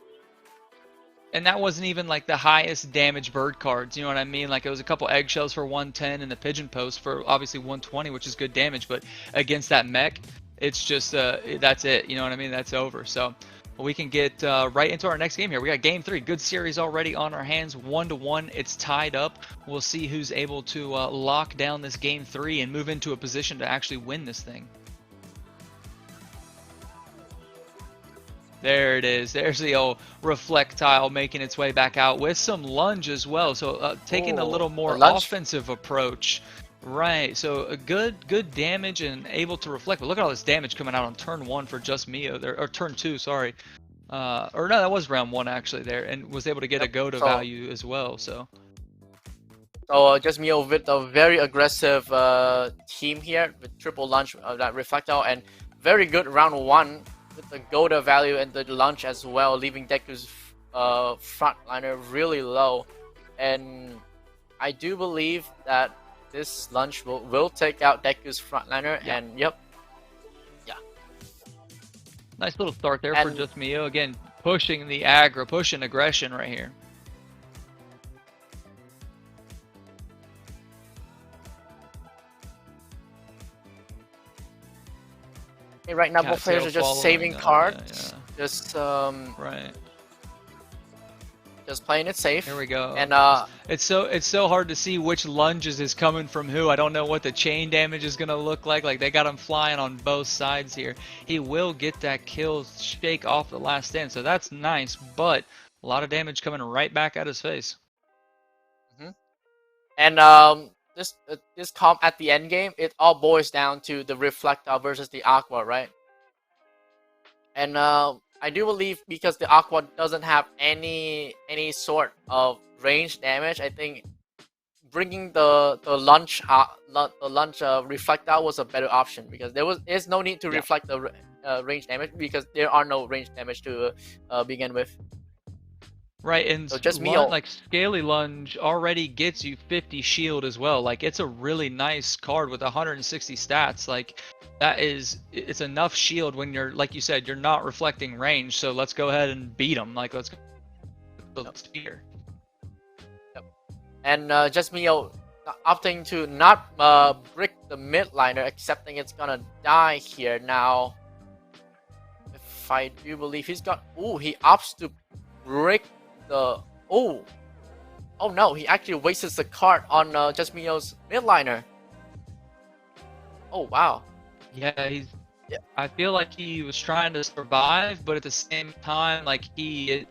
And that wasn't even like the highest damage bird cards, you know what I mean? Like it was a couple eggshells for 110 and the pigeon post for obviously 120, which is good damage, but against that mech, it's just that's it, you know what I mean? That's over. So we can get right into our next game here. We got game 3, good series already on our hands, 1-1. It's tied up. We'll see who's able to lock down this game 3 and move into a position to actually win this thing. There it is. There's the old reflectile making its way back out with some lunge as well. So taking a little more offensive approach. Right, so a good damage and able to reflect. But look at all this damage coming out on turn 1 for just Mio there, or turn 2, sorry. Or no, that was round 1 actually there, and was able to get a go to value as well. So just Mio with a very aggressive team here with triple launch of that reflectile, and very good round 1 with the go to value and the launch as well, leaving Deku's frontliner really low. And I do believe that this launch will take out Deku's frontliner, and nice little start there for just Mio. Again, pushing the aggro, pushing aggression right here. Okay, right now both players are just saving cards, just right. Just playing it safe. Here we go. And it's so hard to see which lunges is coming from who. I don't know what the chain damage is gonna look like. Like they got him flying on both sides here. He will get that kill shake off the last stand, so that's nice. But a lot of damage coming right back at his face. And this comp at the end game, it all boils down to the reflectile versus the aqua, right? And I do believe because the aqua doesn't have any sort of range damage, I think bringing the launch reflectile was a better option, because there's no need to reflect the range damage, because there are no range damage to begin with. Right, and so just like Scaly Lunge already gets you 50 shield as well. Like it's a really nice card with 160 stats. Like it's enough shield when you're, like you said, you're not reflecting range. So let's go ahead and beat them. Like let's go here. And just Mio opting to not brick the mid liner, accepting it's gonna die here. Now, if I do believe he opts to brick the oh no, he actually wastes the card on just Mio's mid liner. Oh wow. Yeah, I feel like he was trying to survive, but at the same time, like he's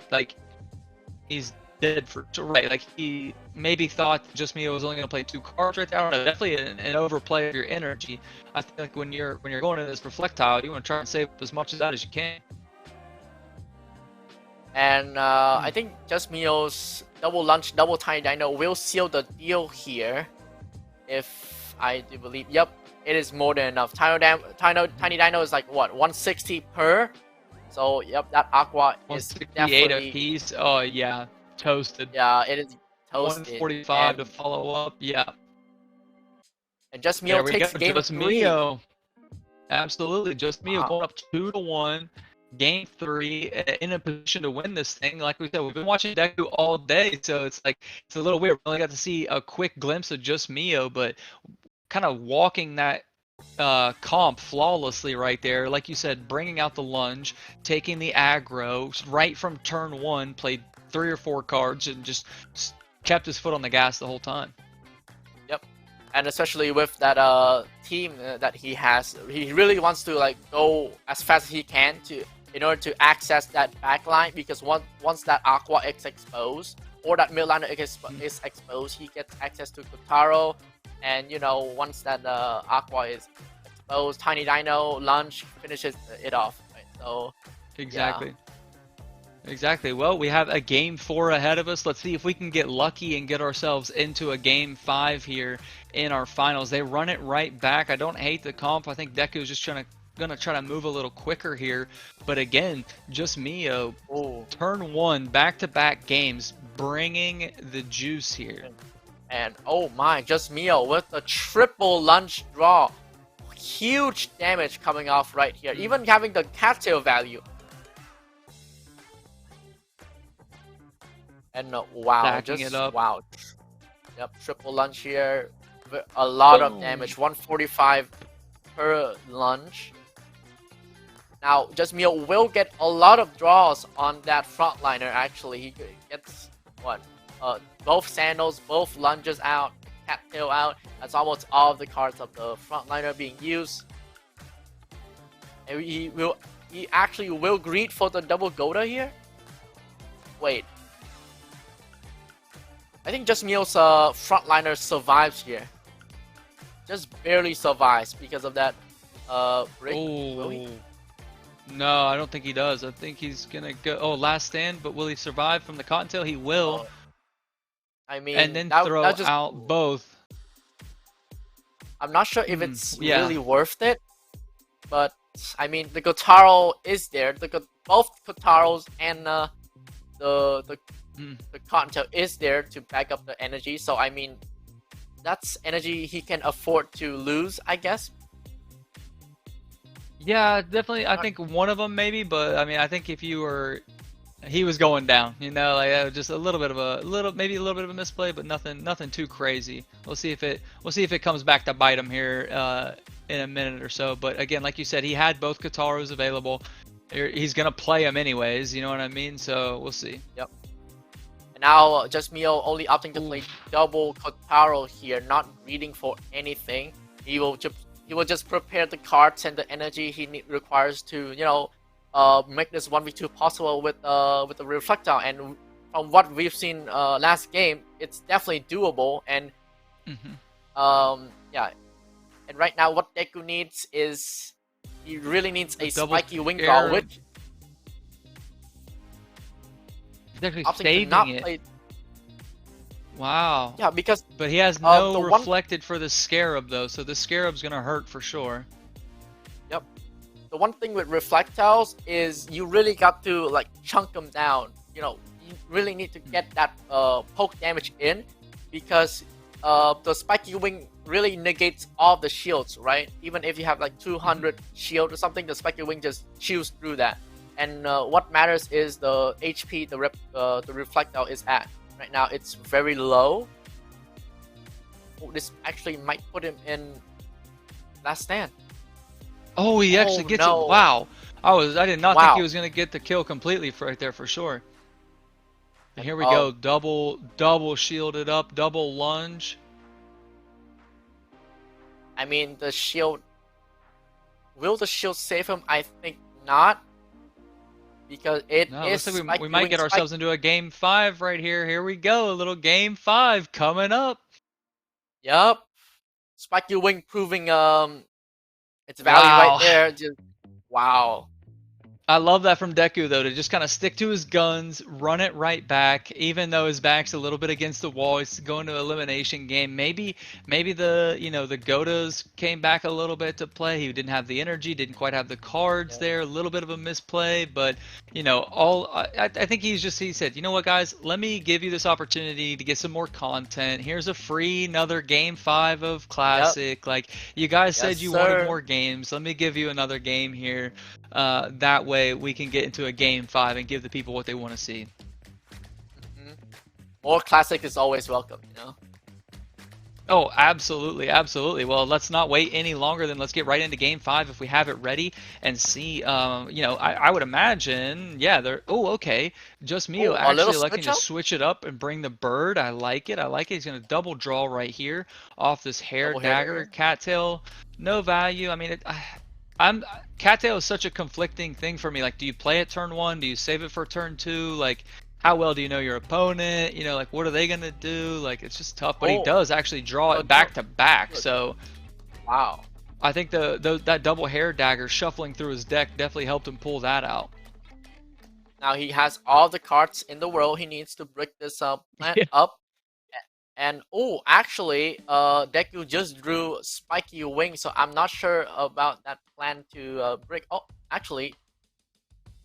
dead for right. Like he maybe thought just Mio was only going to play 2 cards right there. I don't know. Definitely an overplay of your energy. I feel like when you're going into this reflectile, you want to try and save as much of that as you can. And I think just Mio's double lunch, double tiny dino will seal the deal here. If I do believe, yep, it is more than enough. Tiny dino is like what, 160 per? So yep, that aqua is 168 definitely a piece. Oh yeah, toasted. Yeah, it is toasted. 145 to follow up. Yeah. And just Mio takes game just 3. Mio. Absolutely, just Mio going up 2-1. game 3 in a position to win this thing. Like we said, we've been watching Deku all day, so it's like it's a little weird. We only got to see a quick glimpse of just Mio, but kind of walking that comp flawlessly right there. Like you said, bringing out the lunge, taking the aggro right from turn 1, played 3 or 4 cards and just kept his foot on the gas the whole time. Yep, and especially with that team that he has, he really wants to like go as fast as he can in order to access that backline, because once that Aqua is exposed or that mid liner is exposed, he gets access to Kotaro, and you know, once that Aqua is exposed, Tiny Dino lunge finishes it off. Right? So exactly. Yeah. Exactly. Well, we have a game 4 ahead of us. Let's see if we can get lucky and get ourselves into a game 5 here in our finals. They run it right back. I don't hate the comp. I think Deku is just gonna try to move a little quicker here. But again, just Mio. Ooh. Turn 1, back-to-back games, bringing the juice here. And oh my, just Mio with a triple lunge draw. Huge damage coming off right here. Even having the cattail value. And wow, Stacking just it up. wow. Yep, triple lunge here. A lot of damage. 145 per lunge. Now, just Mio will get a lot of draws on that frontliner. Actually, he gets what? Both sandals, both lunges out, cattail out. That's almost all of the cards of the frontliner being used. And he actually will greet for the double Goda here. Wait. I think just Mio's frontliner survives here. Just barely survives because of that break. Oh. No, I don't think he does. I think he's gonna go. Oh, last stand, but will he survive from the cottontail? He will. I mean, and then that, throw that just, out both. I'm not sure if it's yeah. really worth it, but I mean, the Kotaro is there. Both Kotaros and the Cottontail is there to back up the energy. So I mean, that's energy he can afford to lose, I guess. Yeah, definitely. I think one of them maybe, but I mean, I think if you were, he was going down. You know, like just a little bit of maybe a little bit of a misplay, but nothing too crazy. We'll see if it comes back to bite him here in a minute or so. But again, like you said, he had both Kotaros available. He's gonna play them anyways. You know what I mean? So we'll see. Yep. And now just Mio only opting to play double Kotaro here, not greeting for anything. He will just prepare the cards and the energy he requires to, you know, make this 1v2 possible with the Reflectile. And from what we've seen last game, it's definitely doable. And yeah. And right now, what Deku needs is he really needs a spiky wing draw, which he's actually saving it. Wow. Yeah, because but he has no reflected for the Scarab though, so the Scarab's gonna hurt for sure. Yep. The one thing with Reflectiles is you really got to like chunk them down. You know, you really need to get that poke damage in, because the spiky wing really negates all the shields, right? Even if you have like 200 shield or something, the spiky wing just chews through that. And what matters is the HP the Reflectile is at. Right now it's very low. Oh, this actually might put him in last stand. Oh, he actually gets it. Wow. I did not think he was gonna get the kill completely right there for sure. And here we go. Double shielded up, double lunge. I mean, the shield. Will the shield save him? I think not. Because looks like we might get ourselves into a game 5 right here. Here we go, a little game 5 coming up. Yup. Spiky wing proving its value right there. Just wow. I love that from Deku though, to just kind of stick to his guns, run it right back, even though his back's a little bit against the wall. He's going to elimination game. Maybe the the Godas came back a little bit to play. He didn't have the energy, didn't quite have the cards there. A little bit of a misplay, but I think he said, you know what, guys, let me give you this opportunity to get some more content. Here's a free another game 5 of Classic. Like you guys said, you wanted more games. Let me give you another game here. That way. way we can get into a game 5 and give the people what they want to see. More classic is always welcome, you know. Oh, absolutely, absolutely. Well, let's not wait any longer. Then let's get right into Game 5 if we have it ready and see. You know, I would imagine, yeah. They're okay. Just Mio actually electing to switch it up and bring the bird. I like it. I like it. He's gonna double draw right here off this hair dagger. Cattail, no value. I mean, Cattail is such a conflicting thing for me. Like, do you play it turn 1? Do you save it for turn 2? Like, how well do you know your opponent? You know, like, what are they gonna do? Like, it's just tough. But he does actually draw it back to back. So, wow. I think that double hair dagger shuffling through his deck definitely helped him pull that out. Now he has all the cards in the world. He needs to break this plant up. And actually, Deku just drew Spiky Wing, so I'm not sure about that plan to break. Oh, actually,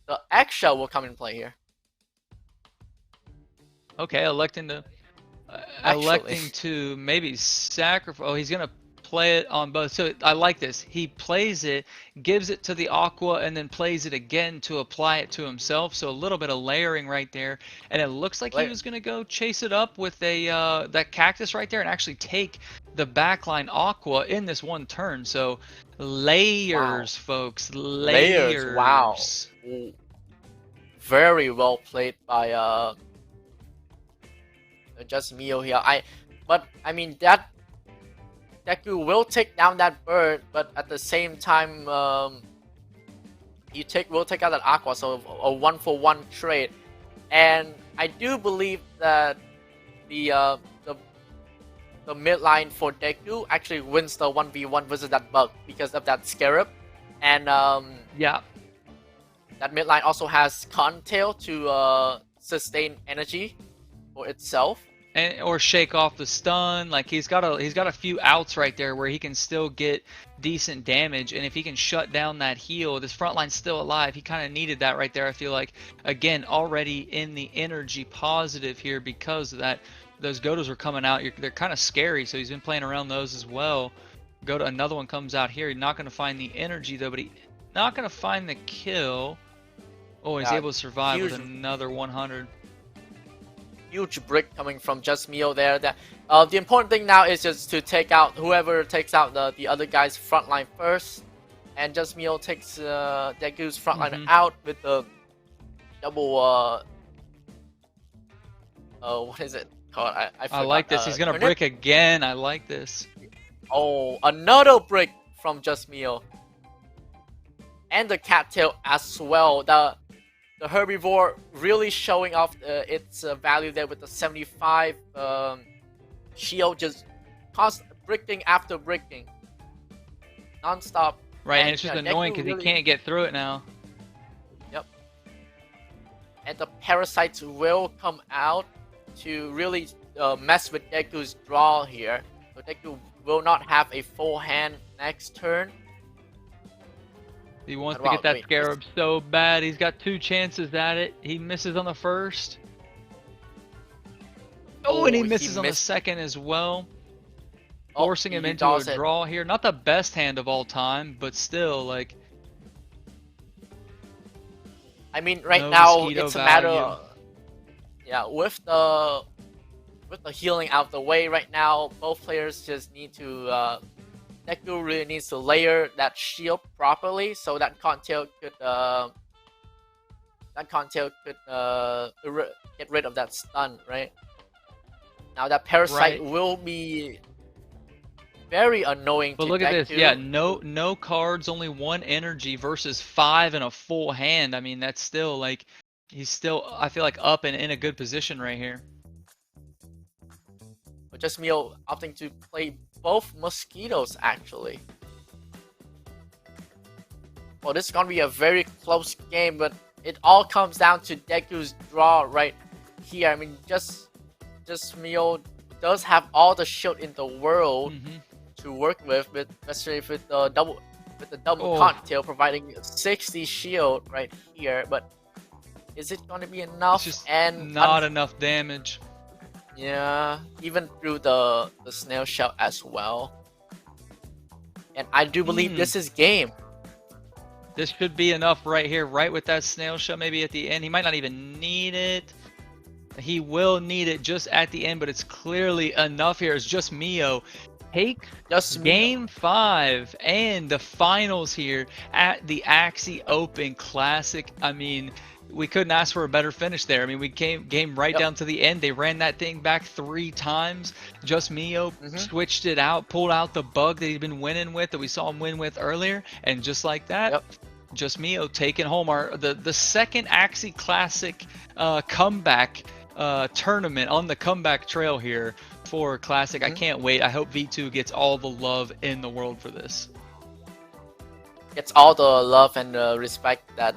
the eggshell will come in play here. Okay, electing to maybe sacrifice. Oh, he's gonna play it on both. So I like this. He plays it, gives it to the Aqua, and then plays it again to apply it to himself. So a little bit of layering right there. And it looks like he was gonna go chase it up with a that cactus right there and actually take the backline Aqua in this one turn. So layers, folks. Layers. Wow. Ooh. Very well played by just Mio here. But I mean, that Deku will take down that bird, but at the same time, will take out that Aqua, so a 1-for-1 trade. And I do believe that the mid line for Deku actually wins the 1v1 versus that bug because of that Scarab. And yeah, that mid line also has Contail to sustain energy for itself. Or shake off the stun. Like, he's got a few outs right there where he can still get decent damage, and if he can shut down that heal, this front line's still alive. He kind of needed that right there. I feel like, again, already in the energy positive here because of that. Those Godos are coming out. They're kind of scary, so he's been playing around those as well. Another one comes out here. He's not going to find the energy though, but he's not going to find the kill. Oh, he's able to survive with another 100. Huge brick coming from just Mio there. The important thing now is just to take out whoever takes out the other guy's front line first, and just Mio takes Deku's front line out with the double. What is it called? I like this. He's gonna brick again. I like this. Oh, another brick from just Mio, and the cattail as well. The herbivore really showing off its value there with the 75 shield, just bricking after bricking, non-stop. Right, and it's just annoying because he can't get through it now. Yep. And the parasites will come out to really mess with Deku's draw here. So Deku will not have a full hand next turn. He wants to get that Scarab so bad. He's got 2 chances at it. He misses on the first. Oh, and he misses on the second as well. Forcing him into a draw here. Not the best hand of all time, but still, like... I mean, right now, it's a matter of... Yeah, with the healing out the way right now, both players just need to... Deku really needs to layer that shield properly so that Contail could get rid of that stun, right? Now that parasite will be very annoying. But look at this, yeah, no cards, only 1 energy versus 5 and a full hand. I mean, that's still like he's still, I feel like, up and in a good position right here. But just Mio opting to play both mosquitoes actually. Well, this is gonna be a very close game, but it all comes down to Deku's draw right here. I mean, just Mio does have all the shield in the world to work with, especially with the double Contail providing 60 shield right here. But is it gonna be enough? It's just not enough damage. Yeah, even through the snail shell as well. And I do believe this is game. This should be enough right here, right with that snail shell maybe at the end. He might not even need it. He will need it just at the end, but it's clearly enough here. It's just Mio. Take game 5 and the finals here at the Axie Open Classic. I mean, we couldn't ask for a better finish there. I mean, we came right down to the end. They ran that thing back 3 times. Just Mio switched it out, pulled out the bug that he'd been winning with, that we saw him win with earlier, and just like that, Just Mio taking home the second Axie Classic comeback tournament on the comeback trail here for Classic. I can't wait. I hope V2 gets all the love in the world for this. Gets all the love and respect that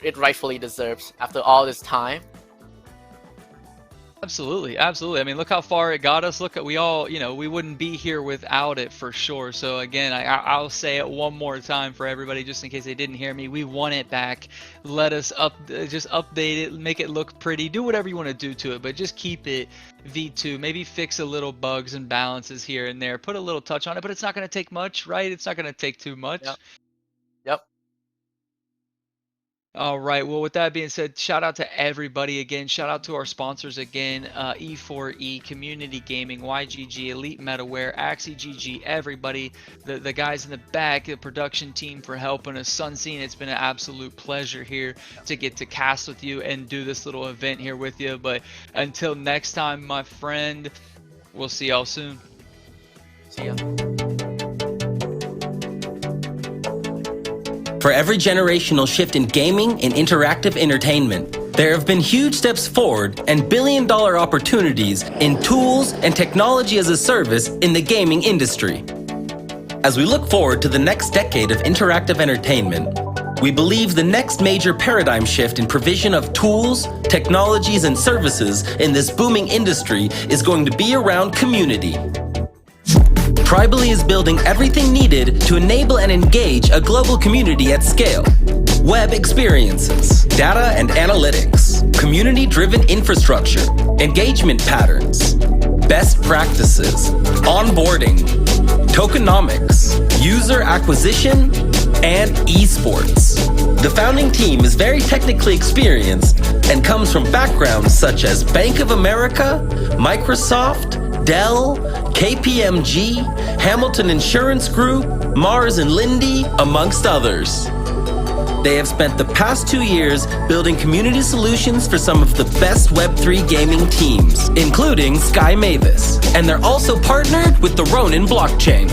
it rightfully deserves after all this time. Absolutely, absolutely. I mean, look how far it got us. Look at, we all, we wouldn't be here without it for sure. So again, I'll say it one more time for everybody, just in case they didn't hear me. We want it back. Let us just update it, make it look pretty, do whatever you want to do to it, but just keep it V2. Maybe fix a little bugs and balances here and there. Put a little touch on it, but it's not going to take much, right? It's not going to take too much. Yep. All right. Well, with that being said, shout out to everybody again. Shout out to our sponsors again: E4E, Community Gaming, YGG, Elite Metaware, Axie GG, everybody, the guys in the back, the production team for helping us. Sunseen, it's been an absolute pleasure here to get to cast with you and do this little event here with you. But until next time, my friend, we'll see y'all soon. See ya. For every generational shift in gaming and interactive entertainment, there have been huge steps forward and billion-dollar opportunities in tools and technology as a service in the gaming industry. As we look forward to the next decade of interactive entertainment, we believe the next major paradigm shift in provision of tools, technologies, and services in this booming industry is going to be around community. Tribally is building everything needed to enable and engage a global community at scale. Web experiences, data and analytics, community-driven infrastructure, engagement patterns, best practices, onboarding, tokenomics, user acquisition, and esports. The founding team is very technically experienced and comes from backgrounds such as Bank of America, Microsoft, Dell, KPMG, Hamilton Insurance Group, Mars and Lindy, amongst others. They have spent the past 2 years building community solutions for some of the best Web3 gaming teams, including Sky Mavis, and they're also partnered with the Ronin blockchain.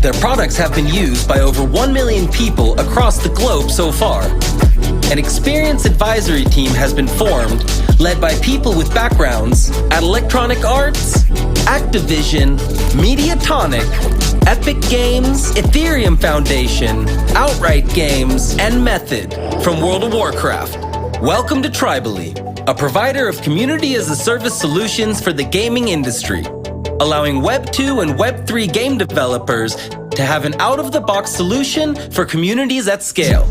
Their products have been used by over 1 million people across the globe so far. An experienced advisory team has been formed, led by people with backgrounds at Electronic Arts, Activision, Mediatonic, Epic Games, Ethereum Foundation, Outright Games, and Method from World of Warcraft. Welcome to Tribally, a provider of community-as-a-service solutions for the gaming industry, allowing Web 2 and Web 3 game developers to have an out-of-the-box solution for communities at scale.